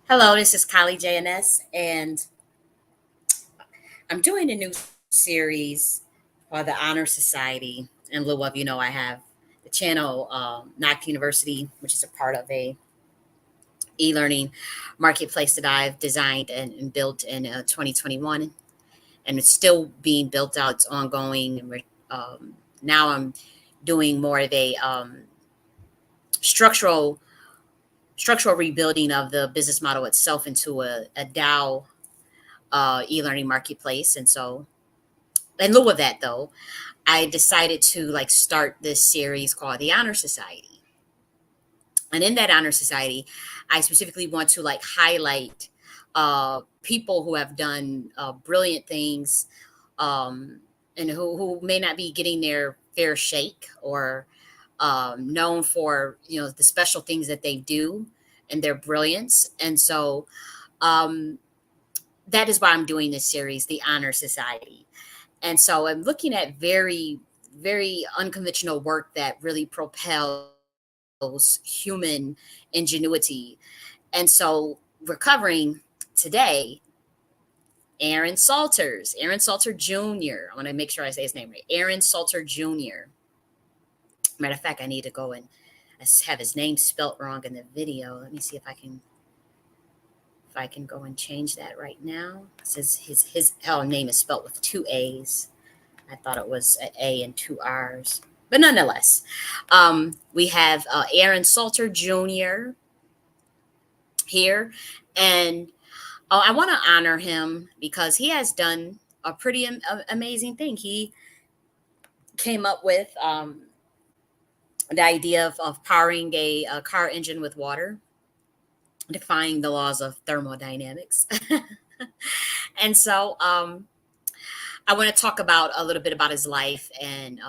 Hello, this is J.N.S, and I'm doing a new series for the Honor Society. In lieu of, I have the channel Nakhti University, which is a part of a e-learning marketplace that I've designed and built in 2021, and it's still being built out. It's ongoing, and now I'm doing more of a structural structural rebuilding of the business model itself into a DAO e-learning marketplace. And so, in lieu of that, though, I decided to start this series called the Honor Society. And in that Honor Society, I specifically want to highlight people who have done brilliant things, and who may not be getting their fair shake, or known for the special things that they do and their brilliance. And so that is why I'm doing this series, the Honor Society. And so I'm looking at very, very unconventional work that really propels human ingenuity. And so we're covering today Aaron Salter Jr. I want to make sure I say his name right. Aaron Salter Jr. Matter of fact, I need to go and have his name spelt wrong in the video. Let me see if I can go and change that right now. It says his name is spelled with two A's. I thought it was an A and two R's. But nonetheless, we have Aaron Salter Jr. here. And I want to honor him because he has done a pretty amazing thing. He came up with the idea of powering a car engine with water, defying the laws of thermodynamics. And so I want to talk about a little bit about his life, and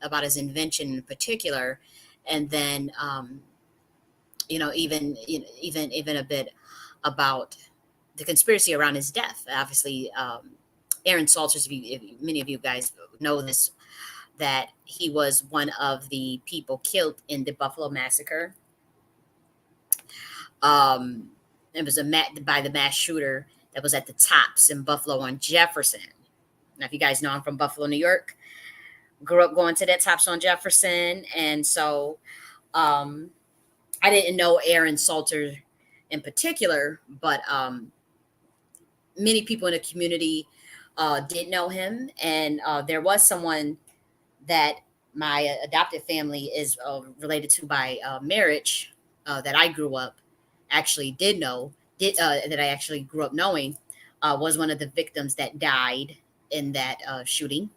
about his invention in particular, and then even a bit about the conspiracy around his death. Obviously, Aaron Salters, many of you guys know this, that he was one of the people killed in the Buffalo Massacre. It was by the mass shooter that was at the Tops in Buffalo on Jefferson. Now, if you guys know, I'm from Buffalo, New York. Grew up going to that Tops on Jefferson, and so I didn't know Aaron Salter in particular, but many people in the community did know him, and there was someone that my adopted family is related to by marriage, that I grew up actually did know, that I actually grew up knowing, was one of the victims that died in that shooting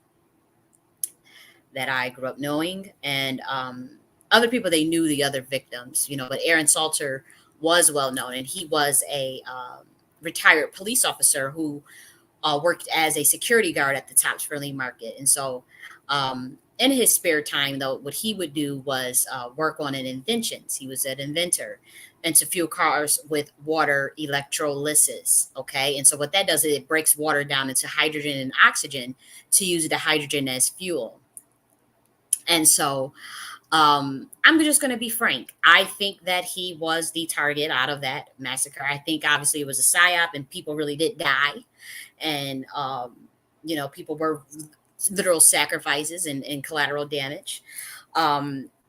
that I grew up knowing. And other people, they knew the other victims, but Aaron Salter was well known, and he was a retired police officer who worked as a security guard at the Tops Friendly Market. And so in his spare time, though, what he would do was work on an inventions. He was an inventor, and to fuel cars with water electrolysis. Okay. And so what that does is it breaks water down into hydrogen and oxygen to use the hydrogen as fuel. And so I'm just going to be frank. I think that he was the target out of that massacre. I think obviously it was a psyop, and people really did die. And, people were literal sacrifices and collateral damage,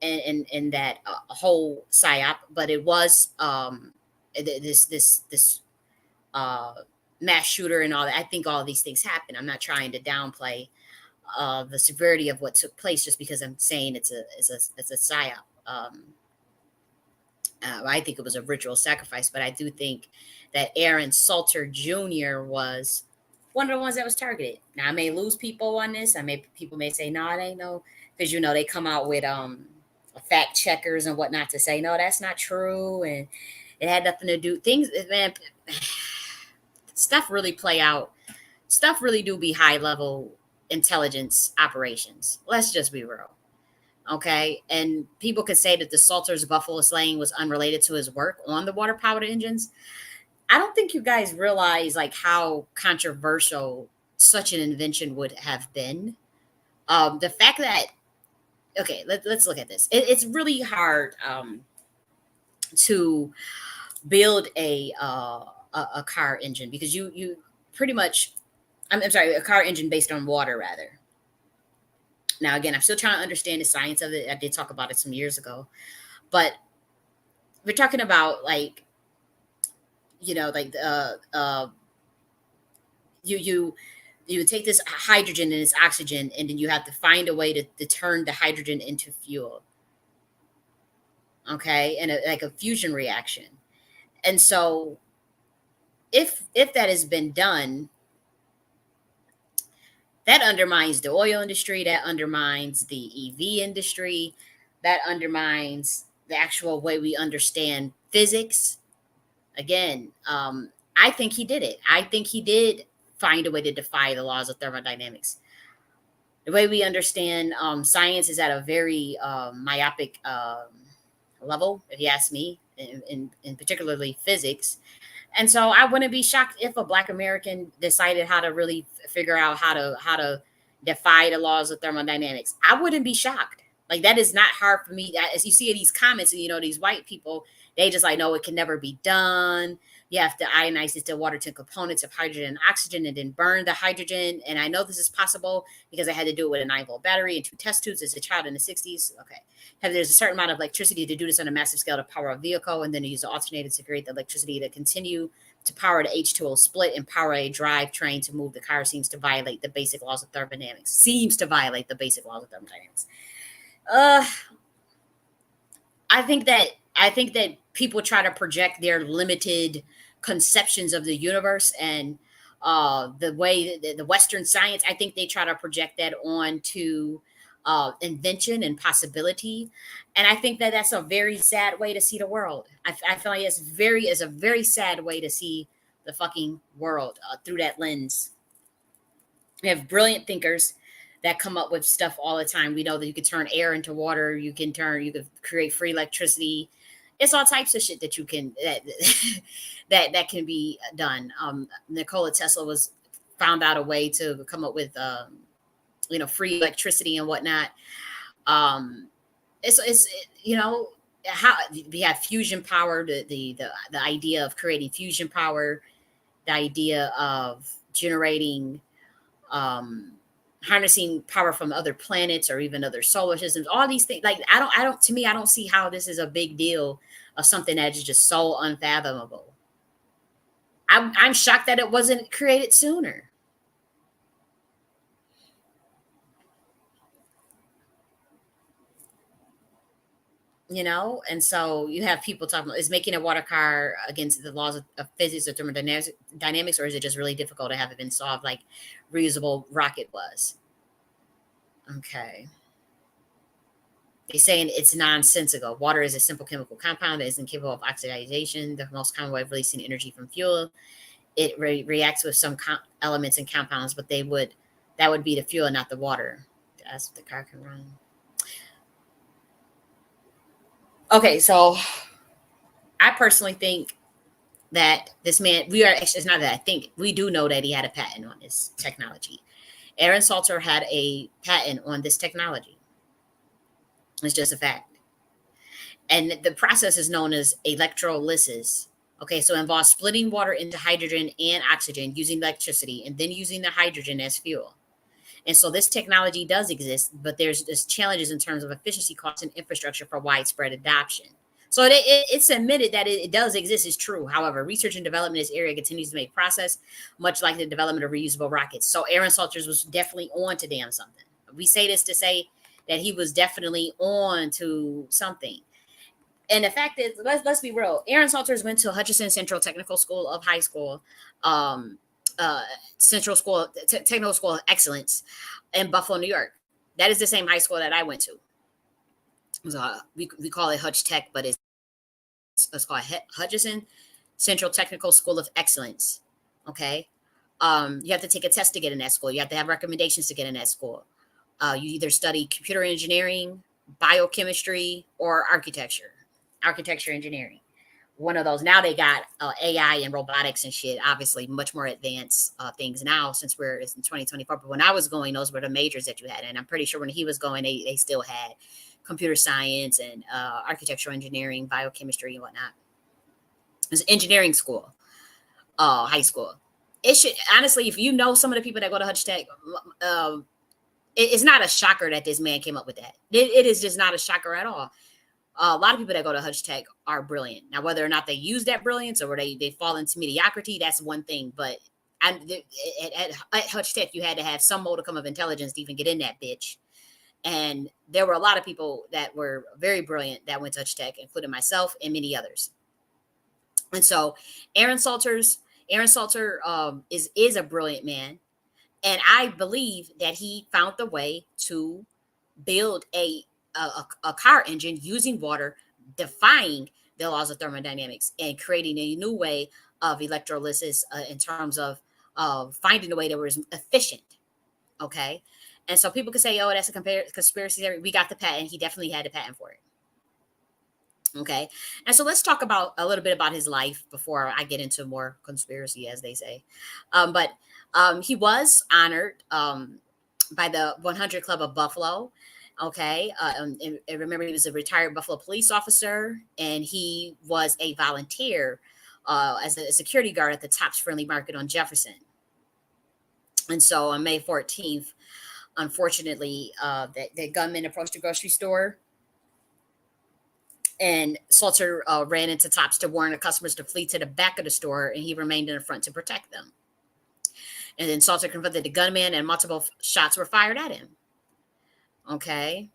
in that whole psyop. But it was this mass shooter and all that. I think all of these things happen. I'm not trying to downplay the severity of what took place just because I'm saying it's a psyop. I think it was a ritual sacrifice, but I do think that Aaron Salter Jr. was one of the ones that was targeted. Now I may lose people on this. People may say no, it ain't no, because they come out with fact checkers and whatnot to say no, that's not true, and it had nothing to do things. Man, stuff really play out. Stuff really do be high level intelligence operations. Let's just be real. Okay. And people could say that the Salter's buffalo slaying was unrelated to his work on the water powered engines. I don't think you guys realize how controversial such an invention would have been. The fact that, okay, let's look at this. It's really hard to build a car engine, because you pretty much, I'm sorry, a car engine based on water rather. Now again, I'm still trying to understand the science of it. I did talk about it some years ago, but we're talking about like, like you you you take this hydrogen and this oxygen, and then you have to find a way to turn the hydrogen into fuel. Okay, and like a fusion reaction. And so if that has been done, that undermines the oil industry, that undermines the EV industry, that undermines the actual way we understand physics. Again, I think he did it. I think he did find a way to defy the laws of thermodynamics. The way we understand science is at a very myopic level, if you ask me, in particularly physics. And so I wouldn't be shocked if a Black American decided how to really figure out how to defy the laws of thermodynamics. I wouldn't be shocked. Like, that is not hard for me. As you see in these comments, and these white people, they just like, no, it can never be done. You have to ionize the still water to components of hydrogen and oxygen and then burn the hydrogen. And I know this is possible because I had to do it with a 9-volt battery and 2 test tubes as a child in the 60s. Okay. There's a certain amount of electricity to do this on a massive scale to power a vehicle, and then use the alternator to create the electricity to continue to power the H2O split and power a drivetrain to move the car. Seems to violate the basic laws of thermodynamics. Seems to violate the basic laws of thermodynamics. Uh, I think that people try to project their limited conceptions of the universe and the way the Western science. I think they try to project that onto invention and possibility, and I think that that's a very sad way to see the world. I feel like it's a very sad way to see the fucking world through that lens. We have brilliant thinkers that come up with stuff all the time. We know that you could turn air into water. You could create free electricity. It's all types of shit that you can that can be done. Nikola Tesla was found out a way to come up with free electricity and whatnot. Um, it's how we have fusion power, the idea of creating fusion power, the idea of generating um harnessing power from other planets or even other solar systems. All these things, like, I don't to me, I don't see how this is a big deal of something that is just so unfathomable. I'm shocked that it wasn't created sooner. And so you have people talking about, is making a water car against the laws of physics or thermodynamics, or is it just really difficult to have it been solved like reusable rocket was? Okay. They're saying it's nonsensical. Water is a simple chemical compound that is incapable of oxidation, the most common way of releasing energy from fuel. It reacts with some elements and compounds, but that would be the fuel, not the water. That's what the car can run. Okay, so I personally think that this man, it's not that I think, we do know that he had a patent on this technology. Aaron Salter had a patent on this technology. It's just a fact. And the process is known as electrolysis. Okay, so it involves splitting water into hydrogen and oxygen using electricity and then using the hydrogen as fuel. And so this technology does exist, but there's challenges in terms of efficiency, cost, and infrastructure for widespread adoption. So it's admitted that it does exist, is true. However, research and development in this area continues to make process, much like the development of reusable rockets. So Aaron Salters was definitely on to damn something. We say this to say that he was definitely on to something. And the fact is, let's be real. Aaron Salters went to Hutchinson Central Technical School of High School, um, Central School, Technical School of Excellence in Buffalo, New York. That is the same high school that I went to. So we call it Hutch Tech, but it's called Hutchinson Central Technical School of Excellence. Okay. You have to take a test to get in that school. You have to have recommendations to get in that school. You either study computer engineering, biochemistry, or architecture engineering. One of those. Now they got AI and robotics and shit. Obviously, much more advanced things now since we're in 2024. But when I was going, those were the majors that you had, and I'm pretty sure when he was going, they still had computer science and architectural engineering, biochemistry, and whatnot. It's engineering school, high school. It should honestly, if you know some of the people that go to Hutch Tech, it's not a shocker that this man came up with that. It is just not a shocker at all. A lot of people that go to Hutch Tech are brilliant. Now, whether or not they use that brilliance or they fall into mediocrity, that's one thing. But at Hutch Tech, you had to have some modicum of intelligence to even get in that bitch. And there were a lot of people that were very brilliant that went to Hutch Tech, including myself and many others. And so, Aaron Salters, Aaron Salter is a brilliant man, and I believe that he found the way to build a car engine using water, defying the laws of thermodynamics and creating a new way of electrolysis in terms of finding a way that was efficient. Okay. And so people could say, oh, that's a conspiracy theory. We got the patent. He definitely had the patent for it. Okay. And so let's talk about a little bit about his life before I get into more conspiracy, as they say. But he was honored by the 100 Club of Buffalo. Okay. And remember, he was a retired Buffalo police officer, and he was a volunteer as a security guard at the Tops Friendly Market on Jefferson. And so on May 14th, unfortunately, the gunman approached the grocery store, and Salter ran into Tops to warn the customers to flee to the back of the store, and he remained in the front to protect them. And then Salter confronted the gunman, and multiple shots were fired at him. Okay.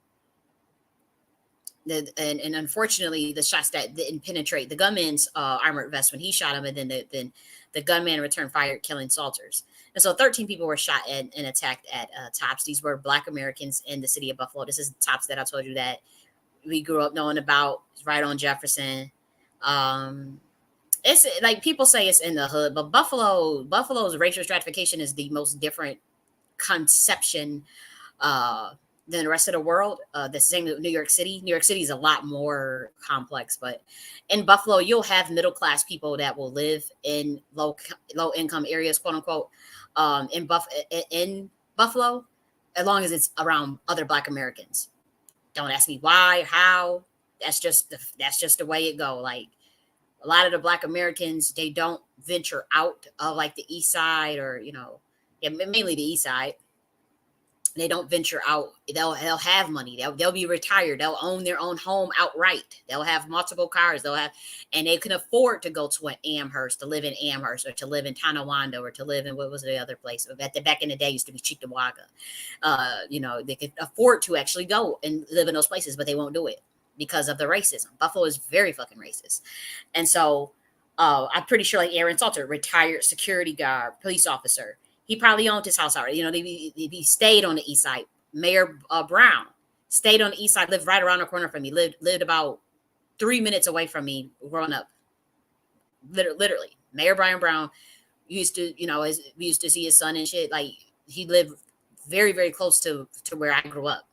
And unfortunately, the shots that didn't penetrate the gunman's armored vest when he shot him, and then the gunman returned fire, killing Salters. And so 13 people were shot and attacked at Tops. These were Black Americans in the city of Buffalo. This is Tops that I told you that we grew up knowing about, right on Jefferson. It's like people say it's in the hood, but Buffalo's racial stratification is the most different conception than the rest of the world. The same with New York City. New York City is a lot more complex, but in Buffalo, you'll have middle class people that will live in low income areas, quote unquote, in Buffalo, as long as it's around other Black Americans. Don't ask me why or how. That's just the way it go. Like a lot of the Black Americans, they don't venture out of like the East Side, or yeah, mainly the East Side. They don't venture out. They'll have money. They'll be retired. They'll own their own home outright. They'll have multiple cars. And they can afford to go to an Amherst, to live in Amherst, or to live in Tonawanda, or to live in, what was the other place? Back in the day, used to be Cheektowaga. They could afford to actually go and live in those places, but they won't do it because of the racism. Buffalo is very fucking racist. And so I'm pretty sure like Aaron Salter, retired security guard, police officer, he probably owned his house already. He stayed on the East Side. Mayor Brown stayed on the East Side, lived right around the corner from me, lived about 3 minutes away from me growing up. Literally. Mayor Brian Brown used to, we used to see his son and shit. Like he lived very, very close to where I grew up.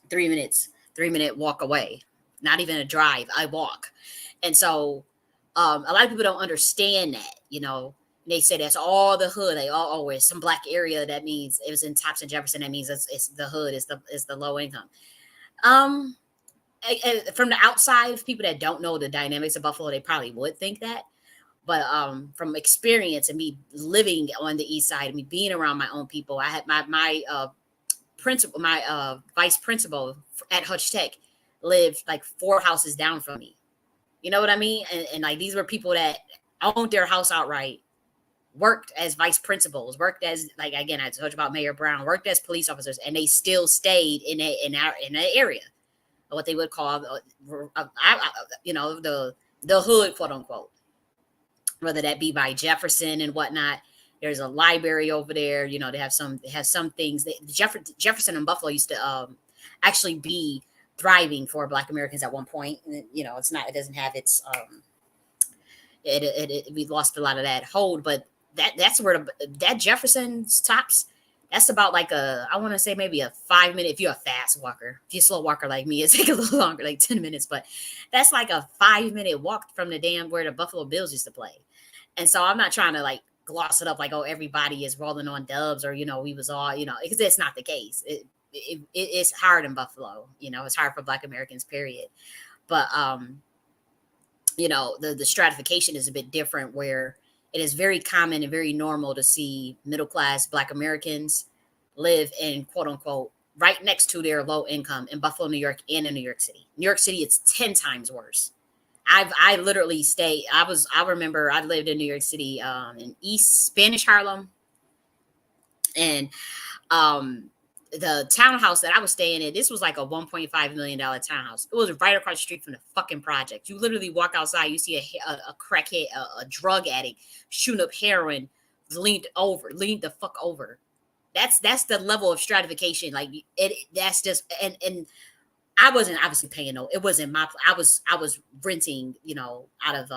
3-minute walk away. Not even a drive. I walk. And so a lot of people don't understand that, they say that's all the hood. They all always some Black area. That means it was in Tops and Jefferson. That means it's the hood. It's the low income. From the outside, people that don't know the dynamics of Buffalo, they probably would think that. But from experience and me living on the East Side, and me being around my own people, I had my principal, my vice principal at Hutch Tech lived like 4 houses down from me. You know what I mean? And like these were people that owned their house outright, worked as vice principals, worked as, like, again, I told you about Mayor Brown, worked as police officers, and they still stayed in that area, what they would call, the hood, quote unquote, whether that be by Jefferson and whatnot. There's a library over there. They have some things that Jefferson and Buffalo used to actually be thriving for Black Americans at one point. It doesn't have its we lost a lot of that hold, but that's where that Jefferson's Tops, that's about like I want to say maybe a 5-minute, if you're a fast walker. If you're a slow walker like me, it takes a little longer, like 10 minutes, but that's like a 5-minute walk from the damn where the Buffalo Bills used to play. And so I'm not trying to like gloss it up like, oh, everybody is rolling on dubs, or we was all, because it's not the case. It's hard in Buffalo. It's hard for Black Americans, period. But the stratification is a bit different, where it is very common and very normal to see middle class Black Americans live in, quote unquote, right next to their low income in Buffalo, New York, and in New York City. New York City, it's 10 times worse. I literally stayed. I remember I lived in New York City, in East Spanish Harlem, and um the townhouse that I was staying in, this was like a $1.5 million townhouse. It was right across the street from the fucking project. You literally walk outside, you see a crackhead, a drug addict shooting up heroin, leaned the fuck over. That's the level of stratification. Like it, that's just, and I wasn't obviously paying no. It wasn't my. I was renting, out of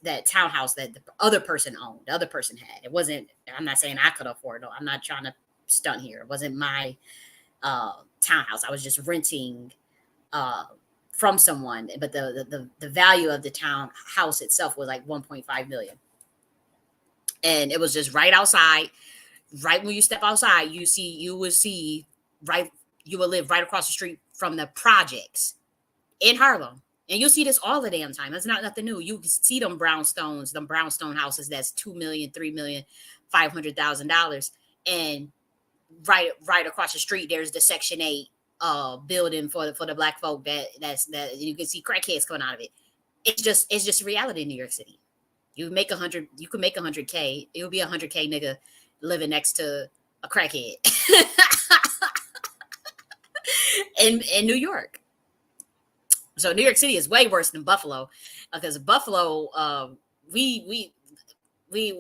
that townhouse that the other person owned. The other person had. It wasn't. I'm not saying I could afford it. I'm not trying to stunt here. It wasn't my townhouse. I was just renting uh, from someone. But the value of the townhouse itself was like 1.5 million, and it was just right outside. Right when you step outside, you will see right. You will live right across the street from the projects in Harlem. And you'll see this all the damn time. That's not nothing new. You see them brownstone houses that's 2 million, 3 million, $500,000. And right across the street, there's the Section 8 building for the black folk that you can see crackheads coming out of it. It's just reality in New York City. You can make 100K. It'll be 100K nigga living next to a crackhead in New York. So New York City is way worse than Buffalo, because Buffalo, we we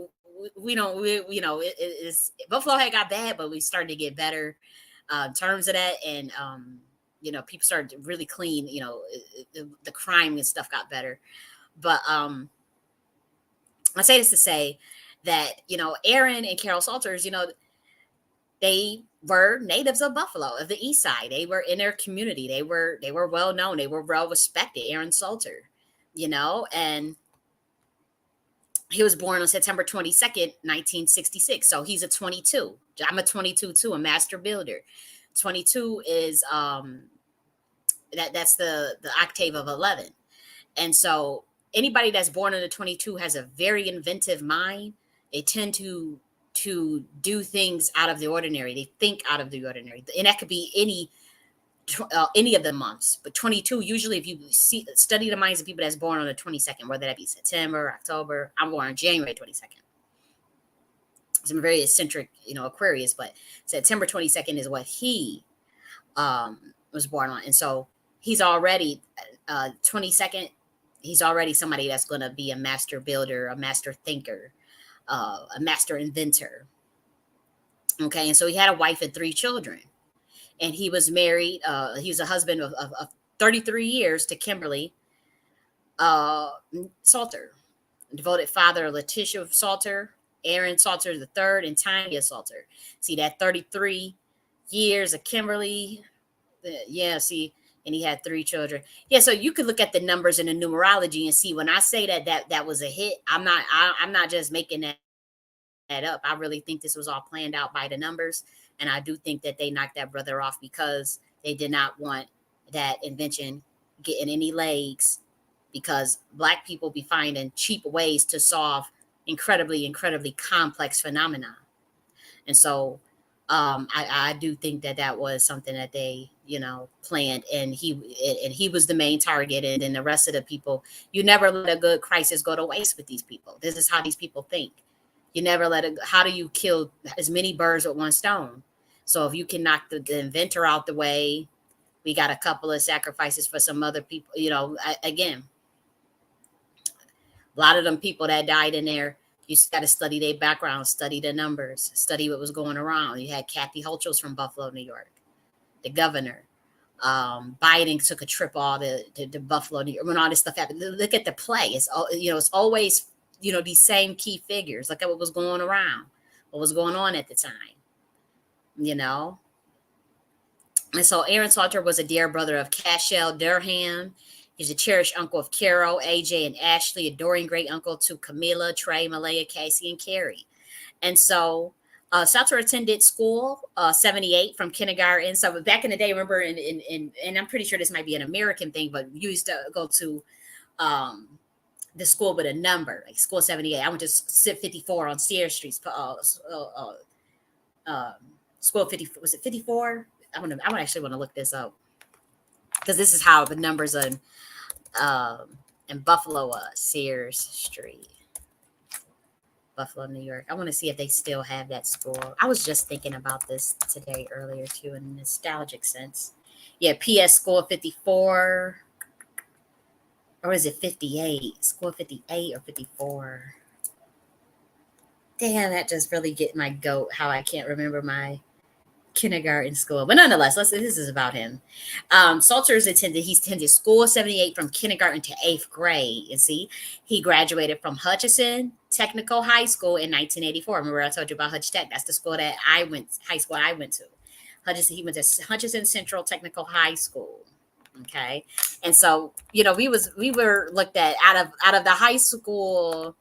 don't it's Buffalo had got bad, but we started to get better in terms of that, and people started to really clean. The crime and stuff got better, but I say this to say that Aaron and Carol Salters, they were natives of Buffalo, of the East Side. They were in their community. They were well known. They were well respected. Aaron Salter, and he was born on September 22nd, 1966. So he's a 22. I'm a 22 too, a master builder. 22 is that's the octave of 11. And so anybody that's born in the 22 has a very inventive mind. They tend to do things out of the ordinary. They think out of the ordinary, and that could be any of the months. But 22, usually, if you study the minds of people that's born on the 22nd, whether that be September, October. I'm born on January 22nd. So I'm very eccentric, Aquarius, but September 22nd is what he was born on, and so he's already 22nd. He's already somebody that's going to be a master builder, a master thinker, a master inventor. Okay, and so he had a wife and 3 children, and he was married. He was a husband of 33 years to Kimberly Salter, devoted father of Letitia Salter, Aaron Salter the third, and Tanya Salter. See that 33 years of Kimberly. Yeah, see, and he had 3 children. Yeah, so you could look at the numbers in the numerology and see when I say that was a hit. I'm not just making that up. I really think this was all planned out by the numbers, and I do think that they knocked that brother off because they did not want that invention getting any legs, because Black people be finding cheap ways to solve incredibly complex phenomena. And so I do think that was something that they planned, and he was the main target, and then the rest of the people. You never let a good crisis go to waste with these people. This is how these people think. You never let it. How do you kill as many birds with one stone? So if you can knock the inventor out the way, we got a couple of sacrifices for some other people. Again, a lot of them people that died in there, you got to study their background, study the numbers, study what was going around. You had Kathy Hochul's from Buffalo, New York, the governor. Biden took a trip all to Buffalo, New York, when all this stuff happened. Look at the play. It's always these same key figures. Look at what was going around, what was going on at the time. And so Aaron Salter was a dear brother of Cashel Durham. He's a cherished uncle of Carol, AJ, and Ashley, adoring great uncle to Camilla, Trey, Malaya, Casey, and Carrie. And so Salter attended school 78 from kindergarten. So back in the day, remember, and I'm pretty sure this might be an American thing, but you used to go to um, the school with a number, like school 78. I went to SIP 54 on Sierra Street. Um, school 50, was it 54? I actually want to look this up because this is how the numbers in Buffalo, Sears Street, Buffalo, New York. I want to see if they still have that school. I was just thinking about this today earlier too, in a nostalgic sense. Yeah, PS School 54, or is it 58? School 58 or 54? Damn, that just really get my goat. How I can't remember my kindergarten school. But nonetheless, this is about him. He attended school 78 from kindergarten to 8th grade. You see, he graduated from Hutchinson Technical High School in 1984. Remember I told you about Hutch Tech? That's the school that high school I went to. He went to Hutchinson Central Technical High School. Okay. And so, we were looked at out of the high school,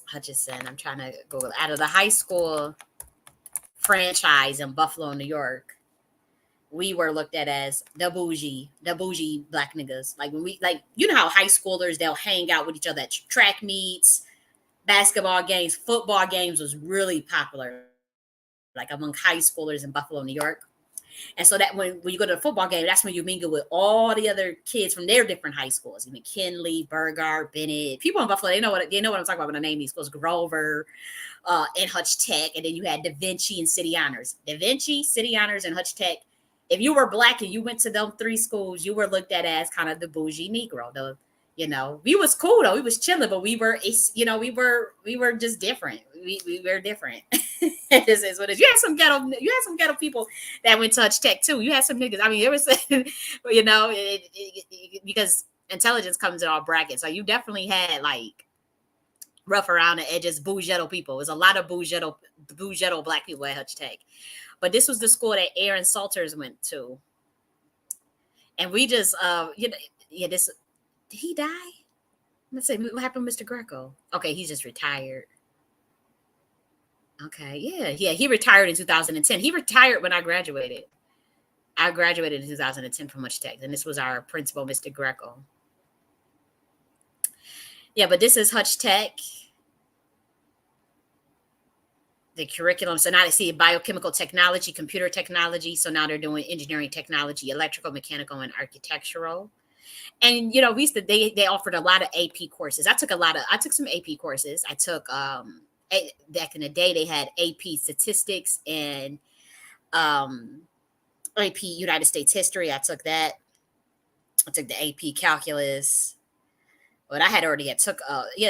Hutchinson. I'm trying to go out of the high school franchise in Buffalo, New York. We were looked at as the bougie black niggas. Like when how high schoolers, they'll hang out with each other at track meets, basketball games, football games was really popular, like among high schoolers in Buffalo, New York. And so that when you go to a football game, that's when you mingle with all the other kids from their different high schools. McKinley, Burgard, Bennett. People in Buffalo, they know what I'm talking about when I name these schools. Grover, and Hutch Tech. And then you had Da Vinci and City Honors. Da Vinci, City Honors, and Hutch Tech. If you were black and you went to them three schools, you were looked at as kind of the bougie Negro. We was cool though. We was chilling, but we were just different. We were different. This is what it is. You had some ghetto people that went to Hutch Tech too. You had some niggas. I mean, it was, because intelligence comes in all brackets. So you definitely had like rough around the edges, bougetto people. There's a lot of bougetto black people at Hutch Tech. But this was the school that Aaron Salters went to. And we just, did he die? Let's say, what happened to Mr. Greco? Okay, he's just retired. Okay, yeah, he retired in 2010. He retired when I graduated. I graduated in 2010 from Hutch Tech, and this was our principal, Mr. Greco. Yeah, but this is Hutch Tech. The curriculum. So now they see biochemical technology, computer technology. So now they're doing engineering technology, electrical, mechanical, and architectural. And we used to they offered a lot of AP courses. I took some AP courses. I took back in the day they had AP statistics and AP United States history. I took that. I took the AP calculus. But I had already took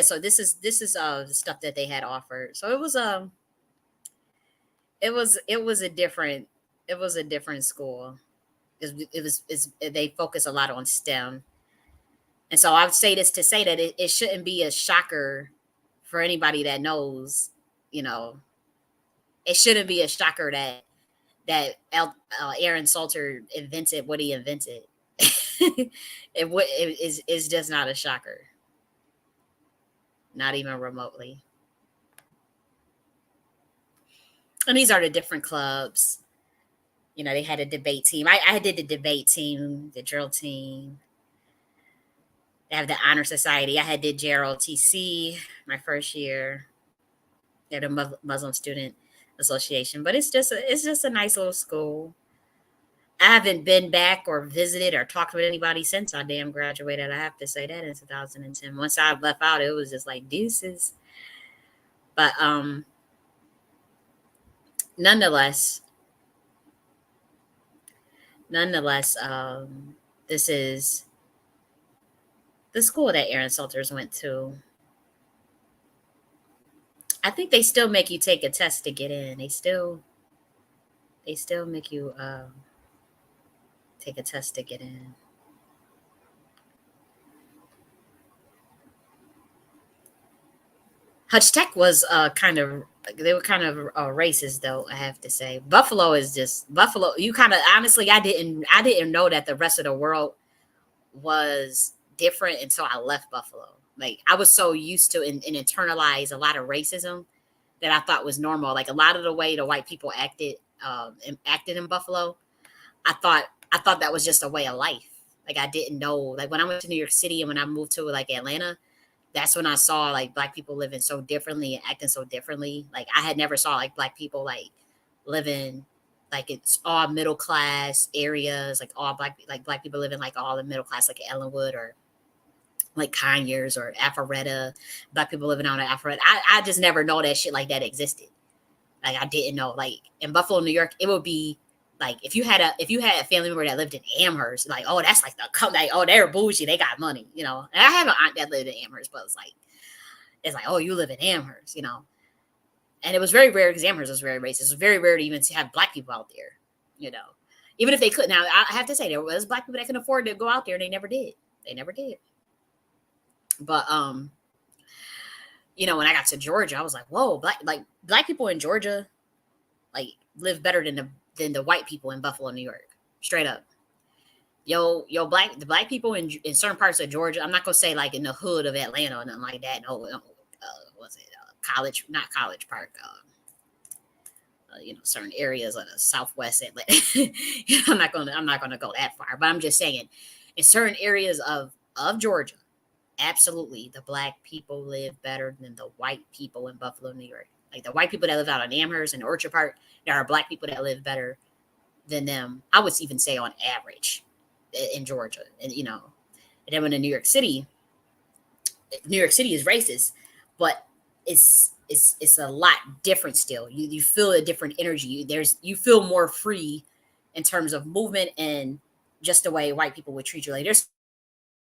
so this is the stuff that they had offered. So it was a different school. They focus a lot on STEM. And so I would say this to say that it shouldn't be a shocker for anybody that knows, it shouldn't be a shocker that Aaron Salter invented what he invented. It's just not a shocker. Not even remotely. And these are the different clubs. They had a debate team. I did the debate team, the drill team. They have the honor society. I did JROTC my first year. They're the Muslim Student Association, but it's just a nice little school. I haven't been back or visited or talked with anybody since I damn graduated. I have to say that in 2010. Once I left out, it was just like deuces. But nonetheless, this is the school that Aaron Salters went to. I think they still make you take a test to get in. They still make you take a test to get in. Hutch Tech was they were kind of racist though, I have to say. Buffalo is just Buffalo. You kind of honestly, I didn't know that the rest of the world was different until I left Buffalo. Like I was so used to and internalize a lot of racism that I thought was normal. Like a lot of the way the white people acted in Buffalo, I thought that was just a way of life. Like I didn't know. Like when I went to New York City and when I moved to like Atlanta, that's when I saw like black people living so differently and acting so differently. Like I had never saw like black people like living like it's all middle class areas, like all black people living like all in middle class, like Ellenwood or like Conyers or Alpharetta, black people living out in Alpharetta. I just never know that shit like that existed. Like I didn't know. Like in Buffalo, New York, it would be like if you had a family member that lived in Amherst, like oh that's like like oh they're bougie, they got money, you know. And I have an aunt that lived in Amherst, but it's like oh you live in Amherst, you know. And it was very rare because Amherst was very racist. It was very rare to even to have black people out there, you know. Even if they could. Now I have to say there was black people that can afford to go out there, and they never did. They never did. But you know, when I got to Georgia, I was like, whoa, black people in Georgia like live better than the white people in Buffalo, New York. Straight up. Yo, the black people in certain parts of Georgia. I'm not gonna say like in the hood of Atlanta or nothing like that. No, was it College? Not College Park. You know, certain areas of the Southwest Atlanta. I'm not gonna go that far, but I'm just saying, in certain areas of Georgia, absolutely, the black people live better than the white people in Buffalo, New York. Like the white people that live out in Amherst and Orchard Park, there are black people that live better than them. I would even say on average in Georgia, and you know, and then when in New York City is racist, but it's a lot different still. You feel a different energy. You feel more free in terms of movement and just the way white people would treat you. Like there's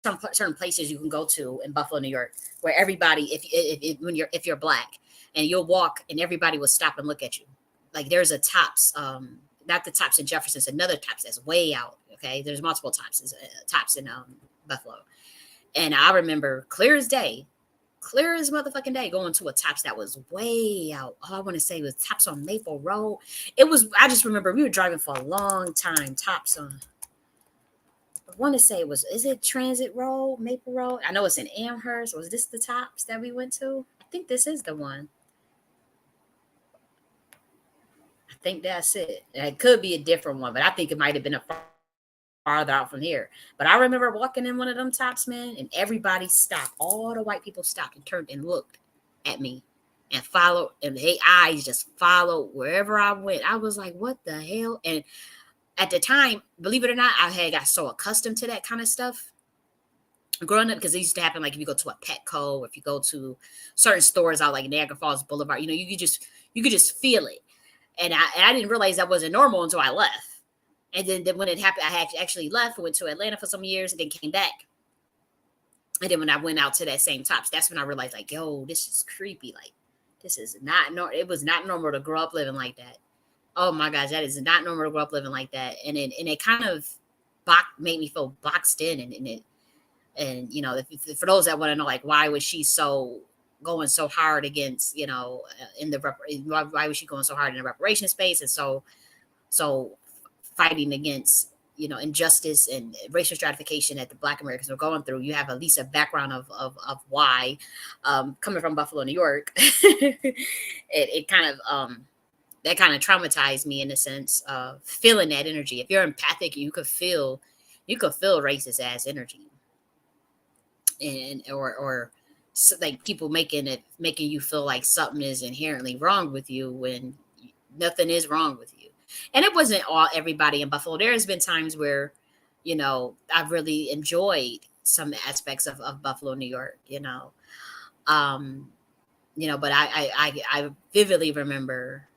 some certain places you can go to in Buffalo, New York, where everybody, if you're black, and you'll walk and everybody will stop and look at you. Like there's a Tops, not the Tops in Jefferson, it's another Tops that's way out. Okay, there's multiple Tops, Tops in Buffalo, and I remember clear as day, clear as motherfucking day, going to a Tops that was way out. All I want to say was Tops on Maple Road. It was. I just remember we were driving for a long time. Tops on. I want to say is it Transit Road, Maple Road? I know it's in Amherst. Was this the Tops that we went to? I think this is the one. I think that's it. It could be a different one, but I think it might have been a farther out from here. But I remember walking in one of them Tops, man, and everybody stopped. All the white people stopped and turned and looked at me and followed, and their eyes just followed wherever I went. I was like, what the hell? And at the time, believe it or not, I had got so accustomed to that kind of stuff growing up, because it used to happen like if you go to a Petco or if you go to certain stores out like Niagara Falls Boulevard, you know, you could just feel it. And I didn't realize that wasn't normal until I left. And then when it happened, I had actually left, went to Atlanta for some years, and then came back. And then when I went out to that same Tops, that's when I realized, like, yo, this is creepy. Like, this is not normal. It was not normal to grow up living like that. Oh my gosh, that is not normal to grow up living like that. And it kind of made me feel boxed in, and you know, for those that want to know, like, why was she so going so hard against, you know, why was she going so hard in the reparation space, and so fighting against, you know, injustice and racial stratification that the Black Americans were going through. You have at least a background of why, coming from Buffalo, New York. it kind of that kind of traumatized me in the sense of feeling that energy. If you're empathic, you could feel racist ass energy, and or like people making you feel like something is inherently wrong with you when nothing is wrong with you. And it wasn't everybody in Buffalo. There's been times where, you know, I've really enjoyed some aspects of Buffalo, New York, um, but I vividly remember,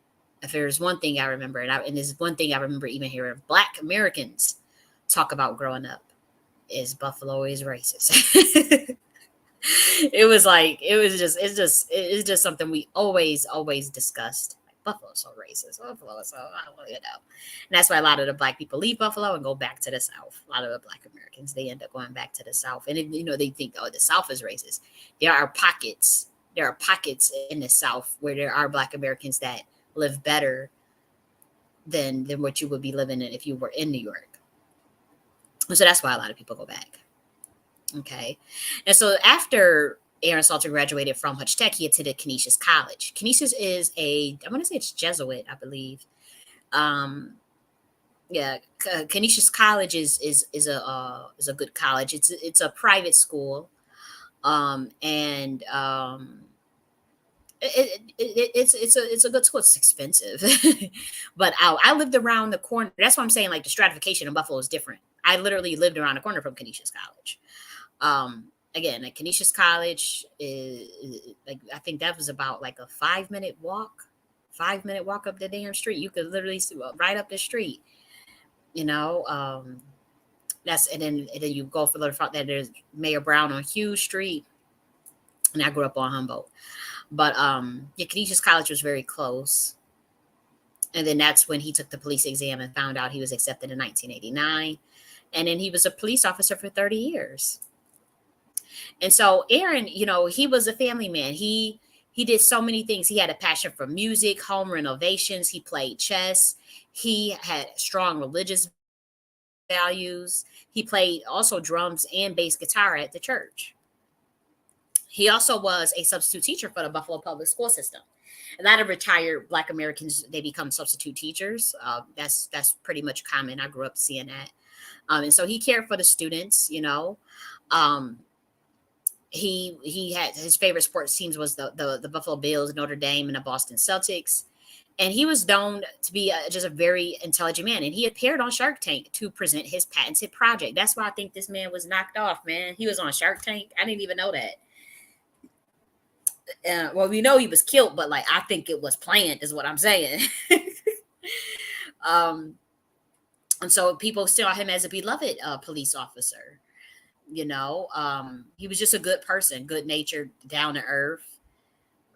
if there's one thing I remember, and there's one thing I remember even hearing Black Americans talk about growing up, is Buffalo is racist. It's just something we always discussed. Like, Buffalo's so racist. Buffalo is so, you know. And that's why a lot of the Black people leave Buffalo and go back to the South. A lot of the Black Americans, they end up going back to the South. And, they think, oh, the South is racist. There are pockets in the South where there are Black Americans that live better than what you would be living in if you were in New York. So that's why a lot of people go back. Okay. And so after Aaron Salter graduated from Hutch Tech, he attended Canisius College. Canisius is I want to say it's Jesuit, I believe. Yeah, Canisius College is a good college. It's a private school, and it's a good school. It's expensive, but I lived around the corner. That's what I'm saying. Like the stratification in Buffalo is different. I literally lived around the corner from Canisius College. Again, at Canisius College is like I think that was about like a 5 minute walk, 5 minute walk up the damn street. You could literally see right up the street. You know, that's and then you go for the front. That there's Mayor Brown on Hughes Street, and I grew up on Humboldt. But yeah, Canisius College was very close. And then that's when he took the police exam and found out he was accepted in 1989. And then he was a police officer for 30 years. And so Aaron, he was a family man. He did so many things. He had a passion for music, home renovations. He played chess. He had strong religious values. He played also drums and bass guitar at the church. He also was a substitute teacher for the Buffalo public school system. A lot of retired Black Americans, they become substitute teachers. That's pretty much common. I grew up seeing that. And so he cared for the students. Um, he had his favorite sports teams was the Buffalo Bills, Notre Dame, and the Boston Celtics. And he was known to be just a very intelligent man. And he appeared on Shark Tank to present his patented project. That's why I think this man was knocked off, man. He was on Shark Tank. I didn't even know that. Well, we know he was killed, but like I think it was planned, is what I'm saying. um, and so people saw him as a beloved police officer. He was just a good person, good natured, down to earth.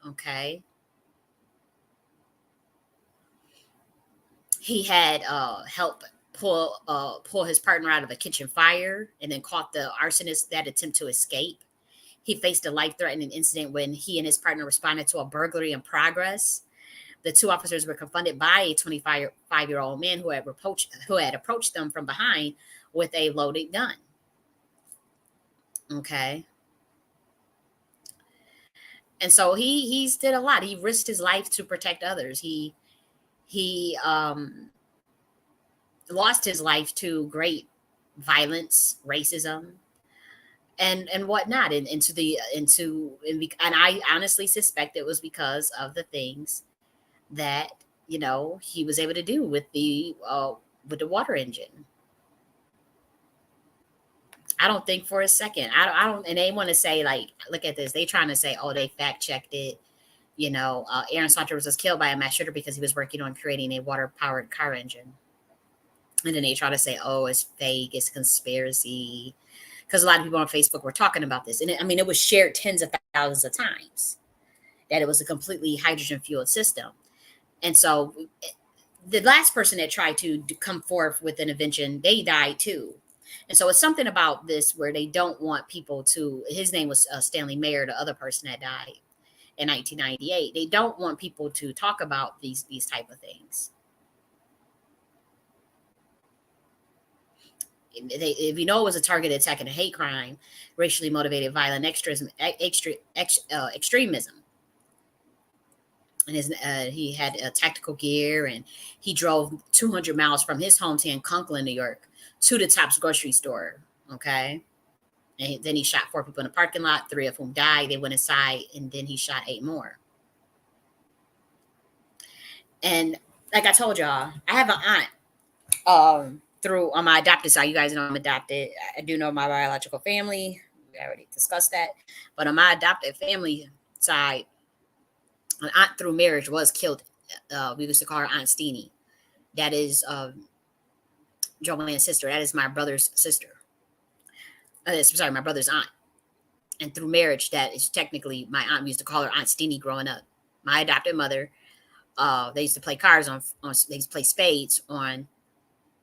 Okay, he had helped pull his partner out of a kitchen fire, and then caught the arsonist that attempt to escape. He faced a life threatening incident when he and his partner responded to a burglary in progress. The two officers were confronted by a 25-year-old man who had approached them from behind with a loaded gun. Okay. And so he's did a lot. He risked his life to protect others. He lost his life to great violence, racism, and whatnot, and and I honestly suspect it was because of the things that he was able to do with the water engine. I don't think for a second. I don't, and they want to say like, look at this. They trying to say, oh, they fact checked it. Aaron Saunders was killed by a mass shooter because he was working on creating a water powered car engine. And then they try to say, oh, it's fake, it's conspiracy, because a lot of people on Facebook were talking about this, and it was shared tens of thousands of times that it was a completely hydrogen fueled system. And so the last person that tried to come forth with an invention, they died too. And so it's something about this where they don't want people to. His name was Stanley Mayer, the other person that died in 1998. They don't want people to talk about these type of things. If it was a targeted attack and a hate crime, racially motivated violent extremism. And he had tactical gear, and he drove 200 miles from his hometown, Conklin, New York, to the Tops grocery store. Okay. And then he shot 4 people in the parking lot, 3 of whom died. They went inside, and then he shot 8 more. And like I told y'all, I have an aunt through on my adopted side. You guys know I'm adopted. I do know my biological family. We already discussed that. But on my adopted family side, an aunt through marriage was killed. We used to call her Aunt Steenie. That is Joanne's sister. That is my brother's sister. Sorry, my brother's aunt. And through marriage, that is technically my aunt. We used to call her Aunt Steenie growing up. My adopted mother. They used to play cards on. They used to play spades on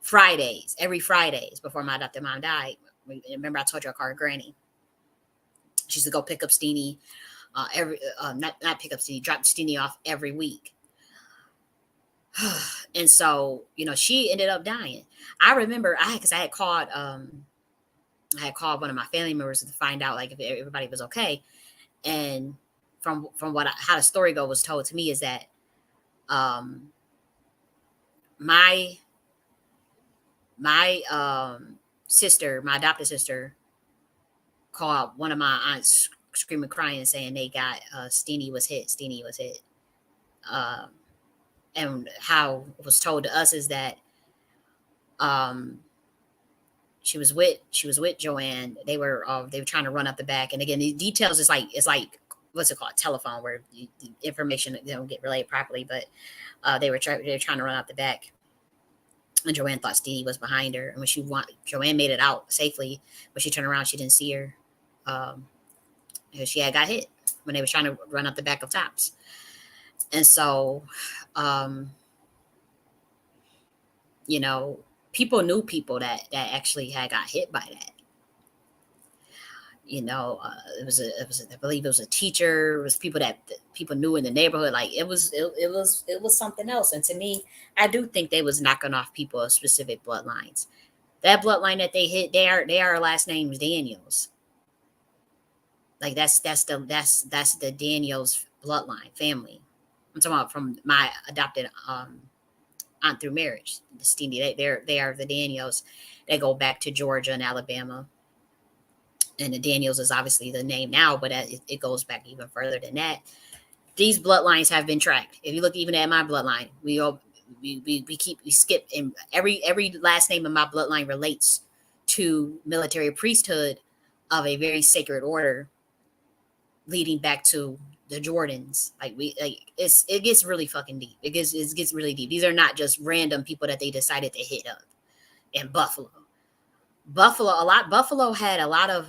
Fridays, every Fridays before my adopted mom died. Remember, I told you I called her Granny. She used to go pick up Steenie every not pick up Steenie, drop Steenie off every week. And so, she ended up dying. I remember because I had called one of my family members to find out like if everybody was okay. And from how the story was told to me is that my My sister, my adopted sister, called one of my aunts screaming, crying, saying they got Steenie was hit. Steenie was hit. Um, and how it was told to us is that um, she was with Joanne. They were trying to run up the back, and again, the details is like it's like what's it called, telephone, where the information they don't get relayed properly. But they were trying to run up the back, and Joanne thought Stevie was behind her. And when Joanne made it out safely, when she turned around, she didn't see her. Um, she had got hit when they were trying to run up the back of Tops, and so um, you know, people knew people that actually had got hit by that. I believe it was a teacher. It was people that people knew in the neighborhood. Like it was something else. And to me, I do think they was knocking off people of specific bloodlines. That bloodline that they hit, they are last names Daniels. Like that's the Daniels bloodline family. I'm talking about from my adopted aunt through marriage. The Steenie, they are the Daniels. They go back to Georgia and Alabama. And the Daniels is obviously the name now, but it goes back even further than that. These bloodlines have been tracked. If you look even at my bloodline, we skip, and every last name in my bloodline relates to military priesthood of a very sacred order leading back to the Jordans. It gets really fucking deep. It gets really deep. These are not just random people that they decided to hit up in Buffalo. Buffalo had a lot of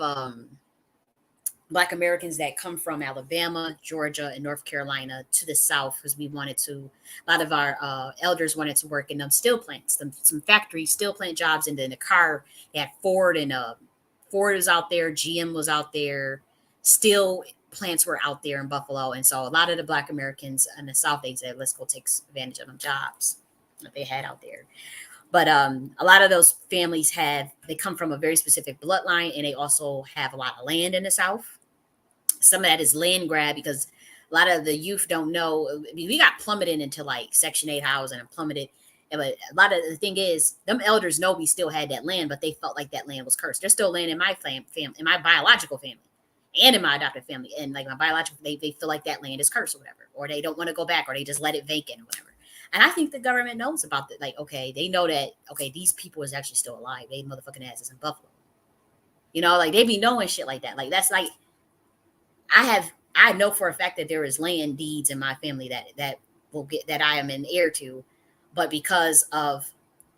Black Americans that come from Alabama, Georgia, and North Carolina to the South because a lot of our elders wanted to work in them steel plants, some factory steel plant jobs, and then the car, they had Ford, and Ford was out there, GM was out there, steel plants were out there in Buffalo. And so a lot of the Black Americans in the South, they said, let's go take advantage of them jobs that they had out there. But a lot of those families they come from a very specific bloodline, and they also have a lot of land in the South. Some of that is land grab because a lot of the youth don't know. I mean, we got plummeted into like Section 8 housing and plummeted. But a lot of the thing is, them elders know we still had that land, but they felt like that land was cursed. There's still land in my family, in my biological family, and in my adopted family. And like my biological, they feel like that land is cursed or whatever, or they don't want to go back, or they just let it vacant or whatever. And I think the government knows about that. Like, okay, they know that, okay, these people is actually still alive. They motherfucking asses in Buffalo. Like they be knowing shit like that. Like that's like I know for a fact that there is land deeds in my family that will get that I am an heir to, but because of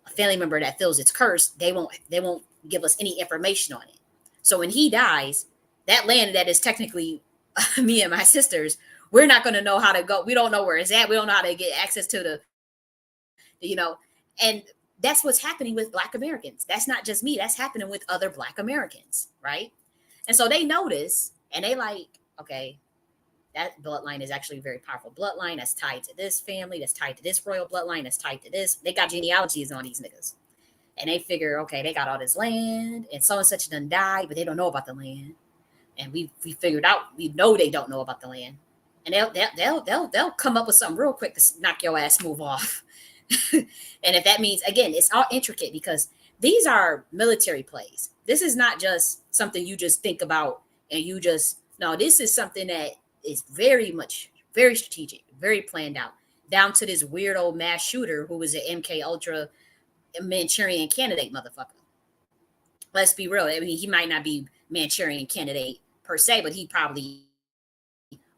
a family member that feels it's cursed, they won't give us any information on it. So when he dies, that land that is technically me and my sisters, we're not going to know how to go. We don't know where it's at. We don't know how to get access to you know, and that's what's happening with Black Americans. That's not just me. That's happening with other Black Americans, right? And so they notice, and they like, okay, that bloodline is actually a very powerful bloodline that's tied to this family, that's tied to this royal bloodline, that's tied to this. They got genealogies on these niggas. And they figure, okay, they got all this land, and so and such done died, but they don't know about the land. And we figured out, we know they don't know about the land. And they'll come up with something real quick to knock your ass move off. And if that means, again, it's all intricate because these are military plays. This is not just something you just think about and you just, no, this is something that is very strategic, very planned out, down to this weird old mass shooter who was an MK Ultra Manchurian candidate motherfucker. Let's be real. I mean, he might not be Manchurian candidate per se, but he probably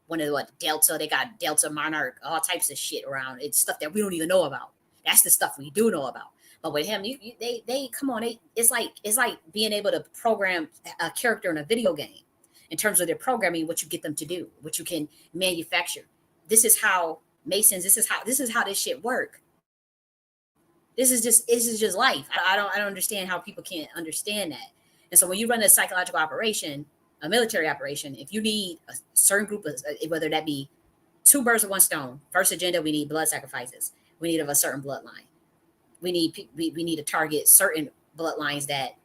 one of the Delta. They got Delta Monarch, all types of shit around. It's stuff that we don't even know about. That's the stuff we do know about. But with him, they come on. It's like being able to program a character in a video game in terms of their programming, what you get them to do, what you can manufacture. This is how Masons. This is how this shit work. This is just life. I don't understand how people can't understand that. And so when you run a psychological operation, a military operation, if you need a certain group of, whether that be two birds with one stone, first agenda, we need blood sacrifices. We need of a certain bloodline. We need to target certain bloodlines that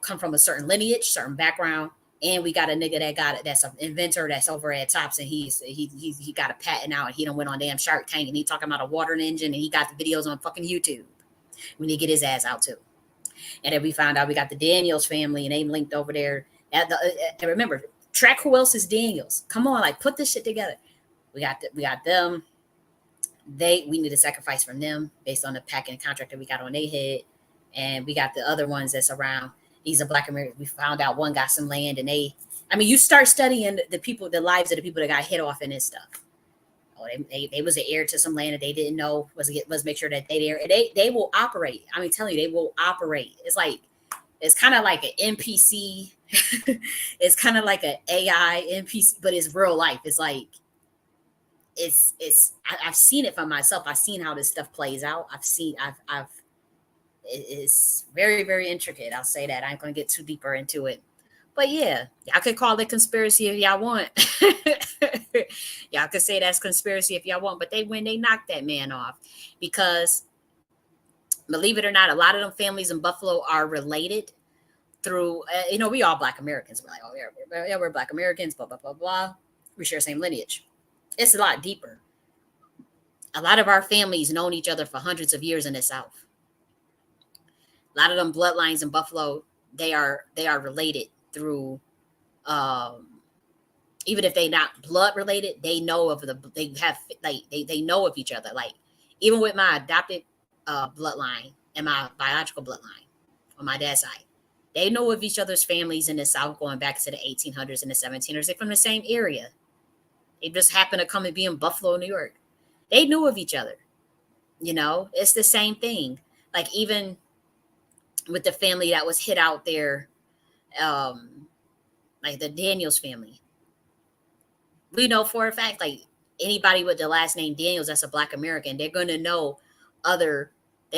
come from a certain lineage, certain background. And we got a nigga that's an inventor that's over at Tops, and he got a patent out, and he done went on damn Shark Tank, and he talking about a water engine, and he got the videos on fucking YouTube. We need to get his ass out too. And then we found out we got the Daniels family, and they linked over there. And remember, track who else is Daniels. Come on, like put this shit together. We got them. We need a sacrifice from them based on the packing contract that we got on their head, and we got the other ones that's around. These are Black Americans. We found out one got some land, and I mean, you start studying the people, the lives of the people that got hit off in this stuff. Oh, they was an heir to some land that they didn't know was make sure that they will operate. I mean, telling you, they will operate. It's kind of like an NPC. It's kind of like an AI NPC, but it's real life. It's like I've seen it for myself. I've seen how this stuff plays out. I've it's very, very intricate. I'll say that. I ain't gonna get too deeper into it. But yeah, y'all could call it conspiracy if y'all want. Y'all could say that's conspiracy if y'all want, but they knocked that man off because believe it or not, a lot of them families in Buffalo are related through, we all Black Americans. We're like, oh, yeah, we're Black Americans, blah, blah, blah, blah. We share the same lineage. It's a lot deeper. A lot of our families known each other for hundreds of years in the South. A lot of them bloodlines in Buffalo, they are related through, even if they not blood related, they know of they know of each other. Like even with my adopted bloodline and my biological bloodline on my dad's side, they know of each other's families in the South going back to the 1800s and the 1700s. They're from the same area. They just happen to come and be in Buffalo, New York. They knew of each other. It's the same thing. Like even with the family that was hit out there, like the Daniels family. We know for a fact, like anybody with the last name Daniels that's a Black American, they're going to know they're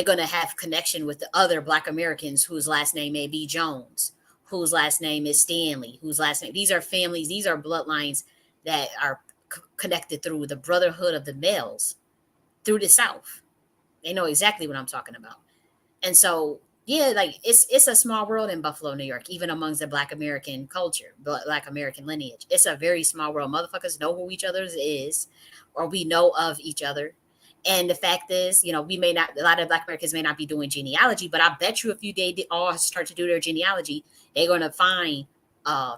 going to have connection with the other Black Americans whose last name may be Jones, whose last name is Stanley, whose last name, these are families, these are bloodlines that are connected through the brotherhood of the males through the South. They know exactly what I'm talking about. And so, yeah, like it's a small world in Buffalo, New York, even amongst the Black American culture, Black American lineage. It's a very small world. Motherfuckers know who each other is, or we know of each other. And the fact is, we may not, a lot of Black Americans may not be doing genealogy, but I bet you if they all start to do their genealogy, they're going to find,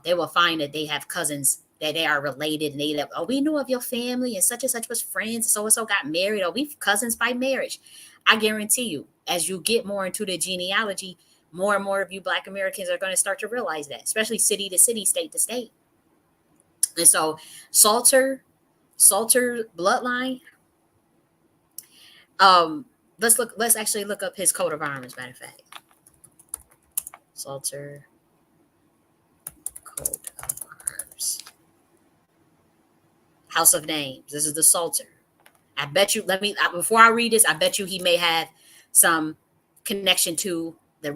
they will find that they have cousins that they are related, and we know of your family and such was friends. So and so got married, or we cousins by marriage. I guarantee you, as you get more into the genealogy, more and more of you Black Americans are going to start to realize that, especially city to city, state to state. And so Salter bloodline. Let's actually look up his coat of arms, matter of fact. Salter coat of arms. House of Names. This is the Salter. I bet you, before I read this, I bet you he may have some connection to the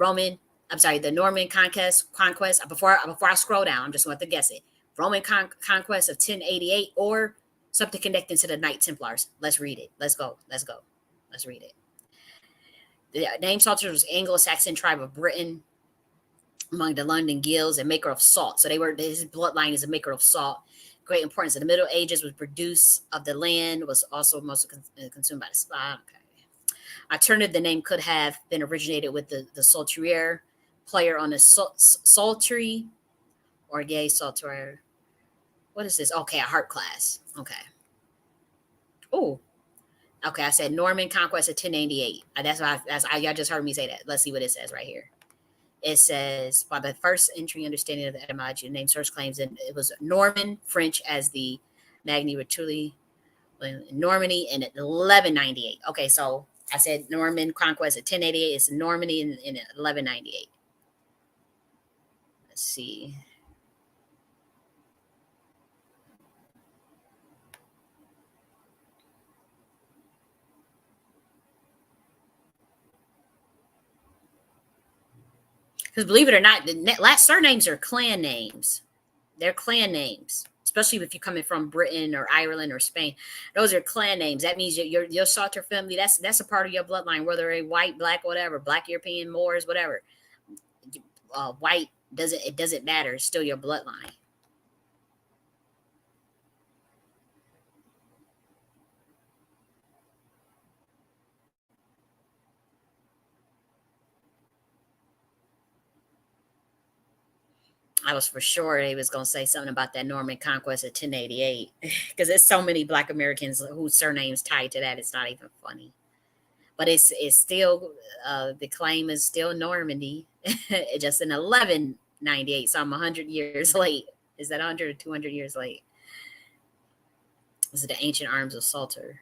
Norman conquest. Before I scroll down, I'm just going to guess it. Roman conquest of 1088 or something connecting to the Knight Templars. Let's read it. Let's go. Let's read it. The name Salter was Anglo-Saxon tribe of Britain among the London guilds and maker of salt. So his bloodline is a maker of salt. Great importance in the Middle Ages was produce of the land, was also most consumed by the spot. Okay. Alternative, the name could have been originated with the salterier player on the psaltery or gay salterier. What is this? Okay, a harp class. Okay. Oh, okay. I said Norman conquest of 1088. Y'all just heard me say that. Let's see what it says right here. It says, by the first entry understanding of the etymology, the name source claims that it was Norman French as the Magni Rotuli in Normandy in 1198. Okay, so I said Norman conquest at 1088. It's Normandy in 1198. Let's see. Because believe it or not, the last surnames are clan names. They're clan names, especially if you're coming from Britain or Ireland or Spain. Those are clan names. That means your Salter family, that's a part of your bloodline, whether a white, black, whatever, Black European, Moors, whatever. White doesn't matter. It's still your bloodline. I was for sure he was going to say something about that Norman conquest of 1088 because there's so many Black Americans whose surnames tied to that. It's not even funny. But it's still the claim is still Normandy, just in 1198. So I'm 100 years late. Is that 100 or 200 years late? Is it the ancient arms of Salter?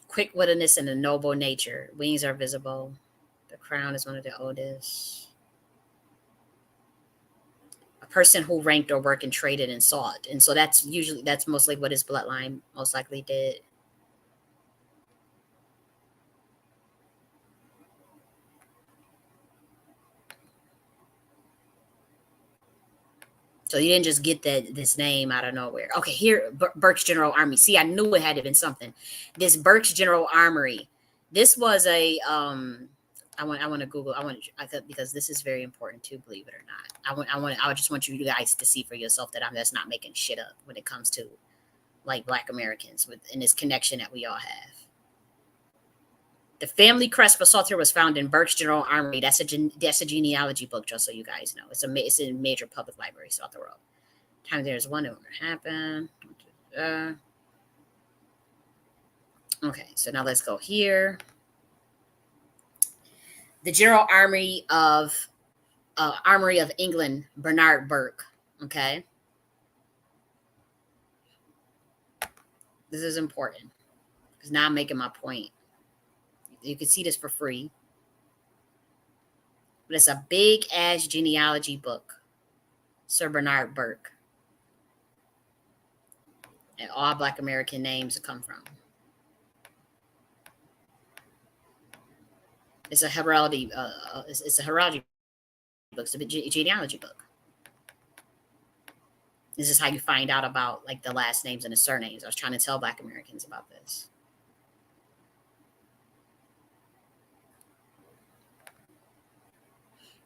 Quick wittedness and a noble nature. Wings are visible. The crown is one of the oldest. A person who ranked or worked and traded and sought. And so that's mostly what his bloodline most likely did. So you didn't just get this name out of nowhere. Okay, here, Burke's General Army. See, I knew it had to been something. This Burke's General Armory. This was a I want to Google. I could, because this is very important too. Believe it or not, I just want you guys to see for yourself that I'm just not making shit up when it comes to like Black Americans in this connection that we all have. The family crest for Salter was found in Burke's General Armory. That's a genealogy book, just so you guys know. It's in major public libraries throughout the world. Time there's one that will happen. Okay, so now let's go here. The General Armory of England, Bernard Burke. Okay, this is important because now I'm making my point. You can see this for free. But it's a big ass genealogy book. Sir Bernard Burke. And all Black American names come from. It's a heraldry. It's a heraldry book. It's a genealogy book. This is how you find out about like the last names and the surnames. I was trying to tell Black Americans about this.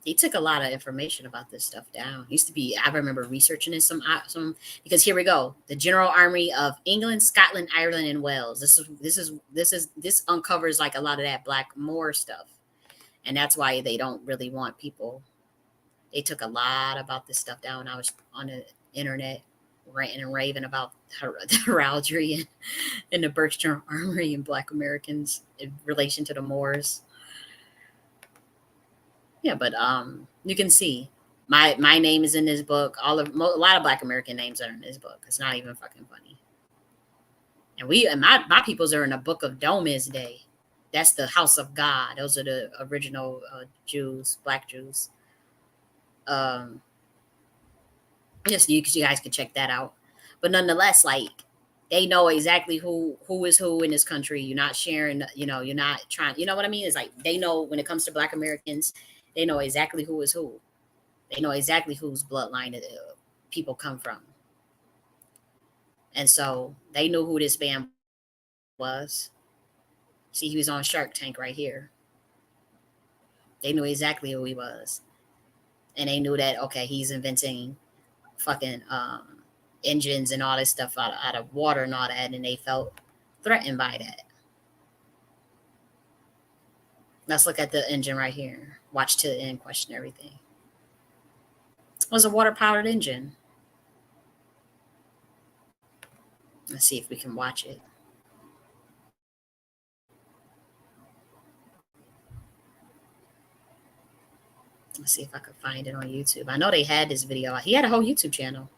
He took a lot of information about this stuff down. Used to be, I remember researching it some because here we go. The General Army of England, Scotland, Ireland, and Wales. This uncovers like a lot of that Black Moor stuff, and that's why they don't really want people. They took a lot about this stuff down. I was on the internet ranting and raving about the heraldry and the Burke's General Armory and Black Americans in relation to the Moors. Yeah, but you can see my name is in this book. A lot of Black American names are in this book. It's not even fucking funny. And my peoples are in the Book of Domis Day. That's the House of God. Those are the original Jews, Black Jews. Just you guys can check that out. But nonetheless, like they know exactly who is who in this country. You're not sharing. You're not trying. You know what I mean? It's like they know when it comes to Black Americans. They know exactly who is who. They know exactly whose bloodline people come from. And so they knew who this man was. See, he was on Shark Tank right here. They knew exactly who he was. And they knew that, okay, he's inventing fucking engines and all this stuff out of water and all that. And they felt threatened by that. Let's look at the engine right here. Watch to the end, question everything. It was a water-powered engine. Let's see if we can watch it. Let's see if I could find it on YouTube. I know they had this video. He had a whole YouTube channel.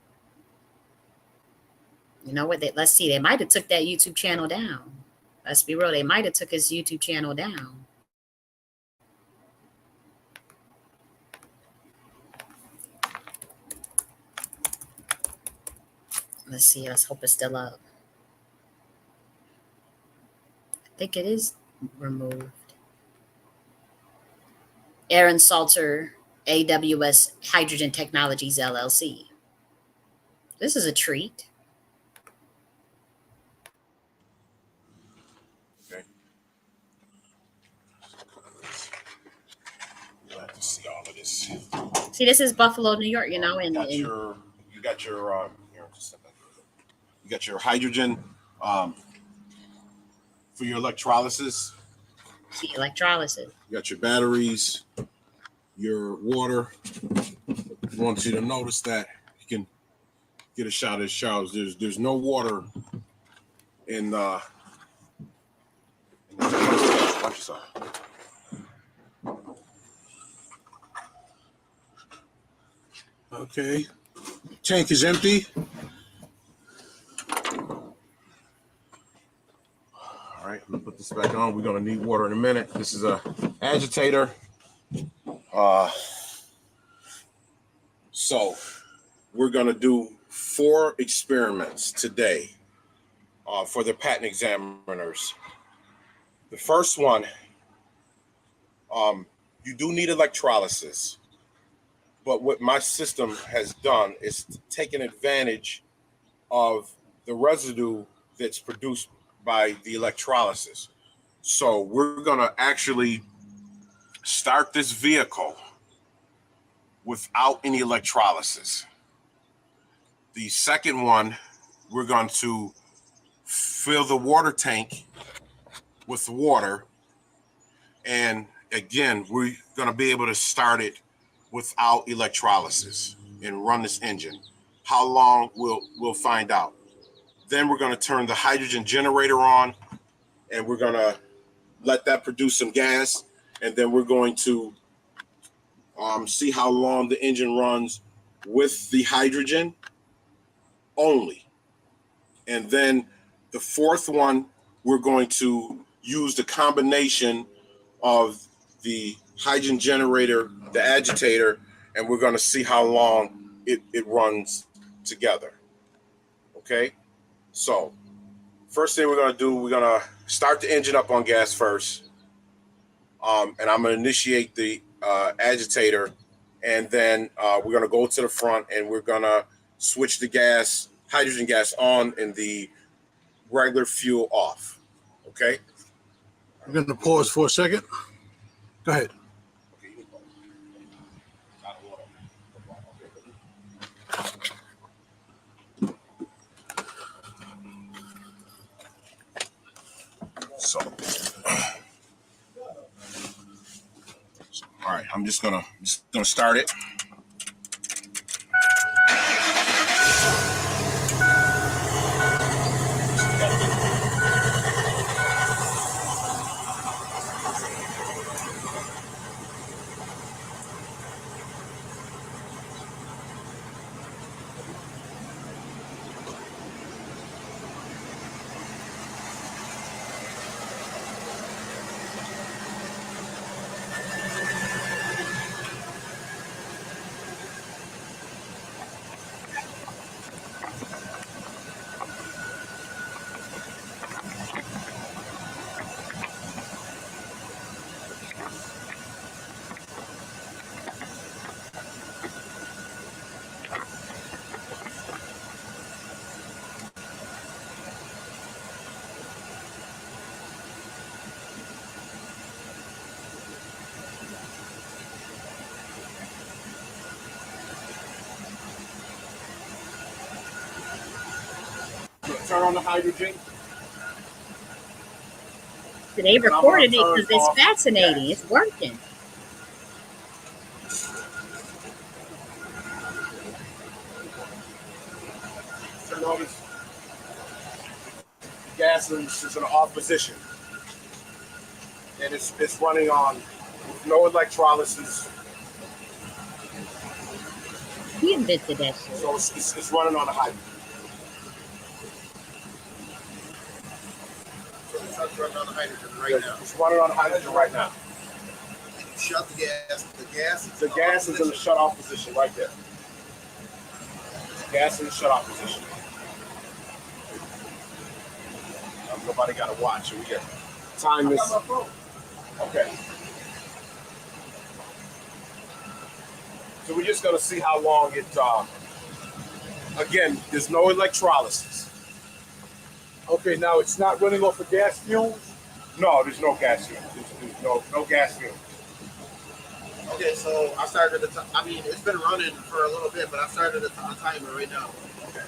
You know what? Let's see. They might have took that YouTube channel down. Let's be real. They might have took his YouTube channel down. Let's see. Let's hope it's still up. I think it is removed. Aaron Salter, AWS Hydrogen Technologies, LLC. This is a treat. Okay. You'll have to see all of this. See, this is Buffalo, New York, and you got got your you got your hydrogen for your electrolysis. See, electrolysis. You got your batteries, your water. I want you to notice that you can get a shot of showers. There's no water in watch yourself. Okay. Tank is empty. All right, I'm gonna put this back on. We're gonna need water in a minute. This is a agitator. So we're gonna do 4 experiments today for the patent examiners. The first one, you do need electrolysis, but what my system has done is taken advantage of the residue that's produced by the electrolysis. So we're gonna actually start this vehicle without any electrolysis. The second one, we're going to fill the water tank with water. And again, we're going to be able to start it without electrolysis and run this engine. How long, we'll find out. Then we're going to turn the hydrogen generator on, and we're going to let that produce some gas. And then we're going to see how long the engine runs with the hydrogen only. And then the fourth one, we're going to use the combination of the hydrogen generator, the agitator, and we're going to see how long it runs together. Okay? So first thing we're going to do, we're going to start the engine up on gas first. And I'm going to initiate the agitator, and then we're going to go to the front, and we're going to switch the gas, hydrogen gas on, and the regular fuel off. Okay? I'm going to pause for a second. Go ahead. So, all right, I'm just gonna start it. Turn on the hydrogen. They recorded it because it's fascinating. Gas. It's working. Turn on this. The gas is in an off position, and it's running on with no electrolysis. He invented that shit. So it's running on a hydrogen. It's running on the hydrogen right now. It's running on hydrogen right now. Shut the gas. The gas is in the shut off position right there. Gas in the shut off position. Nobody got to watch. We get time this. Okay. So we're just gonna see how long it. Again, there's no electrolysis. Okay, now it's not running off of gas fumes? No, there's no gas fuel. There's no gas fuel. Okay, so I started I mean, it's been running for a little bit, but I started a timer right now. Okay.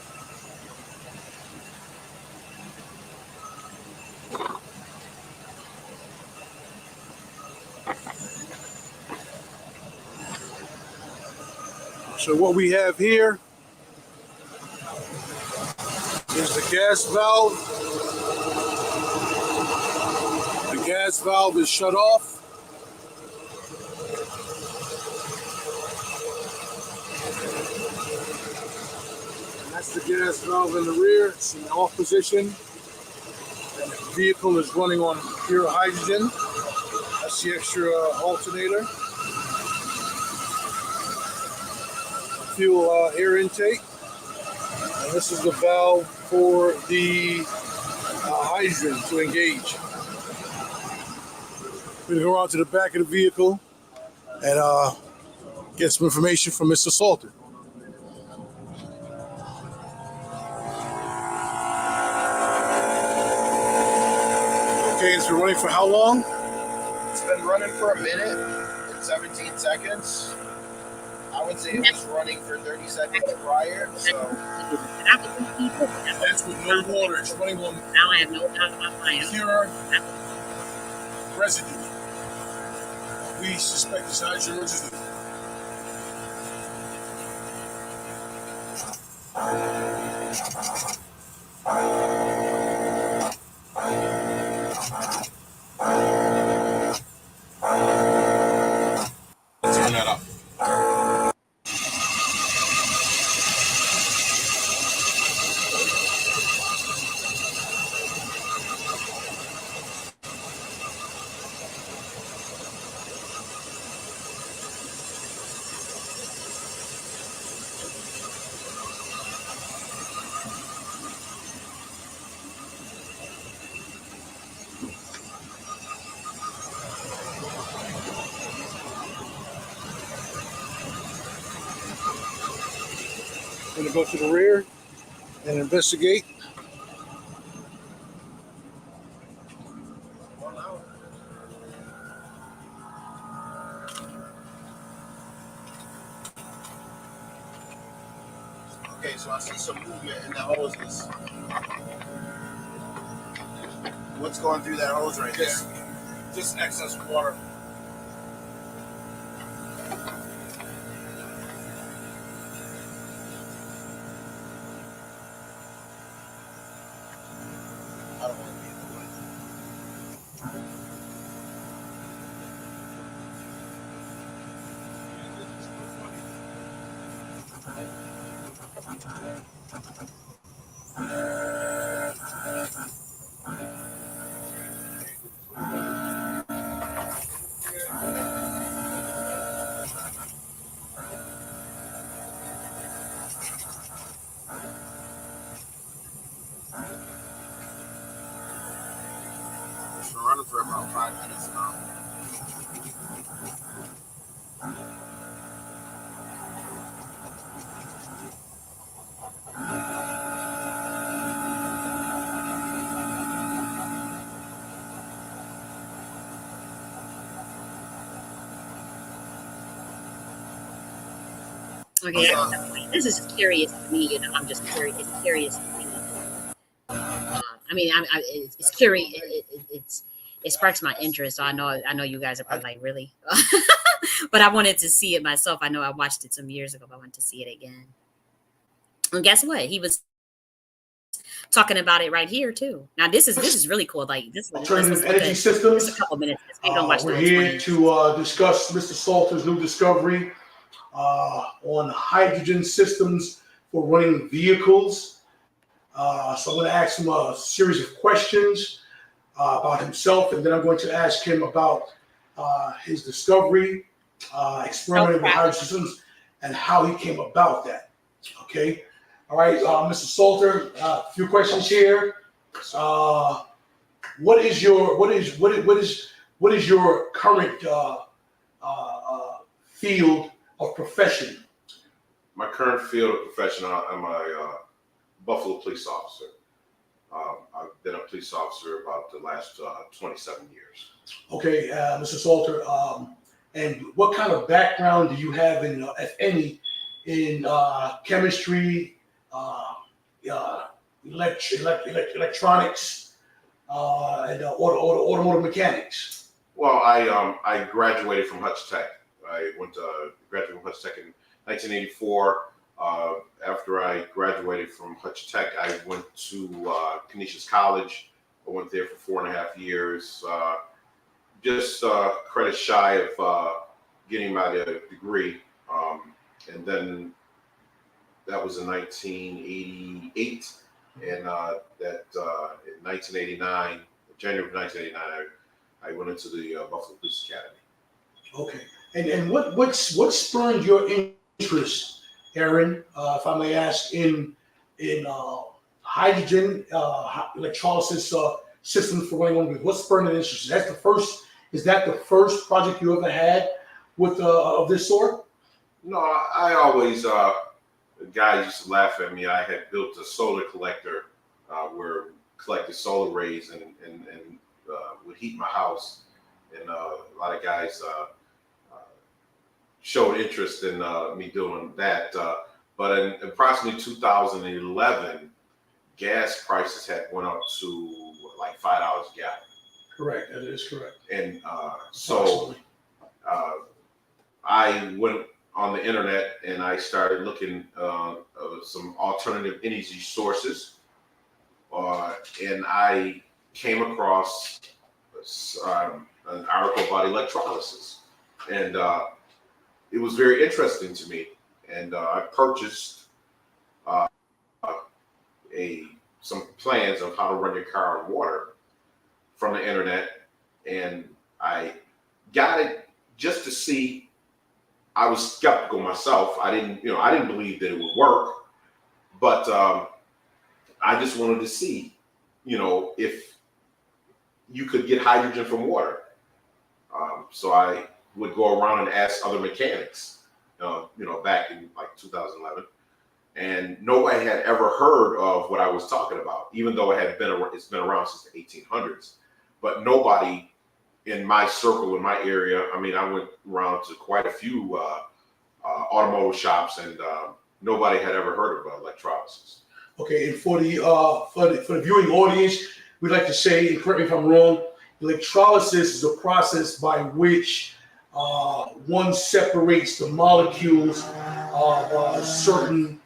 So what we have here is the gas valve. The gas valve is shut off. And that's the gas valve in the rear. It's in the off position. And the vehicle is running on pure hydrogen. That's the extra alternator. Fuel air intake. And this is the valve for the hydrogen to engage. We're going to go around to the back of the vehicle and get some information from Mr. Salter. Okay, it's been running for how long? It's been running for a minute and 17 seconds. I would say it was running for 30 seconds prior, so. That's with no water. It's running on Now I have no pure residue. We suspect it's hydrogen residue. Turn that up. Going to go to the rear and investigate. Okay, so I see some movement in the hoses. What's going through that hose right there? Just excess water. I don't want to be in the way. It's been running for about 5 minutes now. Okay, this is just curious to me. I'm just curious. It's curious to me. I mean, it's curious. It sparks my interest. So I know you guys are probably like, really, but I wanted to see it myself. I know I watched it some years ago, but I wanted to see it again. And guess what? He was talking about it right here too. Now this is really cool. Like this Alternative energy systems. Just a couple minutes. Maybe don't watch We're the here to discuss Mr. Salter's new discovery on hydrogen systems for running vehicles. So I'm going to ask him a series of questions about himself, and then I'm going to ask him about his discovery, experimenting with hydrogen systems, and how he came about that. Okay. All right, Mr. Salter, a few questions here. What is your current field of profession? My current field of profession, I'm a Buffalo police officer. I've been a police officer about the last 27 years. Okay, Mr. Salter, And what kind of background do you have in, if any, in chemistry, uh, electronics, and automotive mechanics? Well, I graduated from Hutch Tech. I graduated from Hutch Tech in 1984. After I graduated from Hutch Tech, I went to Canisius College. I went there for 4.5 years. Just credit shy of getting my degree. And then that was in 1988. And that in 1989, January of 1989, I went into the Buffalo Police Academy. Okay. And what spurred your interest, Aaron, if I may ask, in hydrogen electrolysis systems for running automobiles? What spurred that interest? Is that the first project you ever had with of this sort? No, I always guys used to laugh at me. I had built a solar collector where collected solar rays and would heat my house, and a lot of guys showed interest in me doing that. But in approximately 2011, gas prices had went up to like $5 a gallon. Correct, that is correct. And so I went on the internet and I started looking some alternative energy sources, and I came across an article about electrolysis, and it was very interesting to me. And I purchased some plans of how to run your car on water from the internet, and I got it just to see. I was skeptical myself. I didn't believe that it would work, but I just wanted to see, if you could get hydrogen from water. So I would go around and ask other mechanics, back in like 2011, and nobody had ever heard of what I was talking about, even though it's been around since the 1800s. But nobody in my circle, in my area, I mean, I went around to quite a few automotive shops, and nobody had ever heard of electrolysis. Okay, and for the viewing audience, we'd like to say, and correct me if I'm wrong, electrolysis is a process by which one separates the molecules of certain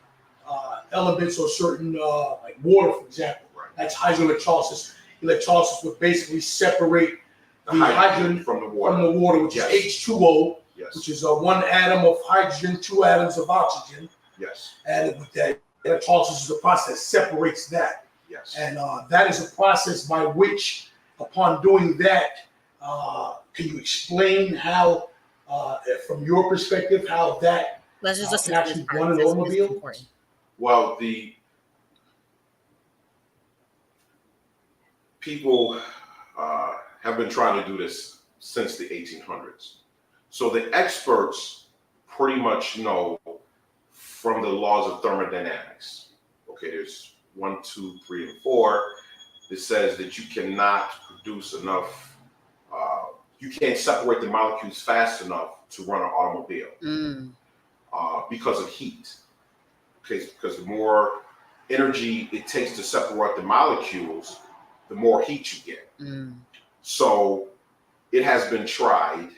elements or certain, like water, for example. Right. That's hydroelectrolysis. Electrolysis would basically separate the hydrogen from the water, which Yes. is H2O, Yes. which is one atom of hydrogen, 2 atoms of oxygen. Yes. And with that, electrolysis is a process that separates that. Yes. And that is a process by which, upon doing that, can you explain how, from your perspective, how that Let's just listen can to this actually part. run an This is automobile? important. Well, the people have been trying to do this since the 1800s. So the experts pretty much know from the laws of thermodynamics. Okay, there's 1, 2, 3, and 4. It says that you cannot produce enough, you can't separate the molecules fast enough to run an automobile because of heat. Okay, because the more energy it takes to separate the molecules, the more heat you get. So it has been tried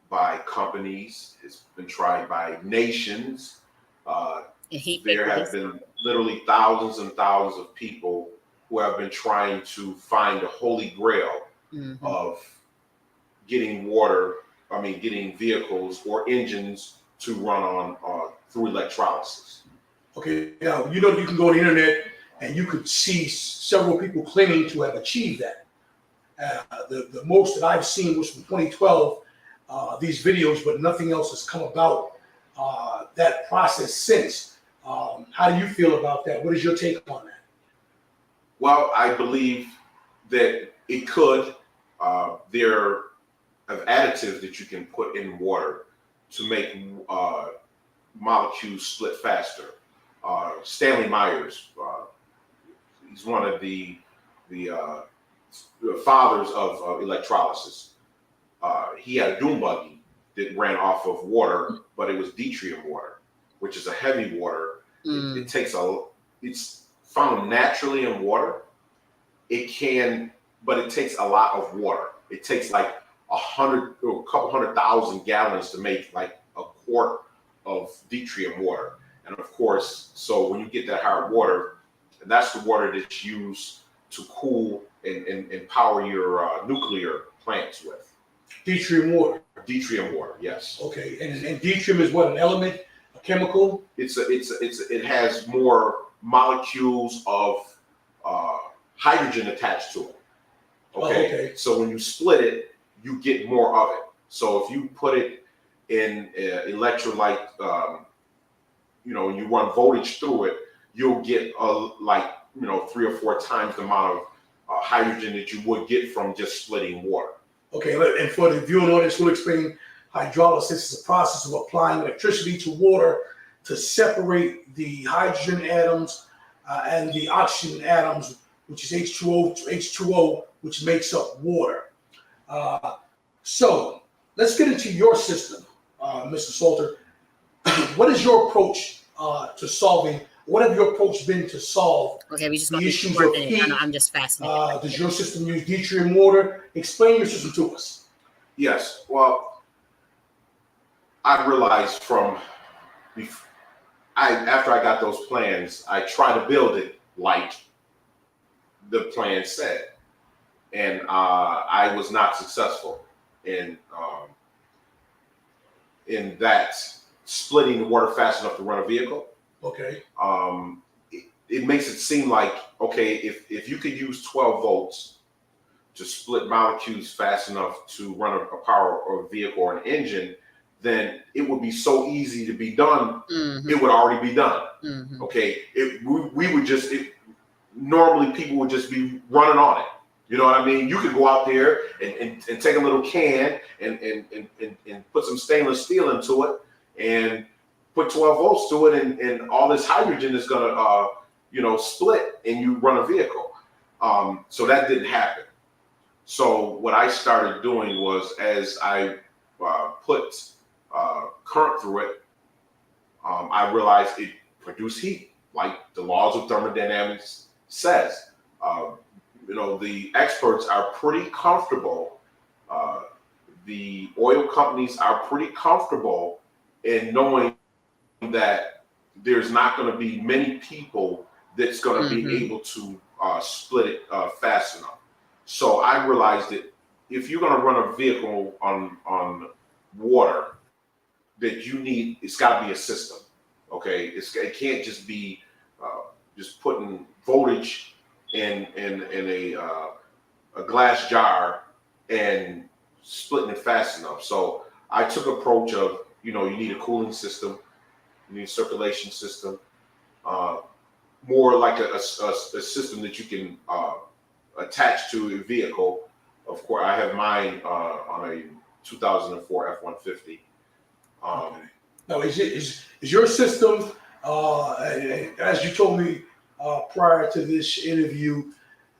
by companies, it's been tried by nations. There have been literally thousands and thousands of people who have been trying to find the holy grail of getting vehicles or engines to run on through electrolysis. Okay, now you can go on the internet and you could see several people claiming to have achieved that. The most that I've seen was from 2012, these videos, but nothing else has come about that process since. How do you feel about that? What is your take on that? Well, I believe that it could. There are additives that you can put in water to make molecules split faster. Stanley Myers, he's one of the fathers of electrolysis. He had a dune buggy that ran off of water, but it was deuterium water, which is a heavy water. It takes it's found naturally in water. But it takes a lot of water. It takes like 100 or a couple 100,000 gallons to make like a quart of deuterium water. And of course, so when you get that hard water, that's the water that's used to cool and power your nuclear plants with. Deuterium water. Deuterium water, yes. Okay, and deuterium is what, an element, a chemical? It has more molecules of hydrogen attached to it. Okay? Oh, okay. So when you split it, you get more of it. So if you put it in electrolyte, you run voltage through it, you'll get 3 or 4 times the amount of hydrogen that you would get from just splitting water. Okay, and for the viewing audience, we'll explain hydrolysis is a process of applying electricity to water to separate the hydrogen atoms and the oxygen atoms, which is H2O, which makes up water. So let's get into your system, Mr. Salter. What is your approach to solving? What have your approach been to solve Okay, we just the want issues to of heat? I'm just fascinated. Does your system use deuterium water? Explain your system to us. Yes. Well, I realized after I got those plans, I tried to build it like the plan said, and I was not successful in that splitting the water fast enough to run a vehicle. Okay. It makes it seem like, okay, if you could use 12 volts to split molecules fast enough to run a power or a vehicle or an engine, then it would be so easy to be done. Mm-hmm. It would already be done. Mm-hmm. Okay, normally people would just be running on it. You know what I mean? You could go out there and take a little can and put some stainless steel into it and put 12 volts to it, and all this hydrogen is gonna split, and you run a vehicle. So that didn't happen. So what I started doing was, as I put current through it, I realized it produced heat, like the laws of thermodynamics says. The experts are pretty comfortable. The oil companies are pretty comfortable in knowing that there's not going to be many people that's going to be able to split it fast enough. So I realized that if you're going to run a vehicle on water, that it's got to be a system. Okay, it can't just be just putting voltage in a glass jar and splitting it fast enough. So I took an approach of, you need a cooling system, you need a circulation system, more like a system that you can attach to a vehicle. Of course, I have mine on a 2004 F-150. Now, is your system, as you told me prior to this interview,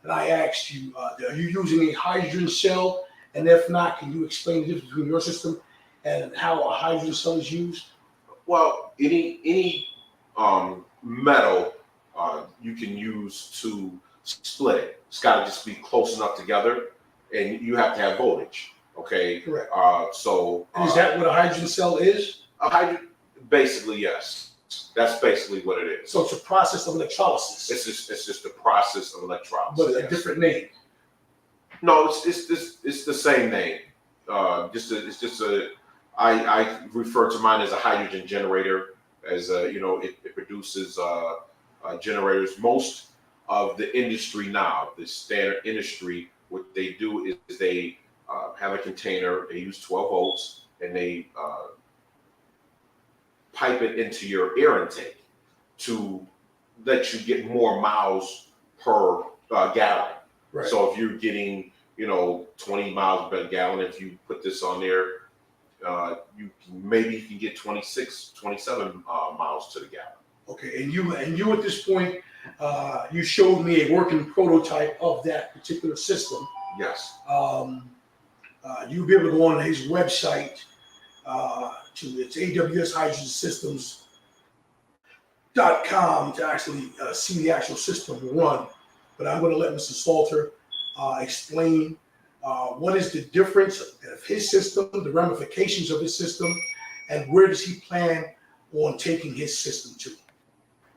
and I asked you, are you using a hydrogen cell? And if not, can you explain the difference between your system and how a hydrogen cell is used? Well, any metal you can use to split it. It's got to just be close enough together, and you have to have voltage. Okay. Correct. Is that what a hydrogen cell is? A hydrogen, basically, yes. That's basically what it is. So it's a process of electrolysis. It's just a process of electrolysis, but a different name. No, it's the same name. I refer to mine as a hydrogen generator, as it produces generators. Most of the industry now, the standard industry, what they do is they have a container. They use 12 volts, and they pipe it into your air intake to let you get more miles per gallon. Right. So if you're getting 20 miles per gallon, if you put this on there, you can get 26, 27 miles to the gallon. Okay, and you at this point, you showed me a working prototype of that particular system. Yes. You'll be able to go on his website to its AWS Hydrogen Systems.com to actually see the actual system run. But I'm going to let Mr. Salter explain what is the difference of his system, the ramifications of his system, and where does he plan on taking his system to.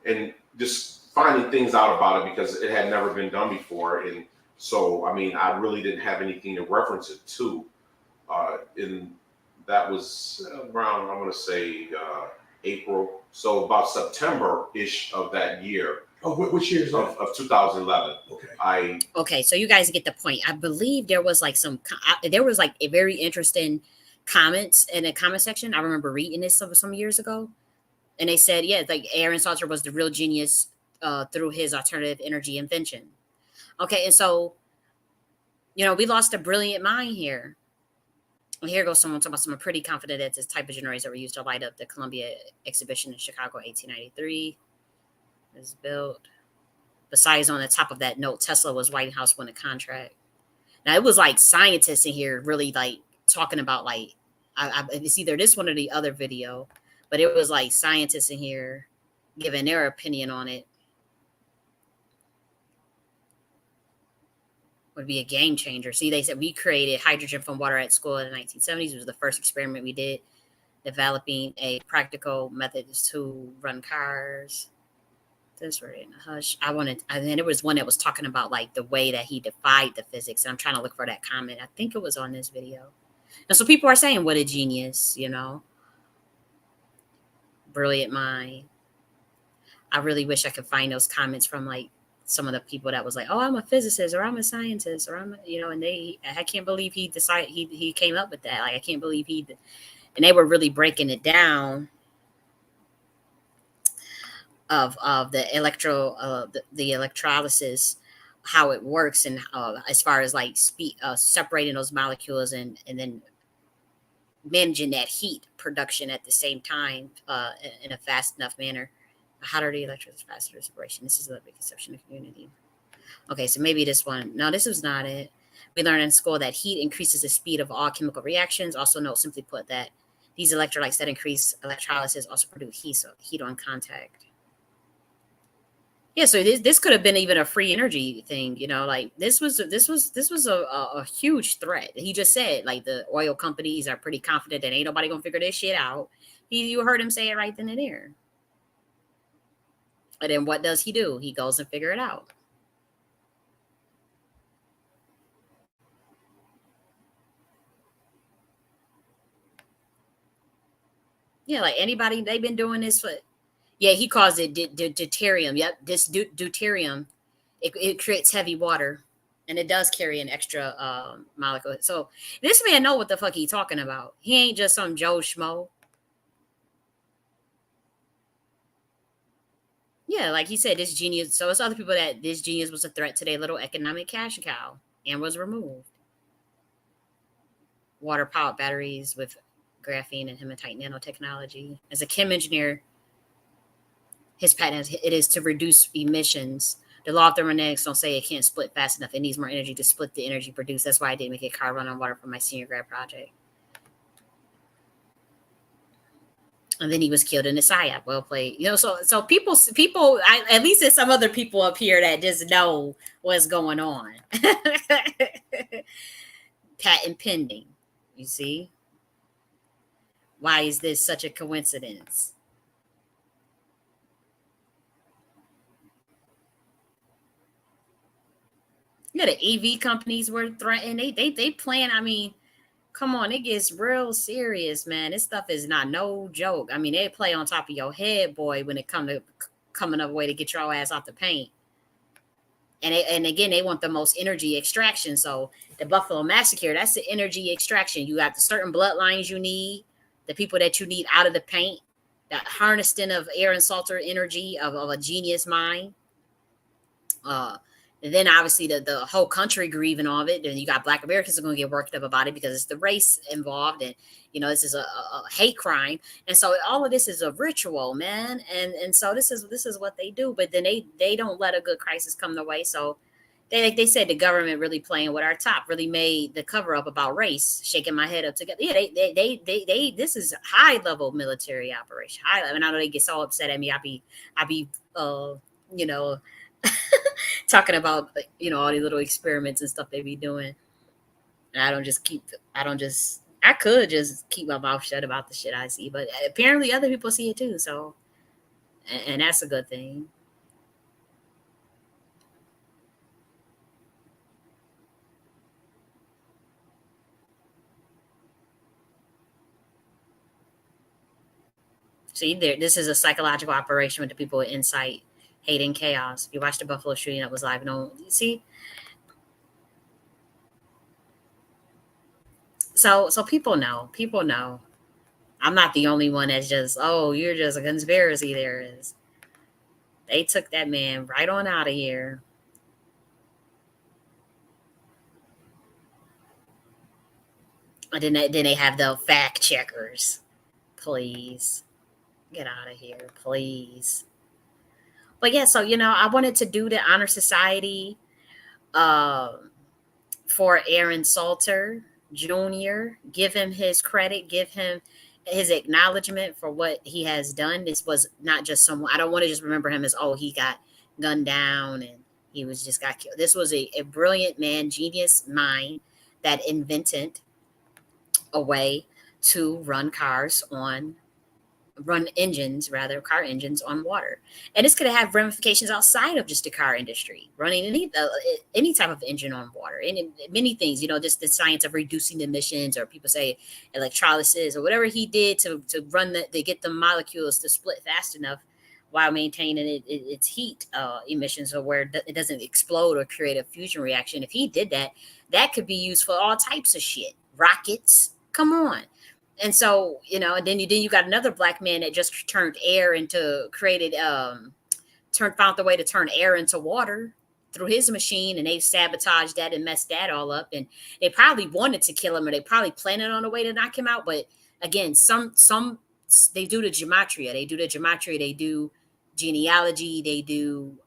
And just finding things out about it because it had never been done before. And so, I mean, I really didn't have anything to reference it to. And that was around, I want to say, April. So about September-ish of that year. Oh, which year is that? Of 2011. Okay. Okay, so you guys get the point. I believe there was like a very interesting comments in the comment section. I remember reading this some years ago. And they said, yeah, like Aaron Salter was the real genius through his alternative energy invention. Okay, and so, we lost a brilliant mind here. Well, here goes someone talking about someone pretty confident that this type of generators that were used to light up the Columbia exhibition in Chicago, 1893, was built. Besides, on the top of that note, Tesla was White House won a contract. Now, it was like scientists in here really like talking about like, it's either this one or the other video. But it was like scientists in here giving their opinion on it. Would be a game changer. See, they said we created hydrogen from water at school in the 1970s. It was the first experiment we did, developing a practical method to run cars. This were in a hush. And then there was one that was talking about like the way that he defied the physics. And I'm trying to look for that comment. I think it was on this video. And so people are saying, what a genius, brilliant mind. I really wish I could find those comments from like some of the people that was like, oh, I'm a physicist or I'm a scientist or and I can't believe he decided he came up with that. Like, I can't believe and they were really breaking it down of the the electrolysis, how it works, and as far as like separating those molecules and then managing that heat production at the same time in a fast enough manner. How do the electrons faster separation? This is a big conception of community. Okay, so maybe this one. No, this was not it. We learned in school that heat increases the speed of all chemical reactions. Also note, simply put, that these electrolytes that increase electrolysis also produce heat on contact. Yeah, so this could have been even a free energy thing, like this was a huge threat. He just said like the oil companies are pretty confident that ain't nobody gonna figure this shit out. You heard him say it right then and there. And then what does he do? He goes and figure it out. Yeah, like anybody, they've been doing this for. Yeah, he calls it deuterium. Yep, this deuterium, it creates heavy water, and it does carry an extra molecule. So this man know what the fuck he's talking about. He ain't just some Joe Schmo. Yeah, like he said, this genius. So it's other people that this genius was a threat to their little economic cash cow and was removed. Water-powered batteries with graphene and hematite nanotechnology. As a chem engineer, his patent is to reduce emissions. The law of thermodynamics don't say it can't split fast enough. It needs more energy to split the energy produced. That's why I didn't make a car run on water for my senior grad project. And then he was killed in a psyop. Well played. So people, at least there's some other people up here that just know what's going on. Patent pending. You see? Why is this such a coincidence? Yeah, the EV companies were threatened. They plan. I mean, come on, it gets real serious, man. This stuff is not no joke. I mean, they play on top of your head, boy, when it comes to coming up a way to get your ass off the paint. And again, they want the most energy extraction. So the Buffalo Massacre, that's the energy extraction. You got the certain bloodlines you need, the people that you need out of the paint, that harnessing of Aaron Salter energy of a genius mind. And then obviously the whole country grieving of it. And you got Black Americans are going to get worked up about it because it's the race involved. And, this is a hate crime. And so all of this is a ritual, man. And so this is what they do. But then they don't let a good crisis come their way. So, they said the government really playing with our top, really made the cover up about race, shaking my head up together. Yeah, they this is high level military operation. High, I mean, I know they get so upset at me. I be you know, talking about all these little experiments and stuff they be doing. And I don't just I could just keep my mouth shut about the shit I see, but apparently other people see it too. So, and that's a good thing. See, this is a psychological operation with the people with insight, hate, and chaos. If you watch the Buffalo shooting that was live, no, you see. So people know. People know. I'm not the only one that's just, oh, you're just a conspiracy theorist. They took that man right on out of here. And then they have the fact checkers. Please get out of here, please. But yeah, so I wanted to do the honor society um, for Aaron Salter Jr. Give him his credit, give him his acknowledgement for what he has done. This was not just someone. I don't want to just remember him as, oh, he got gunned down and he was just got killed. This was a brilliant man, genius mind that invented a way to run engines, rather car engines on water. And this could have ramifications outside of just the car industry, running any type of engine on water, and many things. Just the science of reducing emissions, or people say electrolysis, or whatever he did to run to get the molecules to split fast enough while maintaining its heat emissions, or where it doesn't explode or create a fusion reaction. If he did that, that could be used for all types of shit. Rockets, come on. And so, and then you got another black man that just turned air into created found the way to turn air into water through his machine, and they sabotaged that and messed that all up. And they probably wanted to kill him, or they probably planned on a way to knock him out. But again, some they do the gematria, they do genealogy, they do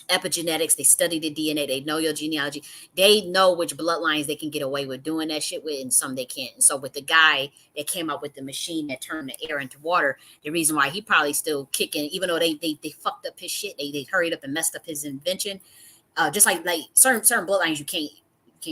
epigenetics. They study the DNA. They know your genealogy. They know which bloodlines they can get away with doing that shit with, and some they can't. And so with the guy that came up with the machine that turned the air into water, the reason why he probably still kicking, even though they fucked up his shit, they hurried up and messed up his invention. Just like certain bloodlines you can't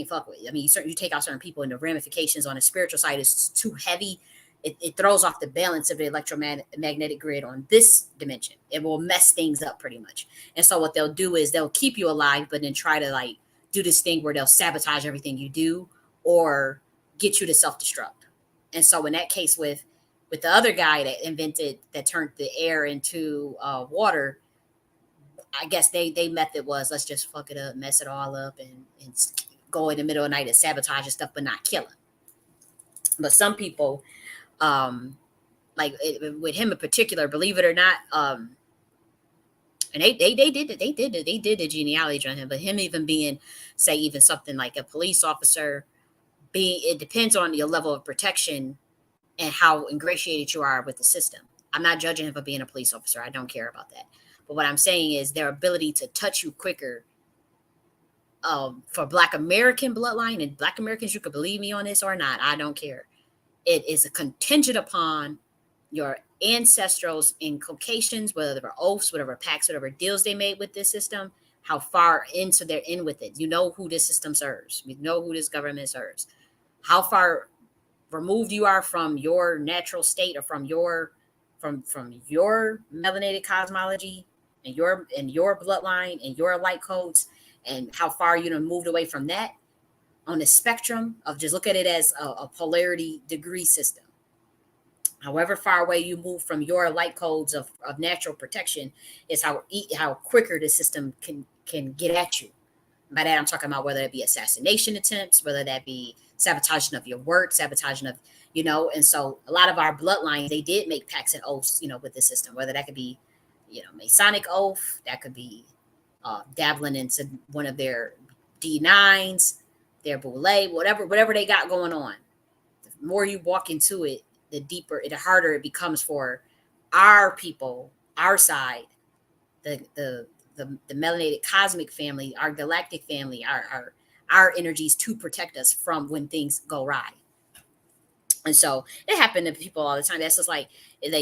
fuck with. I mean, you take out certain people, and the ramifications on the spiritual side is too heavy. It throws off the balance of the electromagnetic grid on this dimension. It will mess things up pretty much. And so what they'll do is they'll keep you alive, but then try to like do this thing where they'll sabotage everything you do, or get you to self-destruct. And so in that case, with the other guy that turned the air into water, I guess they method was, let's just fuck it up, mess it all up, and go in the middle of the night and sabotage and stuff, but not kill him. But some people, with him in particular, believe it or not, and they did the genealogy on him, but him even being, say, even something like a police officer, it depends on your level of protection and how ingratiated you are with the system. I'm not judging him for being a police officer. I don't care about that. But what I'm saying is their ability to touch you quicker, for Black American bloodline, and Black Americans, you could believe me on this or not, I don't care. It is a contingent upon your ancestrals inculcations, whether they were oaths, whatever pacts, whatever deals they made with this system, how far into they're in with it. You know who this system serves. You know who this government serves. How far removed you are from your natural state, or from your melanated cosmology, and your bloodline and your light codes, and how far moved away from that on the spectrum of, just look at it as a polarity degree system. However far away you move from your light codes of natural protection is how quicker the system can get at you. By that I'm talking about whether it be assassination attempts, whether that be sabotaging of your work, sabotaging of, and so a lot of our bloodlines, they did make pacts and oaths, with the system, whether that could be, Masonic oath, that could be dabbling into one of their D9s, their boule, whatever they got going on. The more you walk into it, the deeper, the harder it becomes for our people, our side, the the melanated cosmic family, our galactic family, our energies to protect us from when things go awry. And so it happened to people all the time. That's just like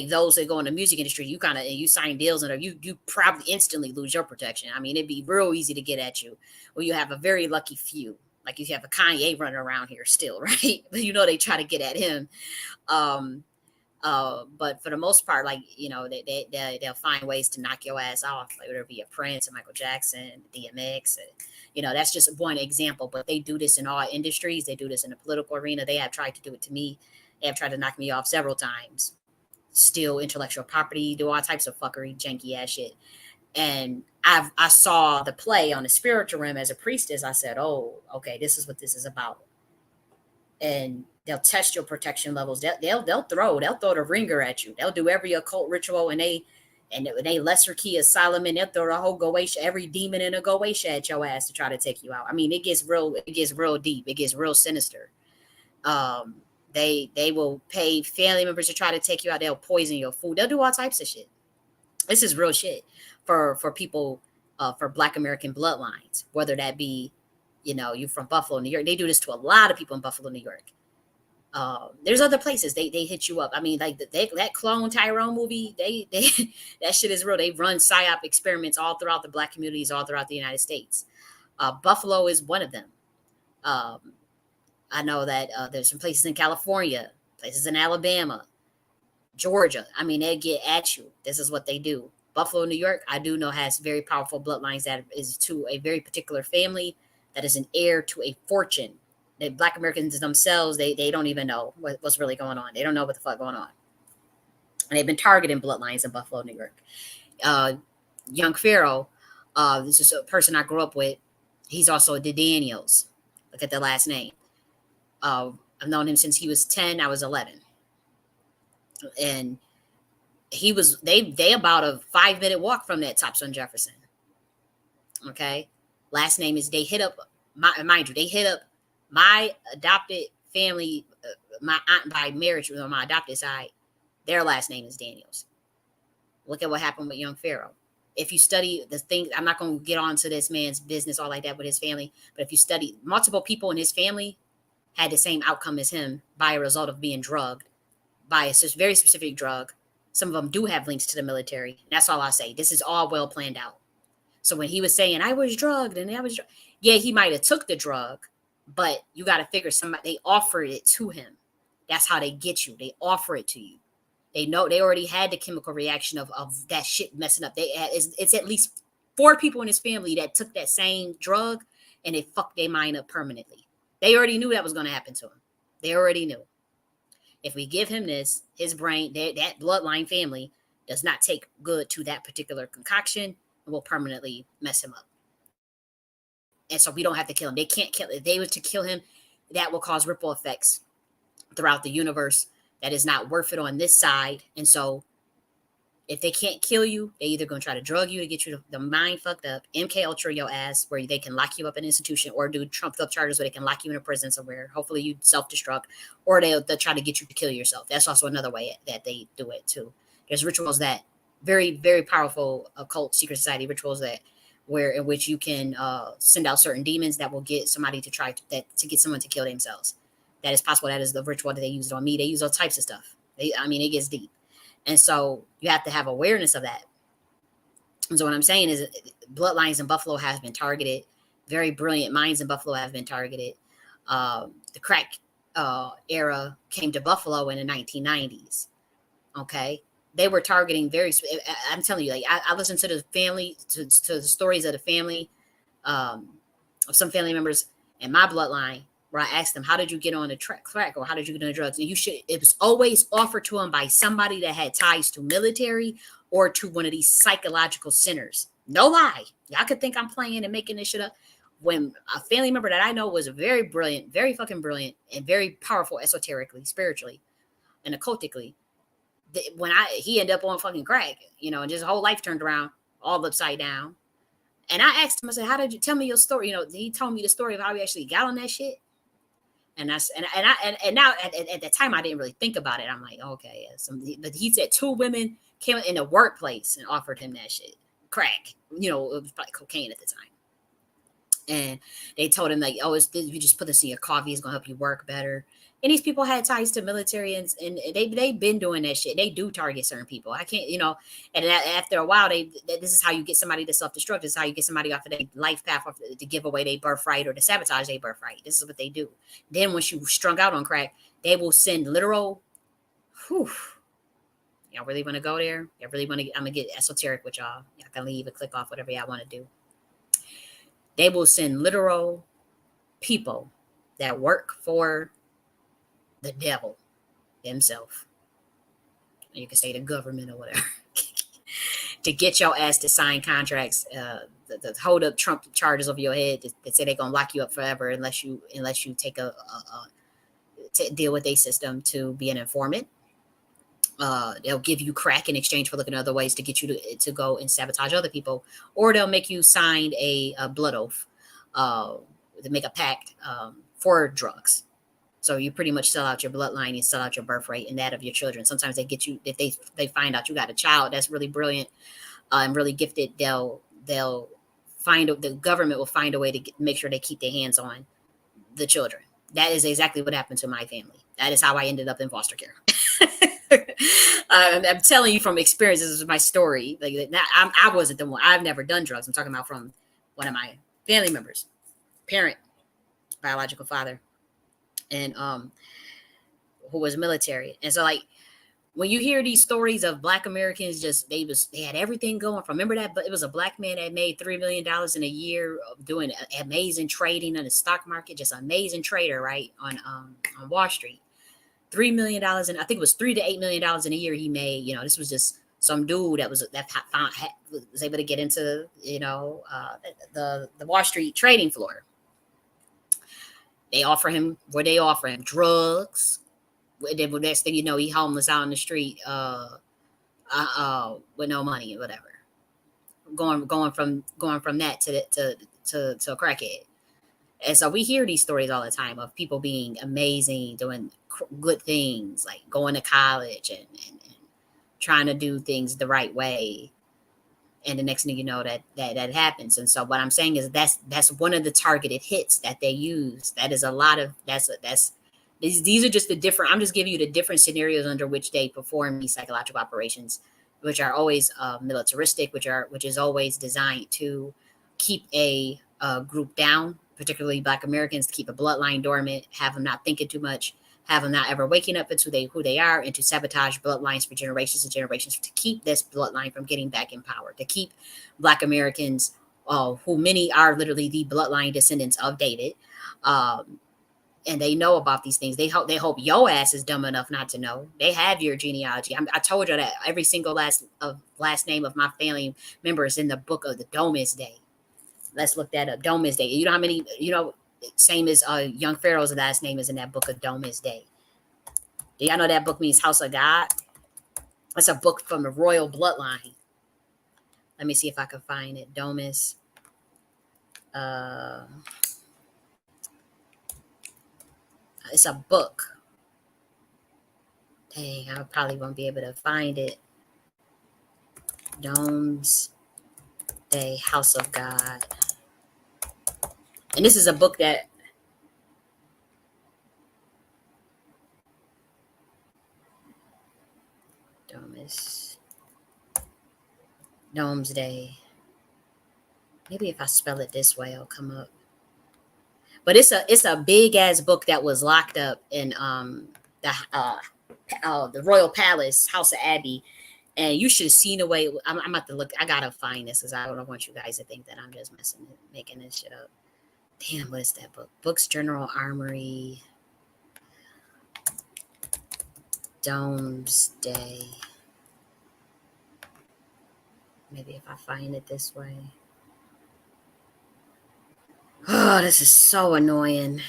those that go in the music industry, you sign deals and you probably instantly lose your protection. I mean, it'd be real easy to get at you. Well, you have a very lucky few. Like you have a Kanye running around here still, right? But they try to get at him. But for the most part, like, they'll find ways to knock your ass off, like whether it be a Prince, a Michael Jackson, DMX. That's just one example, but they do this in all industries. They do this in the political arena. They have tried to do it to me. They have tried to knock me off several times, steal intellectual property, do all types of fuckery, janky ass shit. And I saw the play on the spiritual realm as a priestess. I said, oh, okay, this is what this is about. And they'll test your protection levels. They'll throw the ringer at you. They'll do every occult ritual, and they lesser key of Solomon. They'll throw the whole Goetia, every demon in a Goetia at your ass to try to take you out. I mean, it gets real deep. It gets real sinister. They will pay family members to try to take you out. They'll poison your food. They'll do all types of shit. This is real shit for people, for Black American bloodlines, whether that be, you from Buffalo, New York. They do this to a lot of people in Buffalo, New York. There's other places they hit you up. I mean, like that Clone Tyrone movie, they that shit is real. They run psyop experiments all throughout the Black communities, all throughout the United States. Buffalo is one of them. I know that there's some places in California, places in Alabama, Georgia. I mean, they get at you. This is what they do. Buffalo, New York, I do know has very powerful bloodlines that is to a very particular family that is an heir to a fortune. The Black Americans themselves, they don't even know what's really going on. They don't know what the fuck going on. And they've been targeting bloodlines in Buffalo, New York. Young Pharaoh, this is a person I grew up with. He's also the Daniels. Look at the last name. I've known him since he was 10. I was 11. And they about a 5-minute walk from that Thompson Jefferson. Okay. Last name is, they hit up, mind you, they hit up my adopted family, my aunt by marriage on my adopted side. Their last name is Daniels. Look at what happened with young Pharaoh. If you study the things, I'm not going to get on to this man's business all like that with his family, but if you study, multiple people in his family had the same outcome as him by a result of being drugged by a very specific drug. Some of them do have links to the military. That's all I say. This is all well planned out. So when he was saying, I was drugged and I was, yeah, he might have took the drug, but you got to figure they offered it to him. That's how they get you. They offer it to you. They know they already had the chemical reaction of that shit messing up. It's at least 4 people in his family that took that same drug and they fucked their mind up permanently. They already knew that was going to happen to him. They already knew. If we give him this, his brain, that bloodline family does not take good to that particular concoction and will permanently mess him up. And so we don't have to kill him. They can't kill him. If they were to kill him, that will cause ripple effects throughout the universe that is not worth it on this side. And so if they can't kill you, they either going to try to drug you to get you the mind fucked up, MK Ultra your ass, where they can lock you up in an institution, or do trumped up charges where they can lock you in a prison somewhere. Hopefully you self-destruct, or they'll try to get you to kill yourself. That's also another way that they do it too. There's rituals that very, very powerful occult secret society rituals in which you can send out certain demons that will get somebody to get someone to kill themselves. That is possible. That is the ritual that they used on me. They use all types of stuff. It gets deep. And so you have to have awareness of that. And so what I'm saying is bloodlines in Buffalo have been targeted. Very brilliant minds in Buffalo have been targeted. The crack era came to Buffalo in the 1990s. Okay. They were targeting I'm telling you, like I listened to the family, to the stories of the family, of some family members in my bloodline, where I asked them, how did you get on the crack, or how did you get on the drugs? And it was always offered to them by somebody that had ties to military or to one of these psychological centers. No lie. Y'all could think I'm playing and making this shit up. When a family member that I know was very brilliant, very fucking brilliant, and very powerful esoterically, spiritually, and occultically, he ended up on fucking crack, and his whole life turned around, all upside down. And I asked him, I said, how did you tell me your story? He told me the story of how he actually got on that shit. And now at the time I didn't really think about it. I'm like, okay, yeah, but he said 2 women came in the workplace and offered him that shit. crack. You know, it was probably cocaine at the time. And they told him like, oh, you just put this in your coffee, it's gonna help you work better. And these people had ties to military, and they've been doing that shit. They do target certain people. I can't, you know. And after a while, this is how you get somebody to self-destruct. This is how you get somebody off of their life path, to give away their birthright or to sabotage their birthright. This is what they do. Then once you strung out on crack, they will send literal. Whew, y'all really want to go there? Y'all really want to? I'm gonna get esoteric with y'all. Y'all can leave and click off whatever y'all want to do. They will send literal people that work for the devil himself. You can say the government or whatever. To get your ass to sign contracts, to hold up Trump charges over your head that say they're gonna lock you up forever unless you take to deal with a system to be an informant. They'll give you crack in exchange for looking at other ways to get you to go and sabotage other people, or they'll make you sign a blood oath to make a pact for drugs. So you pretty much sell out your bloodline, you sell out your birthright and that of your children. Sometimes they get you, if they find out you got a child that's really brilliant and really gifted, the government will find a way to make sure they keep their hands on the children. That is exactly what happened to my family. That is how I ended up in foster care. I'm telling you from experience. This is my story. Like, I wasn't the one. I've never done drugs. I'm talking about from one of my family members, parent, biological father, and who was military. And so, like, when you hear these stories of Black Americans, they had everything going. Remember that? But it was a Black man that made $3 million in a year doing amazing trading on the stock market, just amazing trader, right, on Wall Street. $3 million, and I think it was $3 to $8 million in a year he made. You know, this was just some dude that was able to get into, you know, the Wall Street trading floor. They offer him drugs. The next thing you know, he homeless out in the street with no money or whatever. Going from that to a crackhead. And so we hear these stories all the time of people being amazing, doing good things, like going to college and trying to do things the right way. And the next thing you know, that happens. And so what I'm saying is that's one of the targeted hits that they use. That is a lot of these are just the different. I'm just giving you the different scenarios under which they perform these psychological operations, which are always militaristic, which is always designed to keep a group down, particularly Black Americans, to keep a bloodline dormant, have them not thinking too much, have them not ever waking up into who they are, and to sabotage bloodlines for generations and generations, to keep this bloodline from getting back in power, to keep Black Americans, who many are literally the bloodline descendants of David, and they know about these things. They hope your ass is dumb enough not to know. They have your genealogy. I told you that every single last name of my family member is in the book of the Domesday. Let's look that up. Domesday. You know how many? You know, same as young Pharaoh's last name is in that book of Domesday. Do y'all know that book means house of God? It's a book from the royal bloodline. Let me see if I can find it. Domus. It's a book. Dang, I probably won't be able to find it. Domesday, House of God. And this is a book that Domesday. Maybe if I spell it this way, it'll come up. But it's a big ass book that was locked up in the Royal Palace, House of Abbey, and you should have seen the way. I'm about to look. I gotta find this because I don't want you guys to think that I'm just making this shit up. Damn, what is that book? Books General Armory. Domesday. Maybe if I find it this way. Oh, this is so annoying.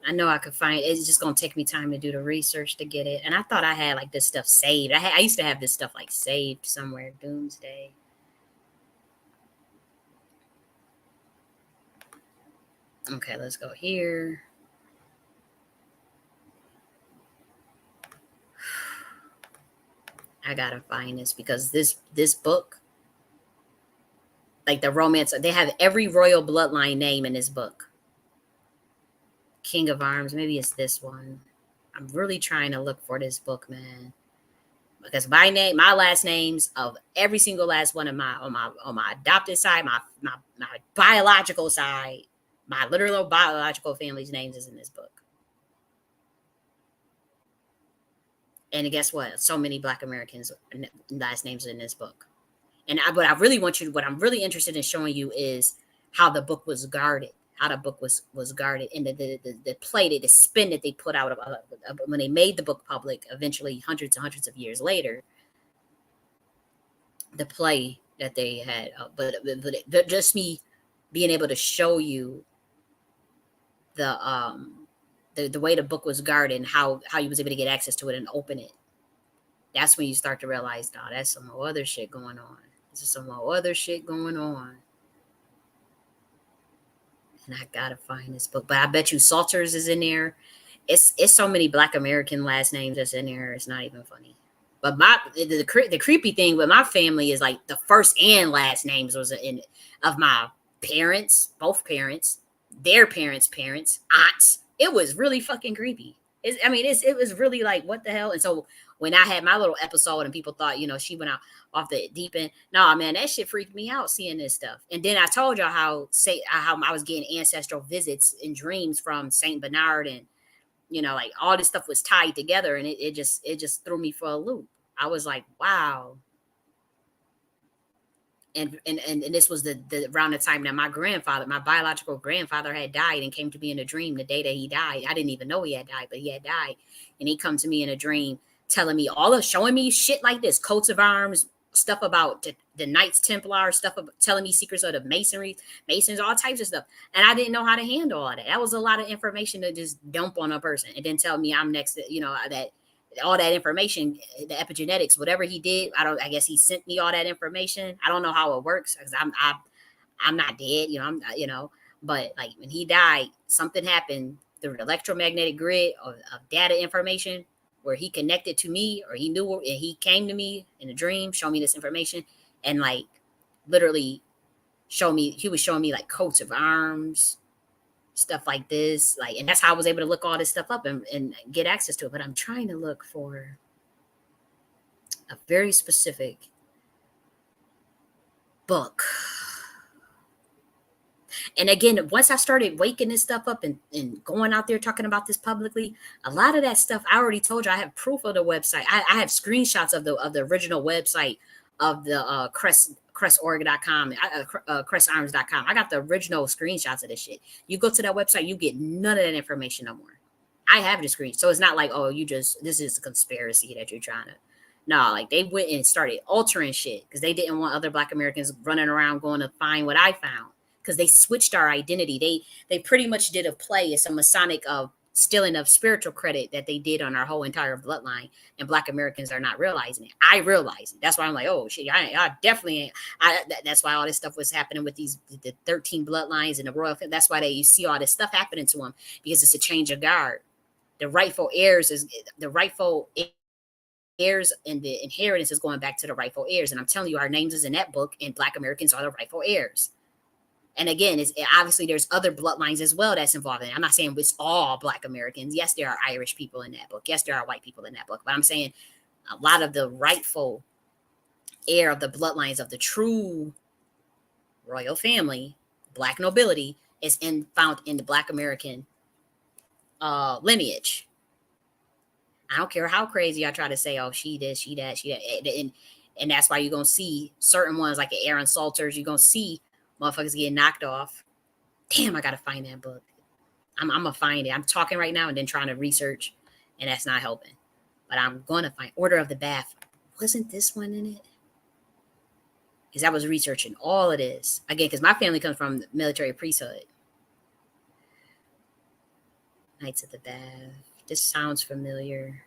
I know I could find it. It's just gonna take me time to do the research to get it. And I thought I had like this stuff saved. I used to have this stuff like saved somewhere. Doomsday. Okay, let's go here. I gotta find this because this book like the romance. They have every royal bloodline name in this book. King of Arms. Maybe it's this one. I'm really trying to look for this book, man. Because my last names of every single last one of my adopted side, my biological side, my literal biological family's names is in this book. And guess what? So many Black Americans' last names are in this book. And what I'm really interested in showing you is how the book was guarded, how the book was guarded, and the play, the spin that they put out of when they made the book public, eventually hundreds and hundreds of years later, the play that they had. But just me being able to show you the way the book was guarded and how you was able to get access to it and open it. That's when you start to realize, nah, that's some other shit going on. This is some other shit going on. And I gotta find this book. But I bet you Salters is in there. It's so many Black American last names that's in there. It's not even funny. But the creepy thing with my family is like the first and last names was in of my parents, both parents, their parents, aunts. It was really fucking creepy. It was really like, what the hell? And so when I had my little episode and people thought, she went out off the deep end. Nah, man, that shit freaked me out seeing this stuff. And then I told y'all how I was getting ancestral visits in dreams from Saint Bernard, and like all this stuff was tied together, and it just threw me for a loop. I was like, wow. And this was the around the time that my biological grandfather had died and came to me in a dream the day that he died. I didn't even know he had died, but he had died. And he come to me in a dream telling me showing me shit like this, coats of arms, stuff about the Knights Templar, stuff about telling me secrets of the Masons, all types of stuff. And I didn't know how to handle all that. That was a lot of information to just dump on a person and then tell me I'm next to, that all that information, the epigenetics, whatever he did, I guess he sent me all that information. I don't know how it works because I'm not dead, but like when he died, something happened through the electromagnetic grid of data information where he connected to me, or he knew, and he came to me in a dream, show me this information, and like literally he was showing me like coats of arms, stuff like this, like, and that's how I was able to look all this stuff up and get access to it. But I'm trying to look for a very specific book. And again, once I started waking this stuff up and going out there talking about this publicly, a lot of that stuff I already told you. I have proof of the website. I have screenshots of the original website of the crestorg.com, crestarms.com. I got the original screenshots of this shit. You go to that website, you get none of that information no more. I have the screen. So it's not like, oh, this is a conspiracy that you're trying to. No, like they went and started altering shit because they didn't want other Black Americans running around going to find what I found, because they switched our identity. They pretty much did a play. It's a Masonic stealing of spiritual credit that they did on our whole entire bloodline, and Black Americans are not realizing it. I realize it. That's why I'm like, oh shit, I definitely ain't. That's why all this stuff was happening with the 13 bloodlines and the royal. That's why you see all this stuff happening to them, because it's a change of guard. The rightful heirs and the inheritance is going back to the rightful heirs. And I'm telling you, our names is in that book, and Black Americans are the rightful heirs. And again, obviously there's other bloodlines as well that's involved in it. I'm not saying it's all Black Americans. Yes, there are Irish people in that book. Yes, there are white people in that book. But I'm saying a lot of the rightful heir of the bloodlines of the true royal family, Black nobility, is found in the Black American lineage. I don't care how crazy I try to say, oh, she this, she that, and that's why you're gonna see certain ones like Aaron Salters. You're gonna see motherfuckers getting knocked off. Damn, I gotta find that book. I'm gonna find it. I'm talking right now and then trying to research, and that's not helping. But I'm gonna find Order of the Bath. Wasn't this one in it? Because I was researching all of this again, because my family comes from the military priesthood. Knights of the Bath. This sounds familiar.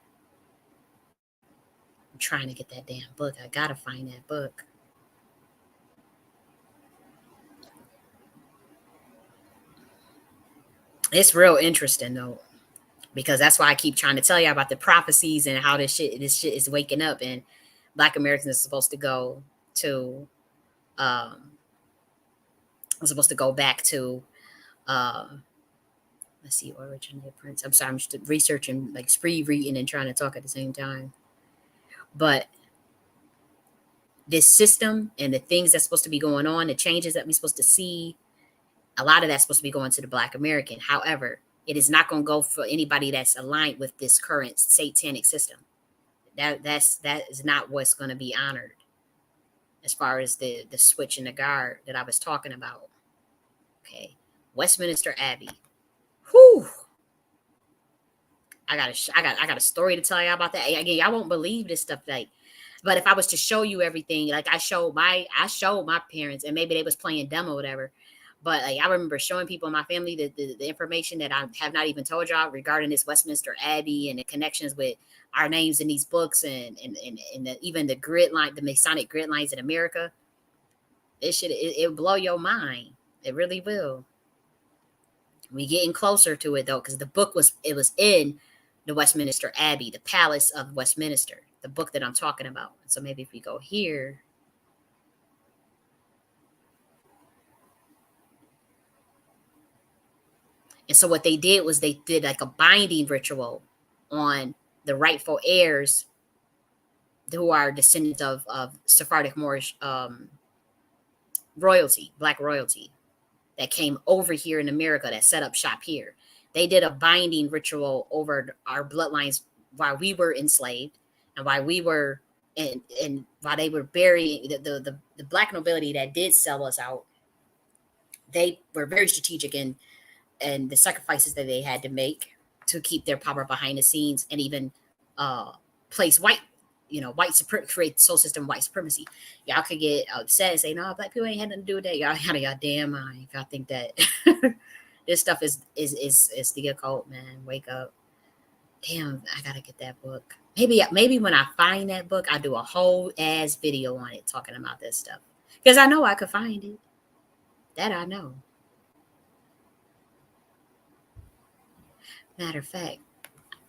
I'm trying to get that damn book. I gotta find that book. It's real interesting though, because that's why I keep trying to tell you about the prophecies and how this shit is waking up, and Black Americans are supposed to go to I'm supposed to go back to let's see, origin of Prince. I'm sorry, I'm just researching, like spree reading and trying to talk at the same time. But this system and the things that's supposed to be going on, the changes that we're supposed to see, a lot of that's supposed to be going to the Black American. However, it is not going to go for anybody that's aligned with this current satanic system. That is not what's going to be honored as far as the switch in the guard that I was talking about. Okay, Westminster Abbey. Whew. I got a story to tell you about that. Again, I won't believe this stuff. Like, but if I was to show you everything, like I showed my parents, and maybe they was playing dumb or whatever. But like, I remember showing people in my family the information that I have not even told y'all regarding this Westminster Abbey and the connections with our names in these books and even the grid line, the Masonic grid lines in America. It'll blow your mind. It really will. We getting closer to it though, because the book was in the Westminster Abbey, the Palace of Westminster, the book that I'm talking about. So maybe if we go here. And so what they did was they did like a binding ritual on the rightful heirs who are descendants of Sephardic Moorish royalty, Black royalty, that came over here in America, that set up shop here. They did a binding ritual over our bloodlines while we were enslaved and while we were and while they were burying the Black nobility that did sell us out. They were very strategic in and the sacrifices that they had to make to keep their power behind the scenes and even place white, white supremacy, create soul system white supremacy. Y'all could get upset and say, no, Black people ain't had nothing to do with that. Y'all out of y'all damn mind if y'all think that this stuff is the occult, man. Wake up. Damn, I gotta get that book. Maybe when I find that book, I'll do a whole ass video on it talking about this stuff. Because I know I could find it. That I know. Matter of fact,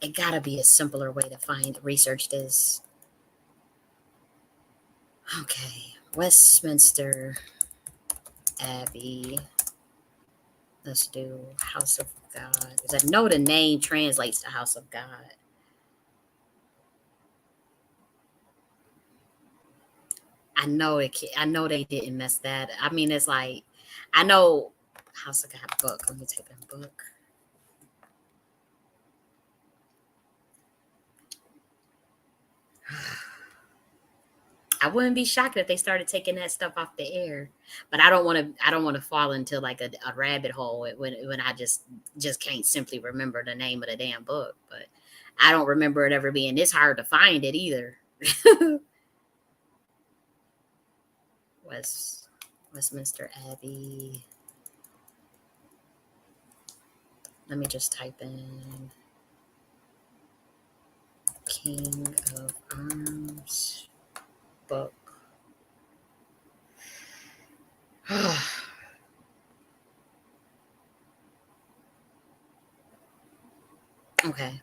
it gotta be a simpler way to research this. Okay, Westminster Abbey. Let's do House of God. Because I know the name translates to House of God. I know it. I know they didn't mess that. I mean, it's like I know House of God book. Let me take that book. I wouldn't be shocked if they started taking that stuff off the air, but I don't want to. I don't want to fall into like a rabbit hole when I just can't simply remember the name of the damn book. But I don't remember it ever being this hard to find it either. Westminster Abbey. Let me just type in King of Arms book. Okay.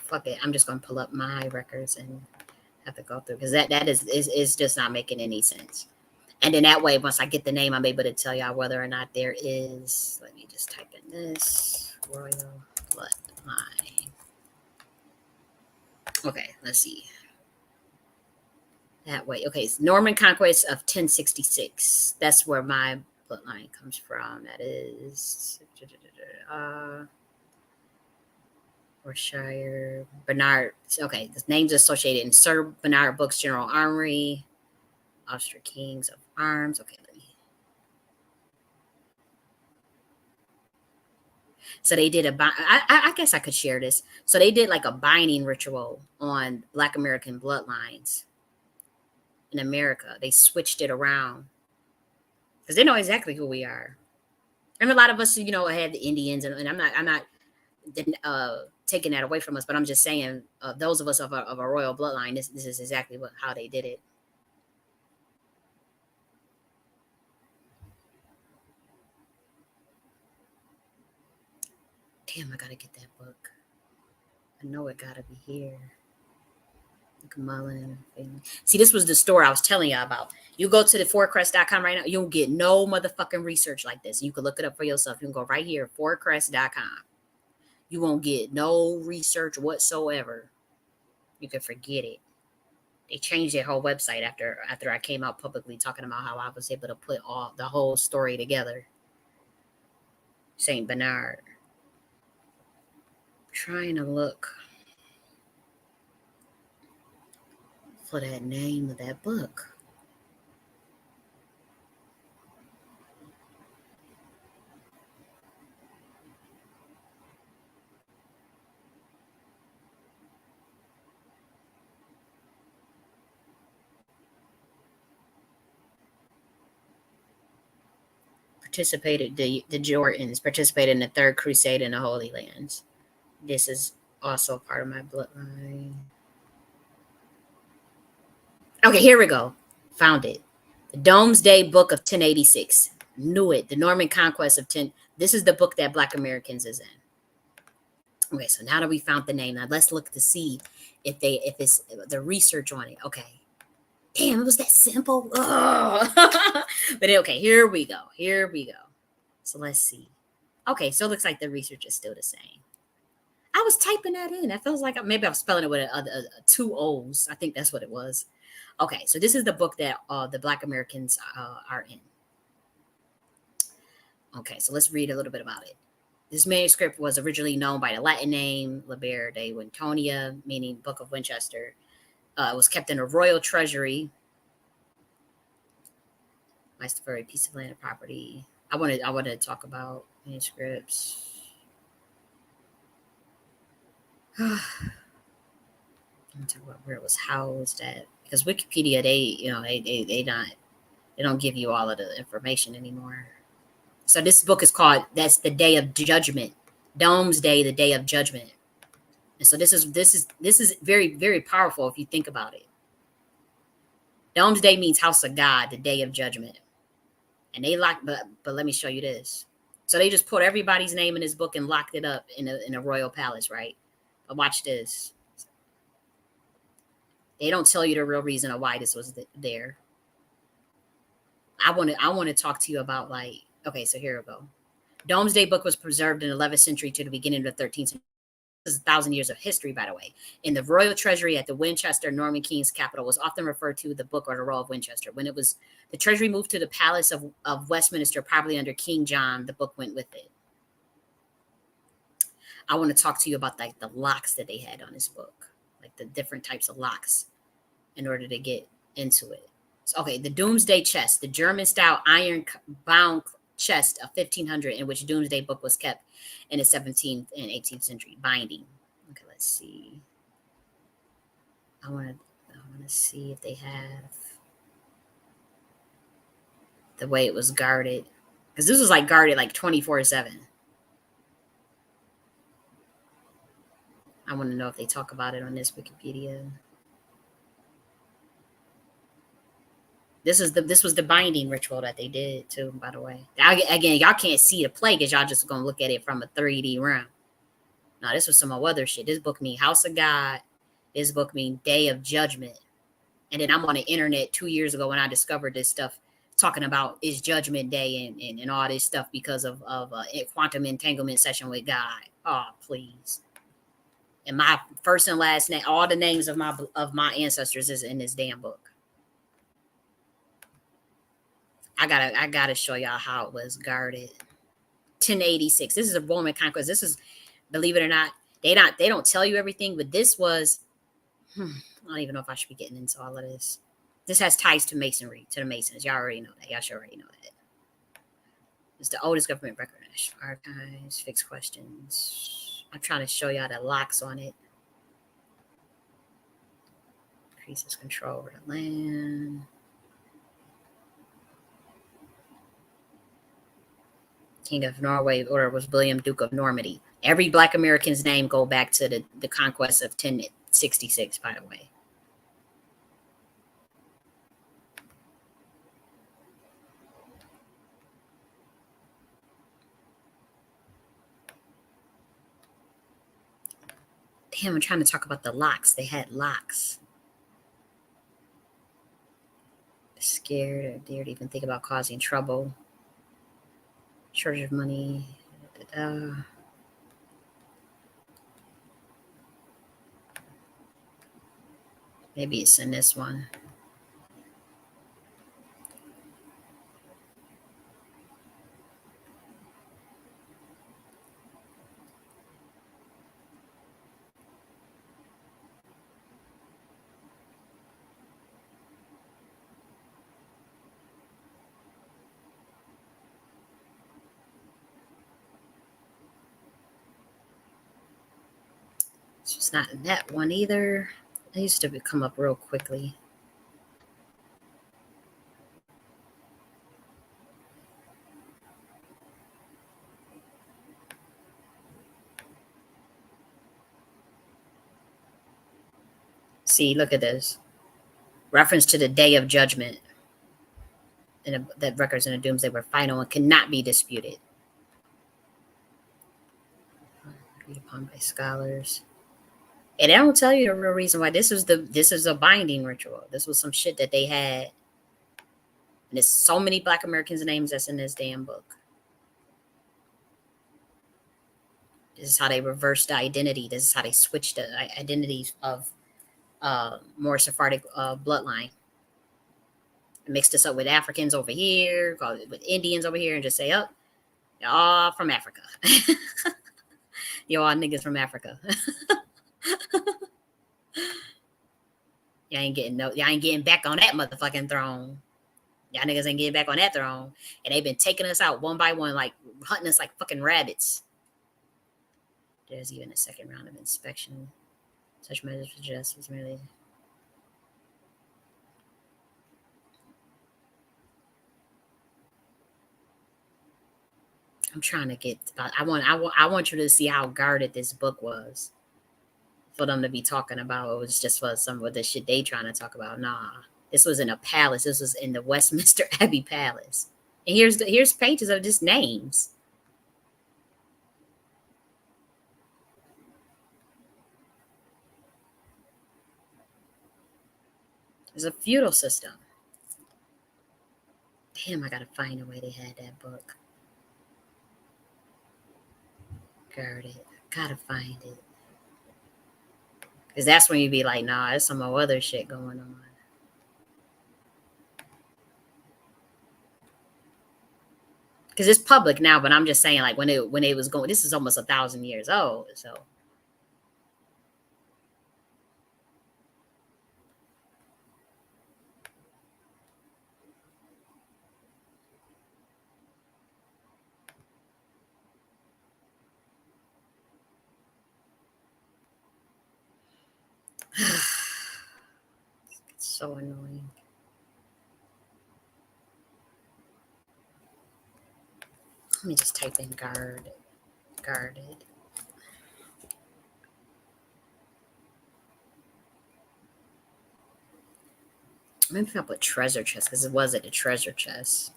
Fuck it. I'm just gonna pull up my records and have to go through because that is just not making any sense. And then that way, once I get the name, I'm able to tell y'all whether or not there is. Let me just type in this royal bloodline. Okay, let's see. That way, okay, it's Norman conquest of 1066. That's where my bloodline comes from. That is Worcestershire, Bernard. Okay, the names associated in Sir Bernard Books, General Armory, Austria Kings of Arms. Okay, let me. So they did I guess I could share this. So they did like a binding ritual on Black American bloodlines in America. They switched it around because they know exactly who we are. And a lot of us, had the Indians, and I'm not taking that away from us, but I'm just saying, those of us of a royal bloodline, this is exactly how they did it. Damn, I gotta get that book. I know it gotta be here. Mullen. See, this was the store I was telling you about. You go to the forecrest.com right now, you don't get no motherfucking research like this. You can look it up for yourself. You can go right here, forecrest.com. You won't get no research whatsoever. You can forget it. They changed their whole website after I came out publicly talking about how I was able to put all the whole story together. Saint Bernard. Trying to look for that name of that book. The Jordans participated in the Third Crusade in the Holy Lands. This is also part of my bloodline. Okay, here we go. Found it. The Domesday Book of 1086. Knew it. The Norman Conquest of 10. This is the book that Black Americans is in. Okay, so now that we found the name, now let's look to see if it's the research on it. Okay. Damn, it was that simple. But okay, here we go. So let's see. Okay, so it looks like the research is still the same. I was typing that in. That feels like maybe I was spelling it with two O's. I think that's what it was. Okay, so this is the book that the Black Americans are in. Okay, so let's read a little bit about it. This manuscript was originally known by the Latin name Liber de Wintonia, meaning Book of Winchester. It was kept in a royal treasury. Nice for a piece of landed property. I wanted to talk about manuscripts. Let me talk about where it was housed at, because Wikipedia, they don't give you all of the information anymore. So this book is called "That's the Day of Judgment," Domesday, the Day of Judgment. And so this is very, very powerful if you think about it. Domesday means house of God, the Day of Judgment, and they locked. But let me show you this. So they just put everybody's name in this book and locked it up in a royal palace, right? But watch this. They don't tell you the real reason of why this was there. I want to talk to you about okay, so here we go. Domesday Book was preserved in the 11th century to the beginning of the 13th century. This is 1,000 years of history, by the way. In the royal treasury at the Winchester Norman King's capital was often referred to the book or the Roll of Winchester. When the treasury moved to the palace of Westminster, probably under King John, the book went with it. I want to talk to you about the locks that they had on this book, the different types of locks in order to get into it. So, okay, the Doomsday Chest, the German-style iron-bound chest of 1500 in which Doomsday Book was kept in the 17th and 18th century binding. Okay, let's see. I want to see if they have the way it was guarded, because this was guarded 24/7. I want to know if they talk about it on this Wikipedia. This was the binding ritual that they did too, by the way. Again, y'all can't see the play because y'all just gonna look at it from a 3D realm. Now, this was some other shit. This book mean House of God. This book mean Day of Judgment. And then I'm on the internet 2 years ago when I discovered this stuff, talking about it's Judgment Day and all this stuff because of a quantum entanglement session with God. Oh, please. And my first and last name, all the names of my ancestors is in this damn book. I gotta show y'all how it was guarded. 1086. This is a Roman conquest. This is, believe it or not, they don't tell you everything, but this was. I don't even know if I should be getting into all of this. This has ties to Masonry, to the Masons. Y'all already know that. Y'all should already know that. It's the oldest government record. Archives, fixed questions. I'm trying to show y'all the locks on it. Increases control over the land. King of Norway order was William, Duke of Normandy. Every Black American's name go back to the conquest of 1066, by the way. Damn, I'm trying to talk about the locks. They had locks. scared or dared even think about causing trouble. Shortage of money. Maybe it's in this one. It's not in that one either. It used to come up real quickly. See, look at this. Reference to the day of judgment. That records in the doomsday were final and cannot be disputed. Agreed upon by scholars. And they don't tell you the real reason why this is a binding ritual. This was some shit that they had. And there's so many Black Americans' names that's in this damn book. This is how they reversed the identity. This is how they switched the identities of more Sephardic bloodline. Mix this up with Africans over here, with Indians over here, and just say, oh, you're all from Africa. You're all niggas from Africa. Y'all ain't getting back on that motherfucking throne. Y'all niggas ain't getting back on that throne. And they've been taking us out one by one, like hunting us like fucking rabbits. There's even a second round of inspection. Such measures for justice merely. I'm trying to get. I want you to see how guarded this book was. For them to be talking about it was just for some of the shit they trying to talk about. Nah, this was in a palace. This was in the Westminster Abbey Palace. And here's pages of just names. It's a feudal system. Damn, I gotta find a way they had that book. Guarded. Gotta find it. Because that's when you be like, nah, there's some other shit going on. Because it's public now, but I'm just saying, like, when it was going, this is almost 1,000 years old, so. It's so annoying. Let me just type in guarded. Maybe I'll put treasure chest because it wasn't a treasure chest.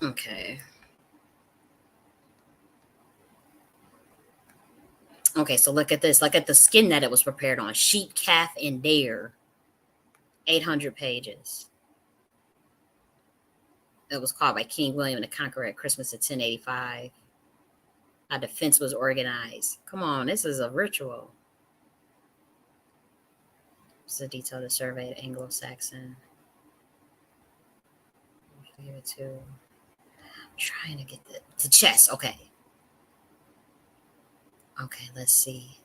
Okay. Okay, so look at this. Look at the skin that it was prepared on. Sheep, calf, and deer. 800 pages. It was called by King William the Conqueror at Christmas of 1085. How defense was organized. Come on, this is a ritual. This is a detail of the survey of Anglo-Saxon. Give it to. I'm trying to get the chest. Okay. Okay, let's see.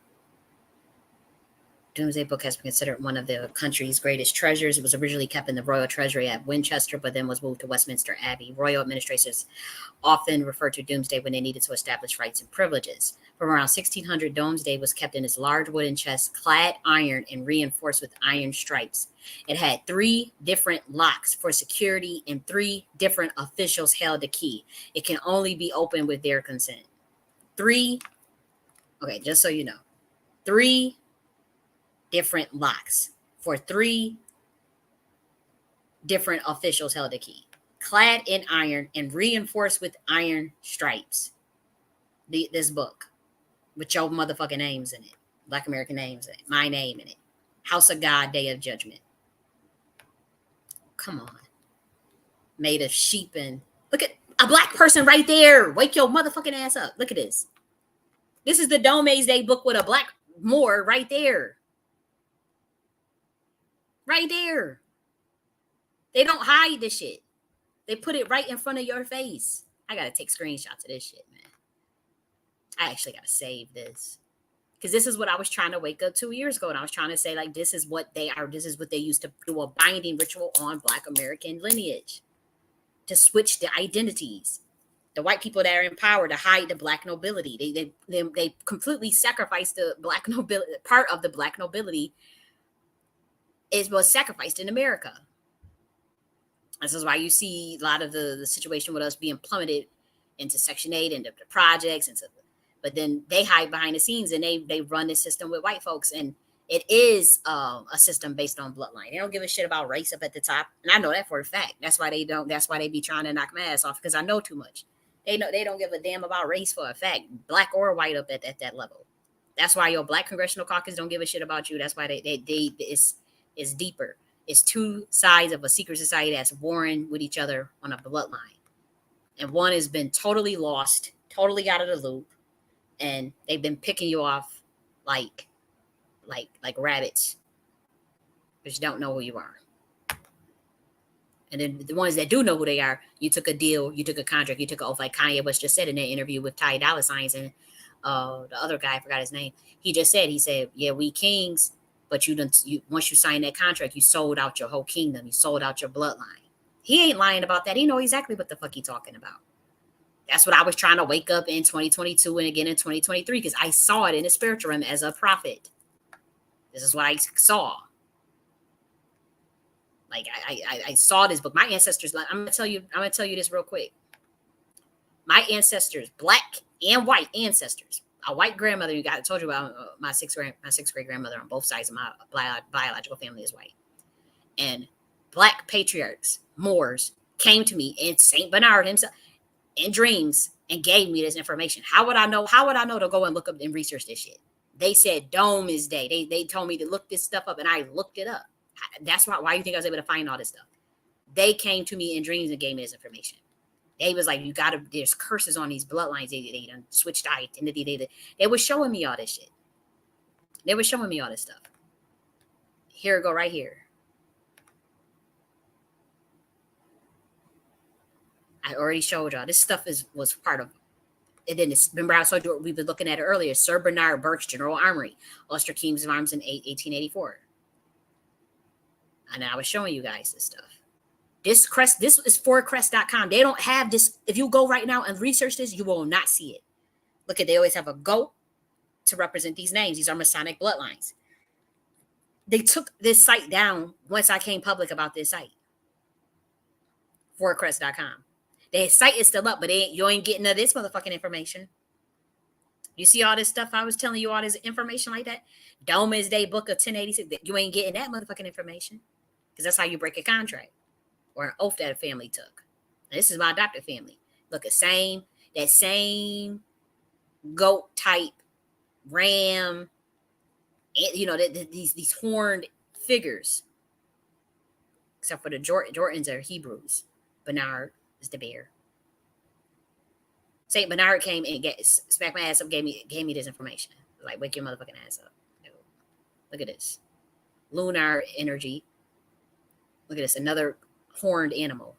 Doomsday Book has been considered one of the country's greatest treasures. It was originally kept in the Royal Treasury at Winchester, but then was moved to Westminster Abbey. Royal administrators often referred to Doomsday when they needed to establish rights and privileges. From around 1600, Doomsday was kept in this large wooden chest, clad iron and reinforced with iron stripes. It had 3 different locks for security, and 3 different officials held the key. It can only be opened with their consent. 3. Okay, just so you know, 3 different locks for 3 different officials held the key, clad in iron and reinforced with iron stripes. This book with your motherfucking names in it, Black American names in it, my name in it, House of God, Day of Judgment. Come on. Made of sheep and look at a black person right there. Wake your motherfucking ass up. Look at this. This is the Dome's Day book with a black Moor right there. Right there. They don't hide this shit. They put it right in front of your face. I gotta take screenshots of this shit, man. I actually gotta save this. Because this is what I was trying to wake up 2 years ago. And I was trying to say, like, this is what they are. This is what they used to do a binding ritual on Black American lineage. To switch the identities. The white people that are in power to hide the black nobility. They completely sacrificed the black nobility. Part of the black nobility was sacrificed in America. This is why you see a lot of the situation with us being plummeted into Section 8 and the projects. But then they hide behind the scenes and they run the system with white folks. And it is a system based on bloodline. They don't give a shit about race up at the top. And I know that for a fact. That's why they don't. That's why they be trying to knock my ass off, because I know too much. They don't give a damn about race for a fact, black or white up at that level. That's why your Black Congressional Caucus don't give a shit about you. That's why it's deeper. It's two sides of a secret society that's warring with each other on a bloodline. And one has been totally lost, totally out of the loop. And they've been picking you off like rabbits, but you don't know who you are. And then the ones that do know who they are, you took a deal, you took a contract, you took an oath, like Kanye West just said in that interview with Ty Dolla $igns and the other guy, I forgot his name. He said, yeah, we kings, but once you signed that contract, you sold out your whole kingdom, you sold out your bloodline. He ain't lying about that. He know exactly what the fuck he talking about. That's what I was trying to wake up in 2022 and again in 2023, because I saw it in the spiritual realm as a prophet. This is what I saw. Like I saw this book. My ancestors, I'm gonna tell you this real quick. My ancestors, black and white ancestors, a white grandmother, I told you about my sixth great grandmother on both sides of my biological family is white. And black patriarchs, Moors, came to me in Saint Bernard himself in dreams and gave me this information. How would I know? How would I know to go and look up and research this shit? They said Dome's Day. They told me to look this stuff up, and I looked it up. That's why you think I was able to find all this stuff. They came to me in dreams and gave me this information. They was like, there's curses on these bloodlines. They done switched identity. They were showing me all this shit. They were showing me all this stuff. Here it go right here. I already showed y'all. This stuff was part of. And then remember I told you we were looking at it earlier. Sir Bernard Burke's General Armory, Ulster King's of Arms in 1884. And I was showing you guys this stuff. This is forcrest.com. They don't have this. If you go right now and research this, you will not see it. Look they always have a goat to represent these names. These are Masonic bloodlines. They took this site down once I came public about this site. Forcrest.com. The site is still up, but you ain't getting none of this motherfucking information. You see all this stuff I was telling you, all this information like that? Dome's Day book of 1086. You ain't getting that motherfucking information. Because that's how you break a contract or an oath that a family took. Now, this is my adopted family. Look, that same goat type ram, these horned figures. Except for the Jordans are Hebrews. Bernard is the bear. Saint Bernard came and smacked my ass up, gave me this information. Like, wake your motherfucking ass up. Look at this. Lunar energy. Look at this, another horned animal.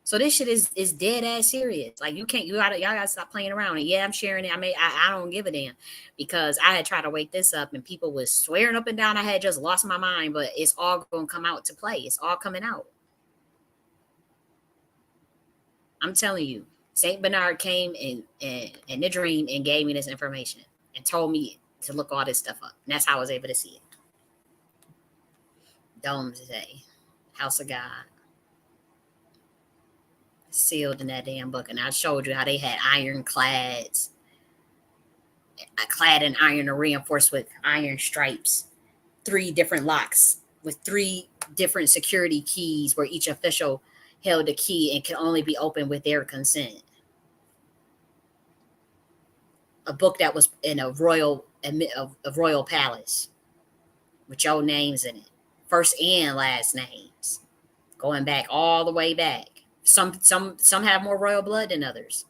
So this shit is dead ass serious. Like y'all gotta stop playing around. And yeah, I'm sharing it. I don't give a damn, because I had tried to wake this up and people was swearing up and down I had just lost my mind, but it's all gonna come out to play. It's all coming out. I'm telling you, Saint Bernard came in the dream and gave me this information and told me to look all this stuff up. And that's how I was able to see it. Dome's Day, House of God, sealed in that damn book. And I showed you how they had ironclads, clad in iron or reinforced with iron stripes, 3 different locks with 3 different security keys where each official held a key and can only be opened with their consent. A book that was in a royal palace with your names in it, first and last names, going back all the way back. Some have more royal blood than others.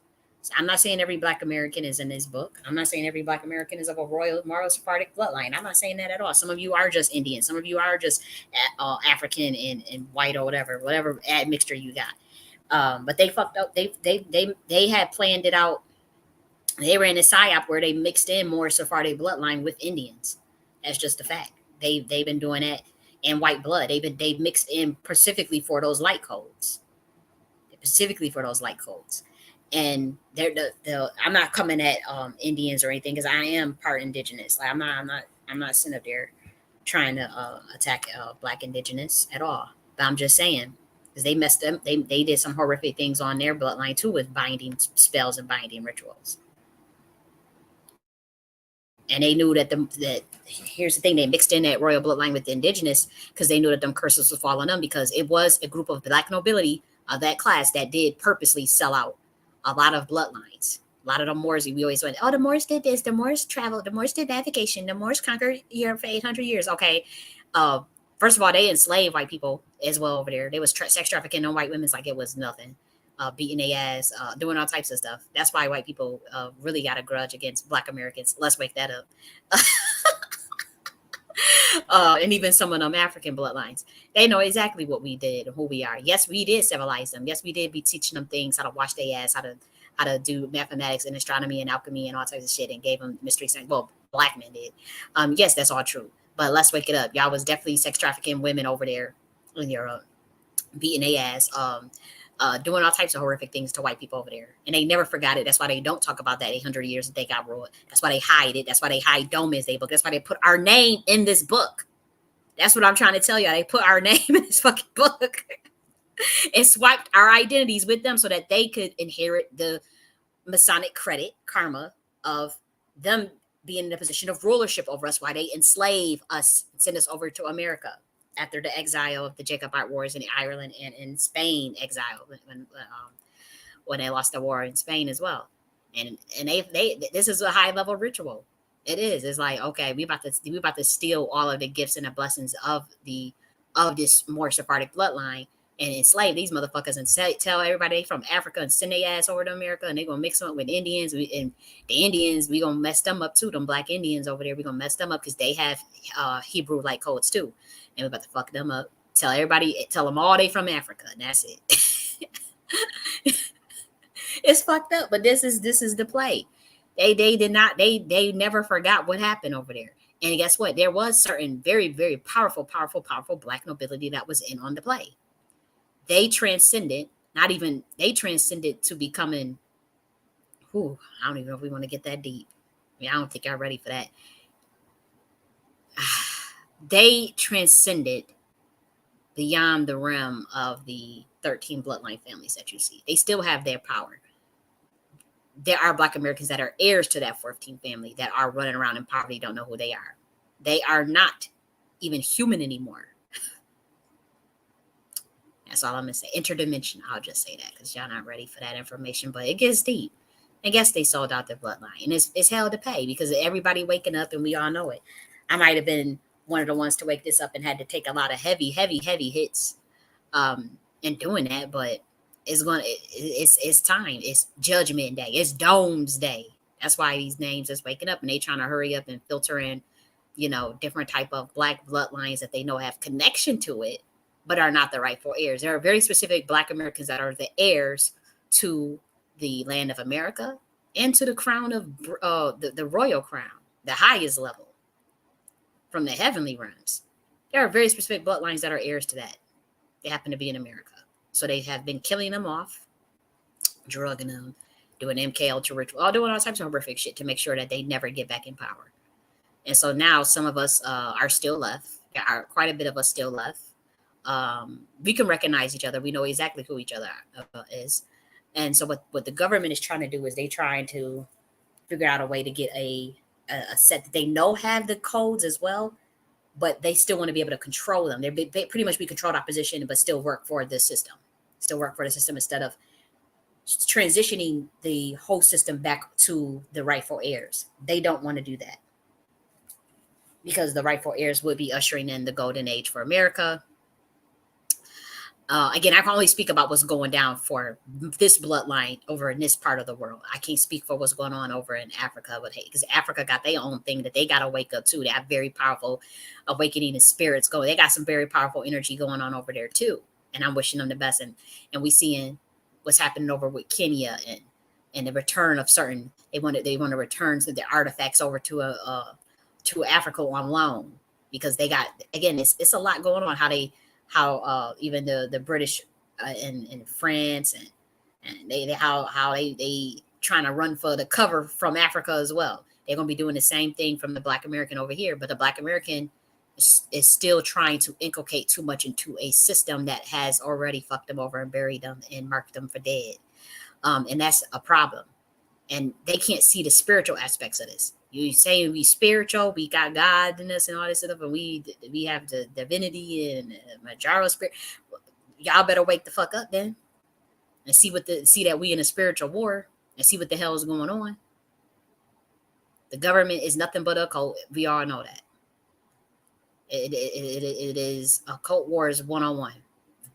I'm not saying every Black American is in this book. I'm not saying every Black American is of a royal, moral Sephardic bloodline. I'm not saying that at all. Some of you are just Indian. Some of you are just African and white or whatever admixture you got. But they fucked up. They had planned it out. They were in a psyop where they mixed in more Sephardic bloodline with Indians. That's just a fact. They've been doing that in white blood. They've mixed in specifically for those light codes. Specifically for those light codes. And they're I'm not coming at Indians or anything because I am part indigenous. Like I'm not sitting up there trying to attack Black indigenous at all. But I'm just saying because they messed them. They did some horrific things on their bloodline too with binding spells and binding rituals. And they knew that here's the thing, they mixed in that royal bloodline with the indigenous because they knew that them curses would fall on them because it was a group of Black nobility of that class that did purposely sell out a lot of bloodlines. A lot of the Moors, we always went, oh, the Moors did this, the Moors traveled, the Moors did navigation, the Moors conquered Europe for 800 years. Okay. First of all, they enslaved white people as well over there. They was sex trafficking on white women like it was nothing. Beating their ass, doing all types of stuff. That's why white people really got a grudge against Black Americans. Let's wake that up. And even some of them African bloodlines, they know exactly what we did and who we are. Yes, we did civilize them. Yes, we did be teaching them things, how to wash their ass, how to do mathematics and astronomy and alchemy and all types of shit, and gave them mystery science. Well, Black men did. Yes, that's all true. But let's wake it up. Y'all was definitely sex trafficking women over there in Europe, beating their ass. Doing all types of horrific things to white people over there. And they never forgot it. That's why they don't talk about that 800 years that they got ruled. That's why they hide it. That's why they hide Dome as their book. That's why they put our name in this book. That's what I'm trying to tell y'all. They put our name in this fucking book and swiped our identities with them so that they could inherit the Masonic credit, karma of them being in a position of rulership over us, why they enslave us and send us over to America after the exile of the Jacobite Wars in Ireland and in Spain exile when they lost the war in Spain as well. And they this is a high level ritual. It is. It's like, okay, we about to steal all of the gifts and the blessings of this more Sephardic bloodline and enslave these motherfuckers and tell everybody from Africa and send their ass over to America and they're gonna mix them up with Indians. And the Indians, we gonna mess them up too. Them Black Indians over there, we gonna mess them up because they have Hebrew like codes too. And we're about to fuck them up. Tell them all they from Africa, and that's it. It's fucked up, but this is the play. They never forgot what happened over there. And guess what? There was certain very, very powerful Black nobility that was in on the play. They transcended to becoming, I don't even know if we want to get that deep. I don't think y'all ready for that. They transcended beyond the realm of the 13 bloodline families that you see. They still have their power. There are Black Americans that are heirs to that 14 family that are running around in poverty, don't know who they are. They are not even human anymore. That's all I'm going to say. Interdimension, I'll just say that because y'all not ready for that information, but it gets deep. I guess they sold out their bloodline, and it's hell to pay because everybody waking up, and we all know it. I might have been one of the ones to wake this up and had to take a lot of heavy hits in doing that, but it's time. It's Judgment Day. It's Dome's Day. That's why these names is waking up and they trying to hurry up and filter in, different type of Black bloodlines that they know have connection to it, but are not the rightful heirs. There are very specific Black Americans that are the heirs to the land of America and to the crown of the royal crown, the highest level from the heavenly realms. There are very specific bloodlines that are heirs to that. They happen to be in America. So they have been killing them off, drugging them, doing MK Ultra ritual, doing all types of horrific shit to make sure that they never get back in power. And so now some of us are still left. There are quite a bit of us still left. We can recognize each other. We know exactly who each other is. And so what the government is trying to do is they trying to figure out a way to get a set that they know have the codes as well, but they still want to be able to control them. They pretty much be controlled opposition, but still work for the system. Still work for the system instead of transitioning the whole system back to the rightful heirs. They don't want to do that because the rightful heirs would be ushering in the golden age for America. Again, I can only speak about what's going down for this bloodline over in this part of the world. I can't speak for what's going on over in Africa, but hey, because Africa got their own thing that they got to wake up to. They have very powerful awakening and spirits going. They got some very powerful energy going on over there too. And I'm wishing them the best. And we seeing what's happening over with Kenya and the return of certain. They want to return the artifacts over to Africa on loan because they got, again, it's a lot going on. How even the British in France and they trying to run for the cover from Africa as well. They're gonna be doing the same thing from the Black American over here, but the Black American is still trying to inculcate too much into a system that has already fucked them over and buried them and marked them for dead, and that's a problem. And they can't see the spiritual aspects of this. You saying we spiritual, we got God in us and all this stuff, and we have the divinity and Majaro spirit. Y'all better wake the fuck up then, and see that we in a spiritual war, and see what the hell is going on. The government is nothing but a cult. We all know that. It is a cult wars 101.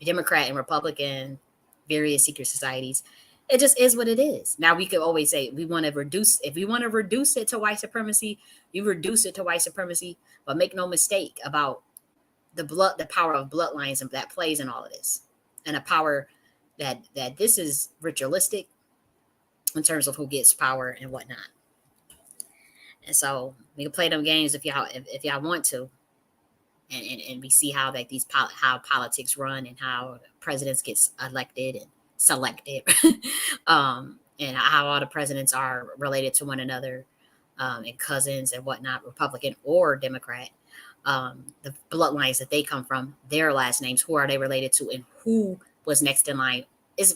Democrat and Republican, various secret societies. It just is what it is. Now we could always say if we want to reduce it to white supremacy, you reduce it to white supremacy, but make no mistake about the power of bloodlines and that plays in all of this, and a power that this is ritualistic in terms of who gets power and whatnot. And so we can play them games if y'all want to, and we see how how politics run and how presidents get elected and selected, and how all the presidents are related to one another, and cousins and whatnot, Republican or Democrat. The bloodlines that they come from, their last names, who are they related to, and who was next in line is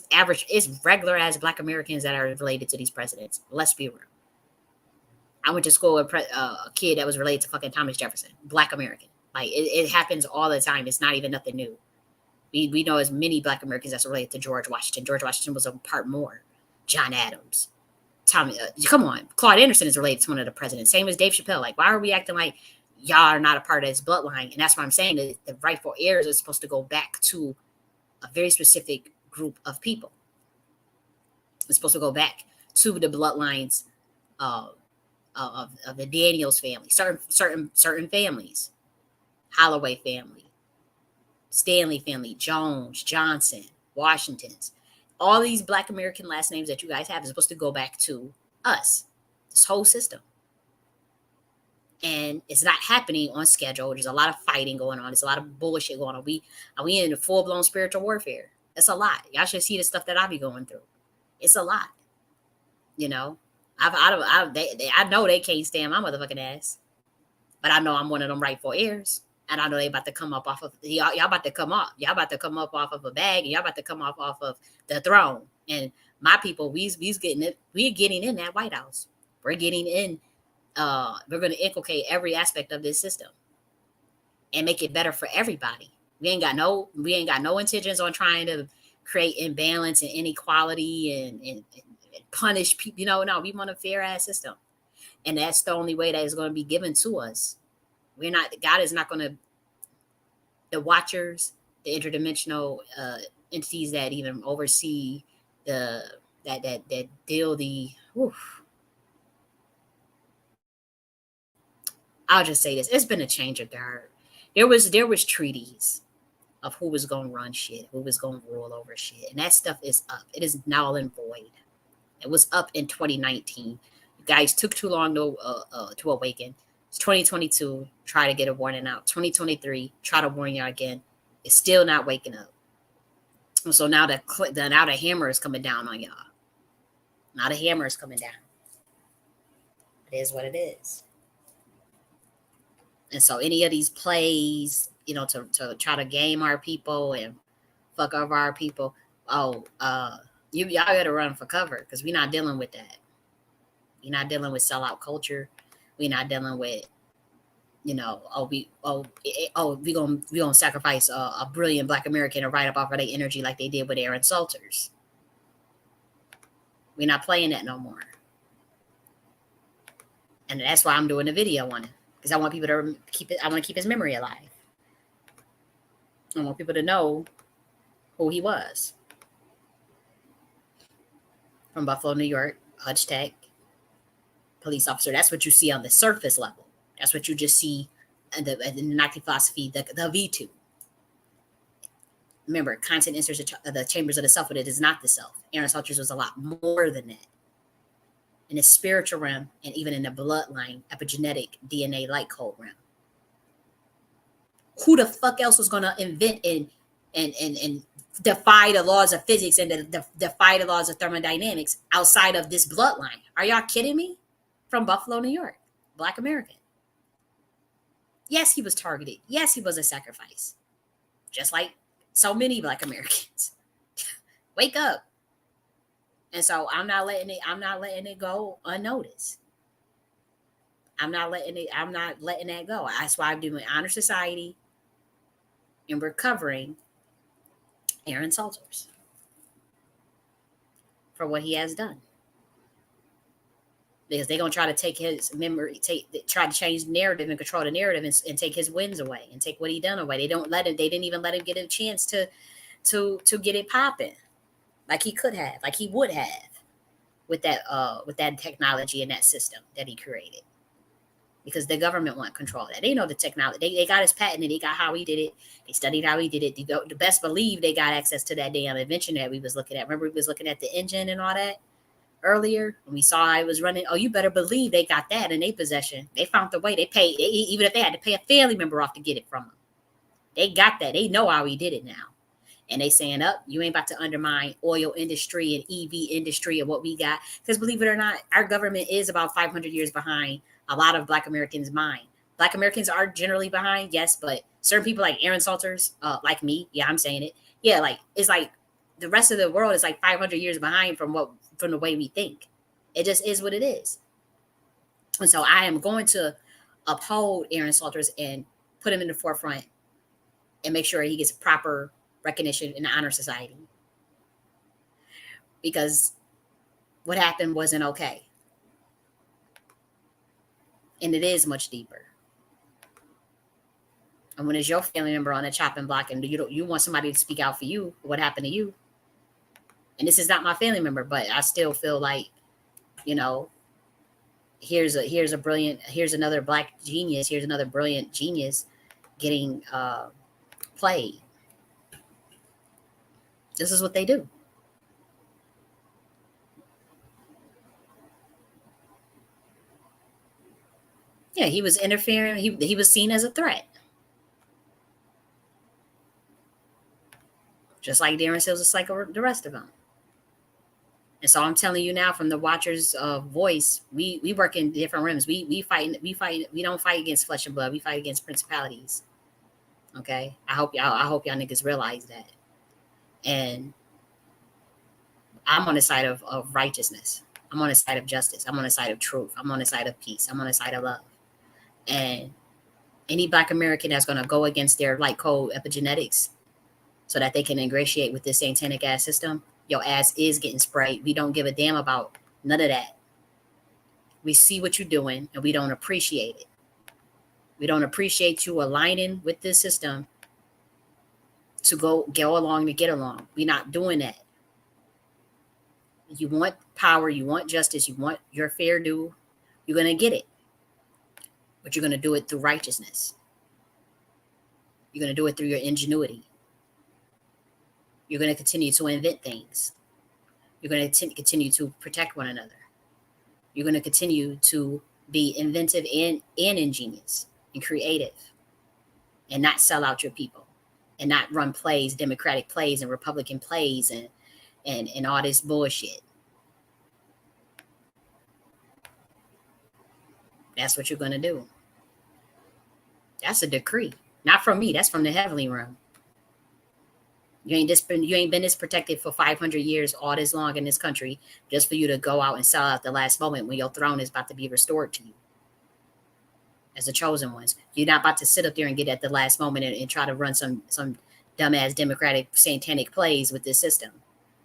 regular as Black Americans that are related to these presidents. Let's be real. I went to school with a kid that was related to fucking Thomas Jefferson, Black American. Like it happens all the time. It's not even nothing new. We know as many Black Americans that's related to George Washington. George Washington was a part more. John Adams. Tommy, come on. Claude Anderson is related to one of the presidents. Same as Dave Chappelle. Like, why are we acting like y'all are not a part of this bloodline? And that's what I'm saying. That the rightful heirs are supposed to go back to a very specific group of people. It's supposed to go back to the bloodlines of the Daniels family, certain families, Holloway family, Stanley family, Jones, Johnson, Washingtons. All these Black American last names that you guys have is supposed to go back to us, this whole system. And it's not happening on schedule. There's a lot of fighting going on. There's a lot of bullshit going on. We in a full-blown spiritual warfare. It's a lot. Y'all should see the stuff that I be going through. It's a lot. You know, I know they can't stand my motherfucking ass, but I know I'm one of them rightful heirs. And I know they about to come up off of y'all about to come up. Y'all about to come up off of a bag, and y'all about to come off of the throne. And my people, we're getting in that White House. We're getting in. We're going to inculcate every aspect of this system and make it better for everybody. We ain't got no intentions on trying to create imbalance and inequality and punish people. No, we want a fair ass system, and that's the only way that is going to be given to us. God is not going to, the watchers, the interdimensional entities that even oversee that deal the, I'll just say this. It's been a change of guard. There was treaties of who was going to run shit, who was going to rule over shit. And that stuff is up. It is null and void. It was up in 2019. You guys took too long to awaken. It's 2022, try to get a warning out. 2023, try to warn y'all again. It's still not waking up. So now the hammer is coming down on y'all. Now the hammer is coming down. It is what it is. And so any of these plays, to try to game our people and fuck over our people, y'all gotta run for cover because we're not dealing with that. We're not dealing with sellout culture. We're not dealing with you know, we gonna sacrifice a brilliant Black American and write up off of their energy like they did with Aaron Salters. We're not playing that no more. And that's why I'm doing a video on it, because I want people to keep it. I want to keep his memory alive. I want people to know who he was. From Buffalo, New York, Hutch Tech, police officer. That's what you see on the surface level. That's what you just see in the Nakhti philosophy, the V2. Remember, content enters the chambers of the self, but it is not the self. Aaron Salters was a lot more than that. In the spiritual realm, and even in the bloodline, epigenetic DNA light code realm. Who the fuck else was gonna invent and defy the laws of physics and defy the laws of thermodynamics outside of this bloodline? Are y'all kidding me? From Buffalo, New York, Black American. Yes, he was targeted. Yes, he was a sacrifice. Just like so many Black Americans. Wake up. And so I'm not letting it go unnoticed. I'm not letting that go. That's why I'm doing Honor Society and recovering Aaron Salters for what he has done. Because they're gonna try to take his memory, try to change the narrative and control the narrative and take his wins away and take what he done away. They didn't even let him get a chance to get it popping like he could have, like he would have with that technology and that system that he created. Because the government want control of that. They know the technology. They got his patent and they got how he did it. They studied how he did it. The best believe they got access to that damn invention that we was looking at. Remember we was looking at the engine and all that earlier when we saw I was running. Oh, you better believe they got that in their possession. They found the way. They paid, even if they had to pay a family member off to get it from them. They got that. They know how he did it now. And they saying, you ain't about to undermine oil industry and EV industry and what we got. Because believe it or not, our government is about 500 years behind a lot of Black Americans' mind. Black Americans are generally behind, yes, but certain people like Aaron Salters, like me, yeah, I'm saying it. Yeah, like it's like the rest of the world is like 500 years behind from the way we think. It just is what it is. And so I am going to uphold Aaron Salters and put him in the forefront and make sure he gets proper recognition in the Honor Society. Because what happened wasn't okay. And it is much deeper. And when it's your family member on a chopping block and you want somebody to speak out for you, what happened to you? And this is not my family member, but I still feel like, here's another Black genius, here's another brilliant genius getting played. This is what they do. Yeah, he was interfering. He was seen as a threat. Just like Darren Sills, just like the rest of them. And so I'm telling you now, from the Watcher's voice, we work in different realms. We fight. We don't fight against flesh and blood. We fight against principalities. Okay, I hope y'all niggas realize that. And I'm on the side of righteousness. I'm on the side of justice. I'm on the side of truth. I'm on the side of peace. I'm on the side of love. And any Black American that's going to go against their light code epigenetics so that they can ingratiate with this satanic ass system, your ass is getting sprayed. We don't give a damn about none of that. We see what you're doing and we don't appreciate it. We don't appreciate you aligning with this system to go along to get along. We're not doing that. You want power, you want justice, you want your fair due, you're going to get it. But you're going to do it through righteousness. You're going to do it through your ingenuity. You're going to continue to invent things. You're going to continue to protect one another. You're going to continue to be inventive and ingenious and creative and not sell out your people and not run plays, Democratic plays and Republican plays and all this bullshit. That's what you're going to do. That's a decree. Not from me. That's from the heavenly realm. You ain't been this protected for 500 years, all this long in this country, just for you to go out and sell out the last moment when your throne is about to be restored to you. as the chosen ones. You're not about to sit up there and get at the last moment and try to run some dumbass democratic satanic plays with this system,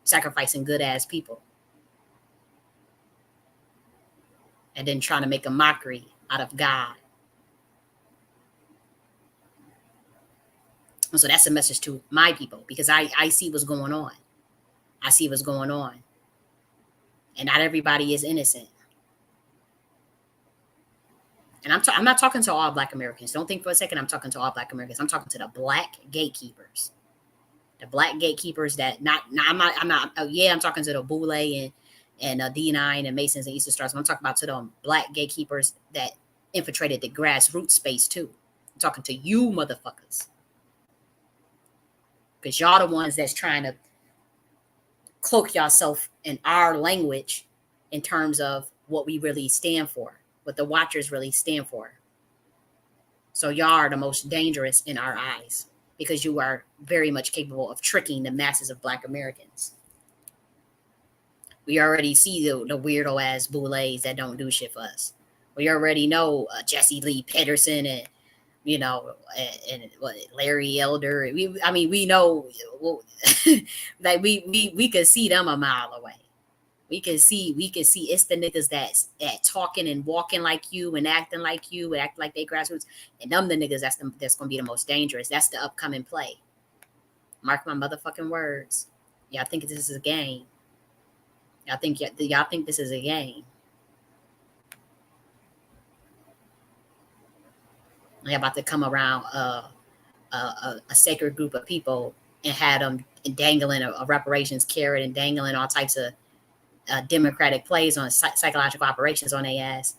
sacrificing good ass people, and then trying to make a mockery out of God. So that's a message to my people, because I see what's going on. I see what's going on. And not everybody is innocent. And I'm not talking to all Black Americans. Don't think for a second I'm talking to all Black Americans. I'm talking to the Black gatekeepers. The Black gatekeepers that I'm not. Yeah, I'm talking to the Boule and D9 and Masons and Eastern Stars. I'm talking about to the Black gatekeepers that infiltrated the grassroots space too. I'm talking to you motherfuckers, because y'all the ones that's trying to cloak yourself in our language in terms of what we really stand for, what the Watchers really stand for. So y'all are the most dangerous in our eyes, because you are very much capable of tricking the masses of Black Americans. We already see the weirdo ass boules that don't do shit for us. We already know Jesse Lee Peterson and and what, Larry Elder. We know, like we could see them a mile away. We can see it's the niggas that talking and walking like you and acting like you and acting like they grassroots, and them the niggas that's gonna be the most dangerous. That's the upcoming play. Mark my motherfucking words. Y'all think this is a game? Y'all think this is a game? They're about to come around a sacred group of people and had them dangling a reparations carrot and dangling all types of democratic plays on psychological operations on their ass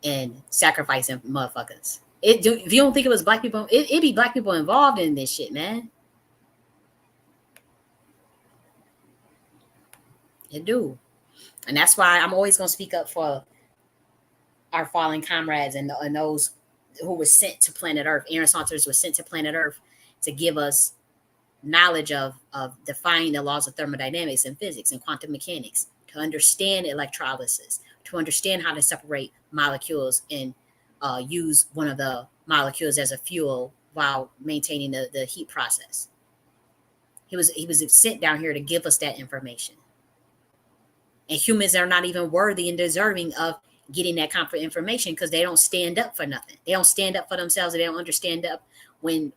and sacrificing motherfuckers. If you don't think it was Black people, it be Black people involved in this shit, man. It do. And that's why I'm always going to speak up for our fallen comrades and those who were sent to planet Earth. Aaron Salters was sent to planet Earth to give us knowledge of defying the laws of thermodynamics and physics and quantum mechanics, to understand electrolysis, to understand how to separate molecules and use one of the molecules as a fuel while maintaining the heat process. He was sent down here to give us that information. And humans are not even worthy and deserving of getting that kind of information, because they don't stand up for nothing. They don't stand up for themselves, and they don't understand up when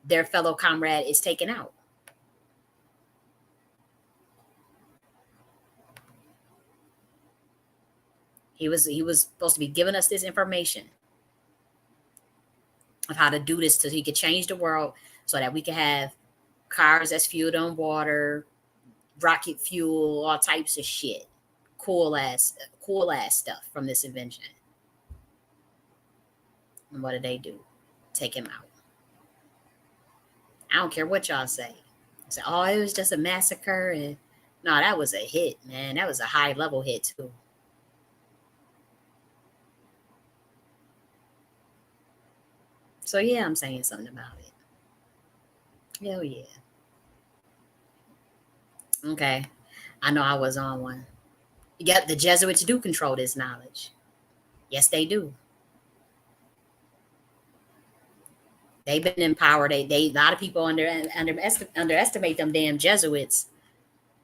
their fellow comrade is taken out. He was supposed to be giving us this information of how to do this so he could change the world, so that we could have cars that's fueled on water, rocket fuel, all types of shit. Cool ass stuff from this invention. And what do? Take him out. I don't care what y'all say. Say, oh, it was just a massacre. And no, that was a hit, man. That was a high level hit too. So yeah, I'm saying something about it. Hell yeah. Okay. I know I was on one. Yep, the Jesuits do control this knowledge. Yes, they do. They've been empowered. They a lot of people underestimate them damn Jesuits.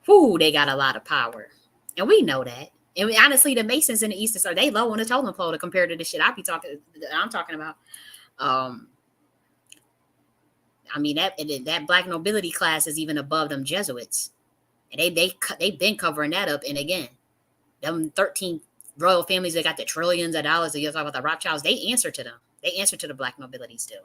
Whoo, they got a lot of power. And we know that. And honestly, the Masons in the East are they low on the totem pole compared to the shit I'm talking about. That Black nobility class is even above them Jesuits. And they've been covering that up. And again, them 13 royal families that got the trillions of dollars that you're talking about, the Rothschilds, they answer to them. They answer to the Black nobility still.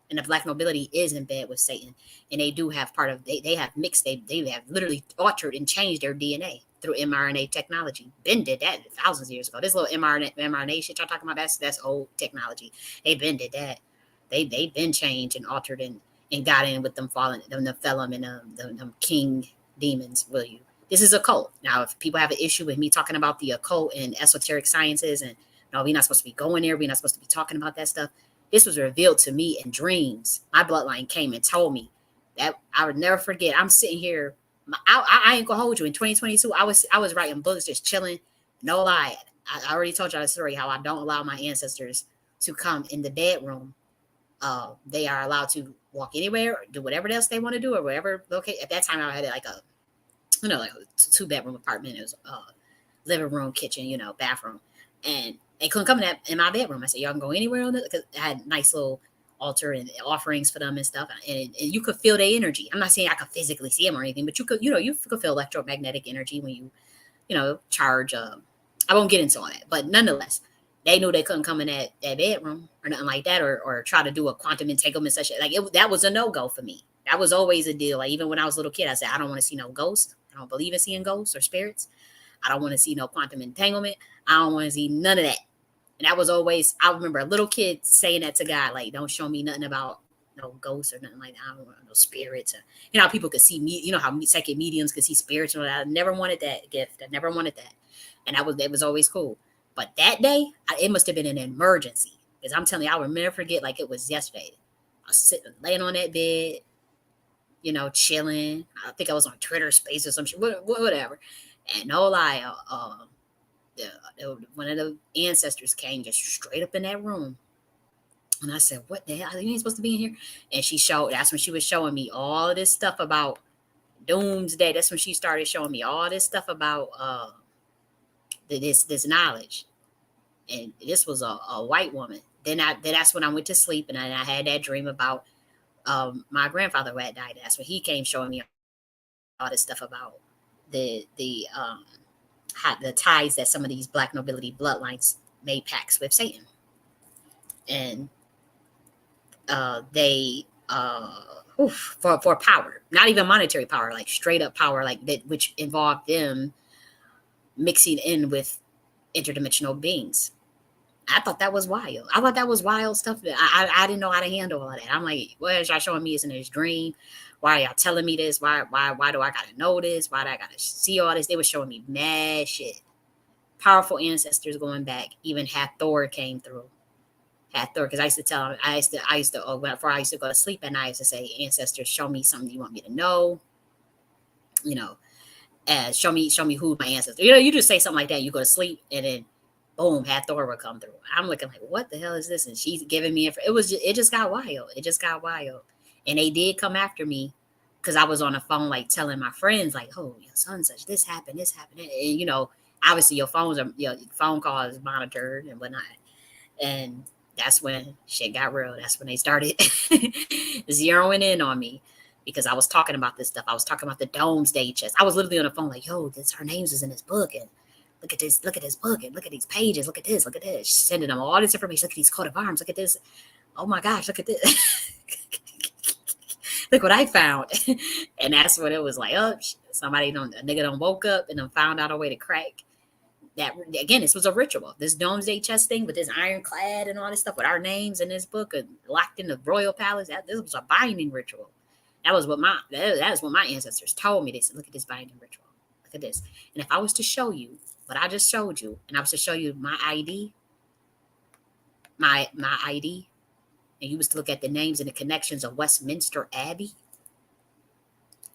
And the Black nobility is in bed with Satan. And they do have they have mixed, they have literally altered and changed their DNA through mRNA technology. Ben did that thousands of years ago. This little mRNA shit y'all talking about, that's old technology. They Ben did that. They've been changed and altered and got in with them fallen, them Nephilim and them king demons, will you? This is a cult. Now, if people have an issue with me talking about the occult and esoteric sciences, and no, we're not supposed to be going there, we're not supposed to be talking about that stuff. This was revealed to me in dreams. My bloodline came and told me that. I would never forget. I'm sitting here. I ain't gonna hold you. In 2022, I was writing books, just chilling. No lie. I already told y'all the story how I don't allow my ancestors to come in the bedroom. They are allowed to walk anywhere, do whatever else they want to do, or whatever. Okay, at that time I had like a, like a 2-bedroom apartment. It was living room, kitchen, bathroom, and they couldn't come in my bedroom. I said, y'all can go anywhere on it, because I had nice little altar and offerings for them and stuff, and you could feel their energy. I'm not saying I could physically see them or anything, but you could, you could feel electromagnetic energy when you charge. I won't get into all that, but nonetheless, they knew they couldn't come in that bedroom or nothing like that, or try to do a quantum entanglement session. Like that was a no-go for me. That was always a deal. Like even when I was a little kid, I said, I don't want to see no ghosts. I don't believe in seeing ghosts or spirits. I don't want to see no quantum entanglement. I don't want to see none of that. And that was always, I remember a little kid saying that to God, like, don't show me nothing about no ghosts or nothing like that. I don't want no spirits. Or, how people could see me, how psychic mediums could see spirits and all that. I never wanted that gift. I never wanted that. And it was always cool. But that day, it must have been an emergency. Because I'm telling you, I will never forget like it was yesterday. I was sitting, laying on that bed, chilling. I think I was on Twitter Space or some shit, whatever. And no lie, one of the ancestors came just straight up in that room. And I said, what the hell? You ain't supposed to be in here? And that's when she was showing me all of this stuff about doomsday. That's when she started showing me all this stuff about this knowledge. And this was a white woman. Then that's when I went to sleep, and I had that dream about my grandfather who had died. That's when he came showing me all this stuff about the ties that some of these black nobility bloodlines made pacts with Satan. And they for power, not even monetary power, like straight up power, like that, which involved them mixing in with interdimensional beings. I thought that was wild. I thought that was wild stuff. I didn't know how to handle all that. I'm like, what is y'all showing me? Is in this dream? Why are y'all telling me this? Why do I gotta know this? Why do I gotta see all this? They were showing me mad shit. Powerful ancestors going back. Even Hathor came through. Hathor, because I used to tell them, before I used to go to sleep at night, I used to say, ancestors, show me something you want me to know. Show me who my ancestors. You just say something like that. You go to sleep, and then boom, Hathor would come through. I'm looking like, what the hell is this? And she's giving me it just got wild. It just got wild. And they did come after me because I was on the phone, like telling my friends, like, oh, your son such this happened. And obviously your phone call is monitored and whatnot. And that's when shit got real. That's when they started zeroing in on me. Because I was talking about this stuff. I was talking about the Domesday chest. I was literally on the phone like, yo, her names is in this book. And look at this book. And look at these pages. Look at this. She's sending them all this information. Look at these coat of arms. Look at this. Oh my gosh, look at this. Look what I found. And that's what it was like. Oh, a nigga done woke up and then found out a way to crack. That again, this was a ritual. This Domesday chest thing with this ironclad and all this stuff with our names in this book and locked in the royal palace. This was a binding ritual. That is what my ancestors told me. They said, look at this binding ritual. Look at this. And if I was to show you what I just showed you, and I was to show you my ID, and you was to look at the names and the connections of Westminster Abbey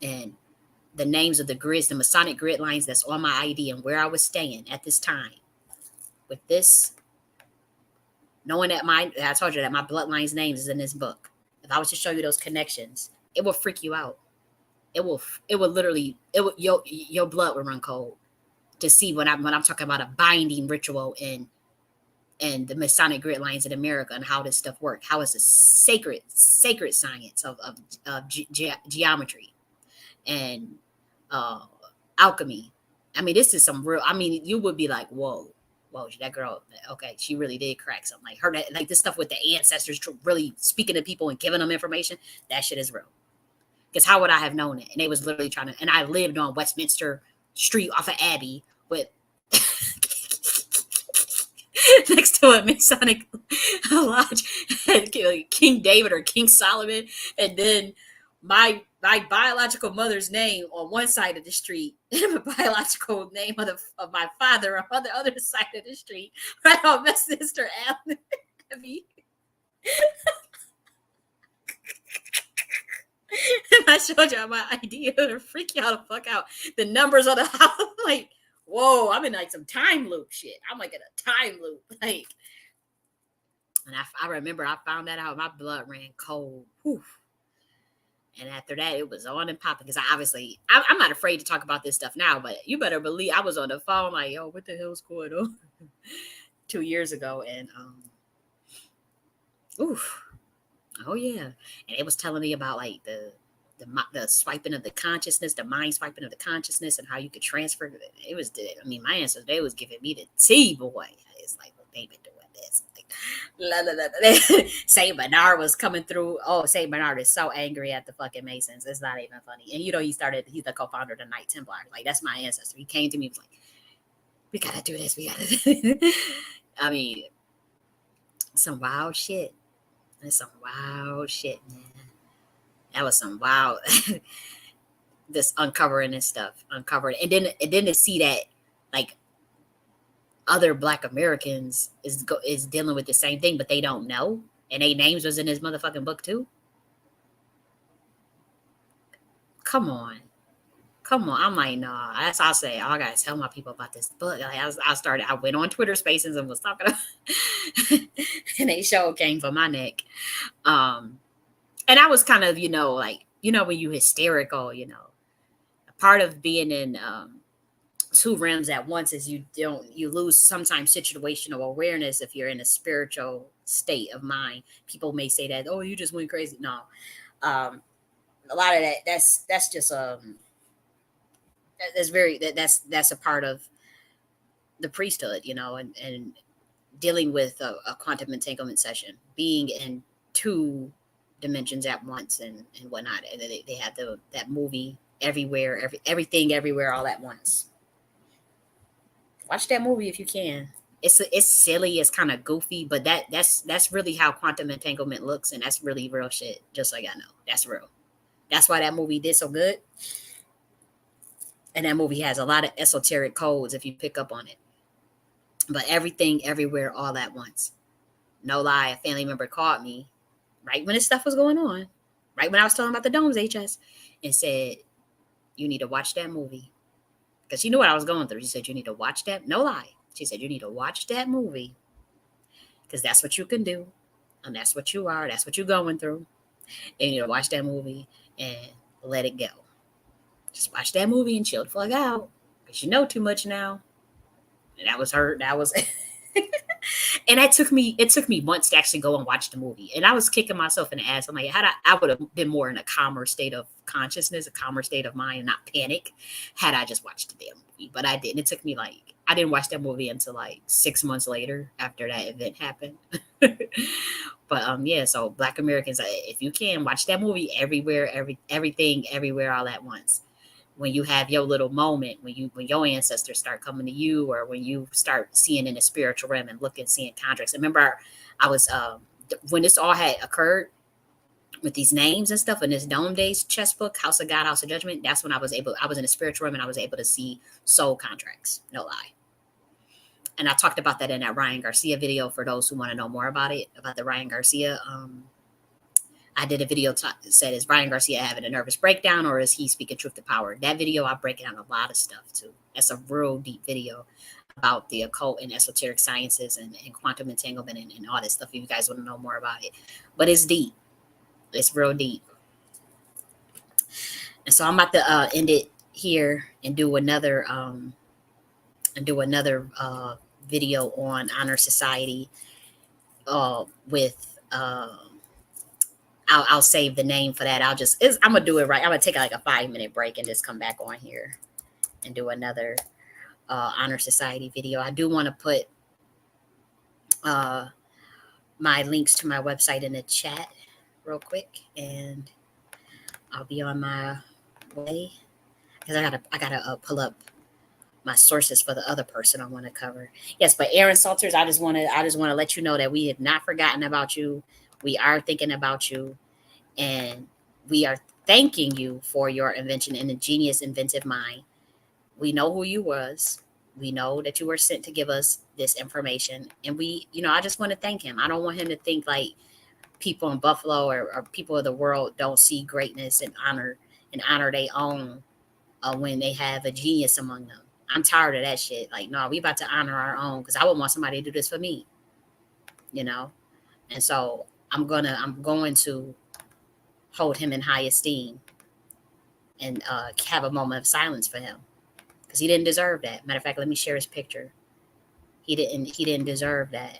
and the names of the grids, the Masonic grid lines that's on my ID and where I was staying at this time with this, knowing that I told you that my bloodline's names is in this book. If I was to show you those connections, it will freak you out. It will literally, your blood will run cold to see when I'm talking about a binding ritual and the Masonic grid lines in America and how this stuff works. How it's a sacred science of geometry and alchemy. I mean, this is some real. I mean, you would be like, whoa, that girl. Okay, she really did crack something. Like her, like this stuff with the ancestors really speaking to people and giving them information. That shit is real. Because how would I have known it? And they was literally trying to. And I lived on Westminster Street off of Abbey with next to a Masonic lodge, King David or King Solomon, and then my biological mother's name on one side of the street, and the biological name of my father on the other side of the street, right on Westminster Abbey. And I showed y'all my ID, it'll freak y'all the fuck out. The numbers on the house, like, whoa, I'm in like some time loop shit. I'm like in a time loop. Like, and I remember I found that out. My blood ran cold. Whew. And after that, it was on and popping because I'm not afraid to talk about this stuff now, but you better believe I was on the phone like, yo, what the hell's going on? 2 years ago. And, oof. Oh, yeah. And it was telling me about like the swiping of the consciousness, the mind swiping of the consciousness and how you could transfer it. It was, I mean, my ancestors, they was giving me the tea, boy. It's like, well, they been doing this. La, la, la, la. Saint Bernard was coming through. Oh, Saint Bernard is so angry at the fucking Masons. It's not even funny. And you know, he's the co-founder of the Knight Templar. Like, that's my ancestor. He came to me, was like, we gotta do this. We gotta do this. I mean, some wild shit. It's some wild shit, man. That was some wild this uncovering this stuff. Uncovering. And then to see that like other Black Americans is dealing with the same thing, but they don't know. And their names was in this motherfucking book too. Come on. I'm like, nah. That's I say. I gotta tell my people about this book. Like, I went on Twitter Spaces and was talking about, and they show came for my neck. And I was kind of, like, when you hysterical, part of being in two realms at once is you lose sometimes situational awareness if you're in a spiritual state of mind. People may say that, oh, you just went crazy. No, a lot of that's just that's a part of the priesthood, and dealing with a quantum entanglement session, being in two dimensions at once and whatnot. And they had that movie everywhere, everything everywhere all at once. Watch that movie if you can. It's silly, it's kind of goofy, but that's really how quantum entanglement looks, and that's really real shit. Just like I know, that's real. That's why that movie did so good. And that movie has a lot of esoteric codes if you pick up on it. But everything, everywhere, all at once. No lie, a family member called me right when this stuff was going on, right when I was talking about the domes HS, and said, you need to watch that movie. Because she knew what I was going through. She said, you need to watch that. No lie. She said, you need to watch that movie. Because that's what you can do. And that's what you are. That's what you're going through. And you need to watch that movie and let it go. Just watch that movie and chill the fuck out. Because you know too much now. And that was her. That was and it took me months to actually go and watch the movie. And I was kicking myself in the ass. I'm like, I would have been more in a calmer state of consciousness, a calmer state of mind, and not panic had I just watched the damn movie. But I didn't. It took me I didn't watch that movie until 6 months later after that event happened. But yeah, so Black Americans, if you can, watch that movie everywhere, everything, everywhere, all at once. When you have your little moment, when your ancestors start coming to you, or when you start seeing in the spiritual realm and seeing contracts. Remember, I was when this all had occurred with these names and stuff in this Dome Days chess book, House of God, House of Judgment. That's when I was in the spiritual realm and I was able to see soul contracts. No lie. And I talked about that in that Ryan Garcia video for those who want to know more about it, about the Ryan Garcia. I did a video said, is Ryan Garcia having a nervous breakdown or is he speaking truth to power? That video, I break down a lot of stuff too. That's a real deep video about the occult and esoteric sciences and quantum entanglement and all this stuff. If you guys want to know more about it, but it's deep. It's real deep. And so I'm about to end it here and do another video on honor society with I'll save the name for that. I'm gonna do it right. I'm gonna take a 5-minute break and just come back on here and do another honor society video. I do want to put my links to my website in the chat real quick, and I'll be on my way because I gotta pull up my sources for the other person I want to cover. Yes, but Aaron Salters, I just want to let you know that we have not forgotten about you. We are thinking about you, and we are thanking you for your invention and the genius inventive mind. We know who you was. We know that you were sent to give us this information, and I just want to thank him. I don't want him to think like people in Buffalo or people of the world don't see greatness and honor their own when they have a genius among them. I'm tired of that shit. Like, no, we about to honor our own, because I wouldn't want somebody to do this for me, you know? And so I'm going to hold him in high esteem and have a moment of silence for him, because he didn't deserve that. Matter of fact, let me share his picture. He didn't deserve that.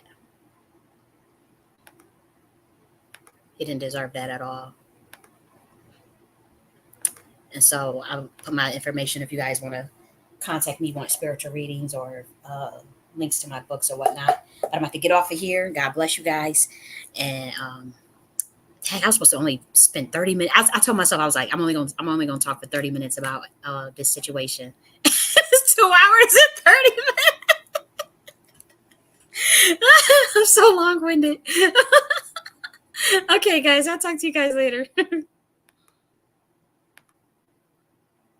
He didn't deserve that at all. And so I'll put my information if you guys want to contact me, want spiritual readings or links to my books or whatnot. But I'm about to get off of here. God bless you guys. And dang, I was supposed to only spend 30 minutes. I told myself, I was like, I'm only gonna talk for 30 minutes about this situation. It's 2 hours and 30 minutes. I'm so long-winded. Okay, guys, I'll talk to you guys later.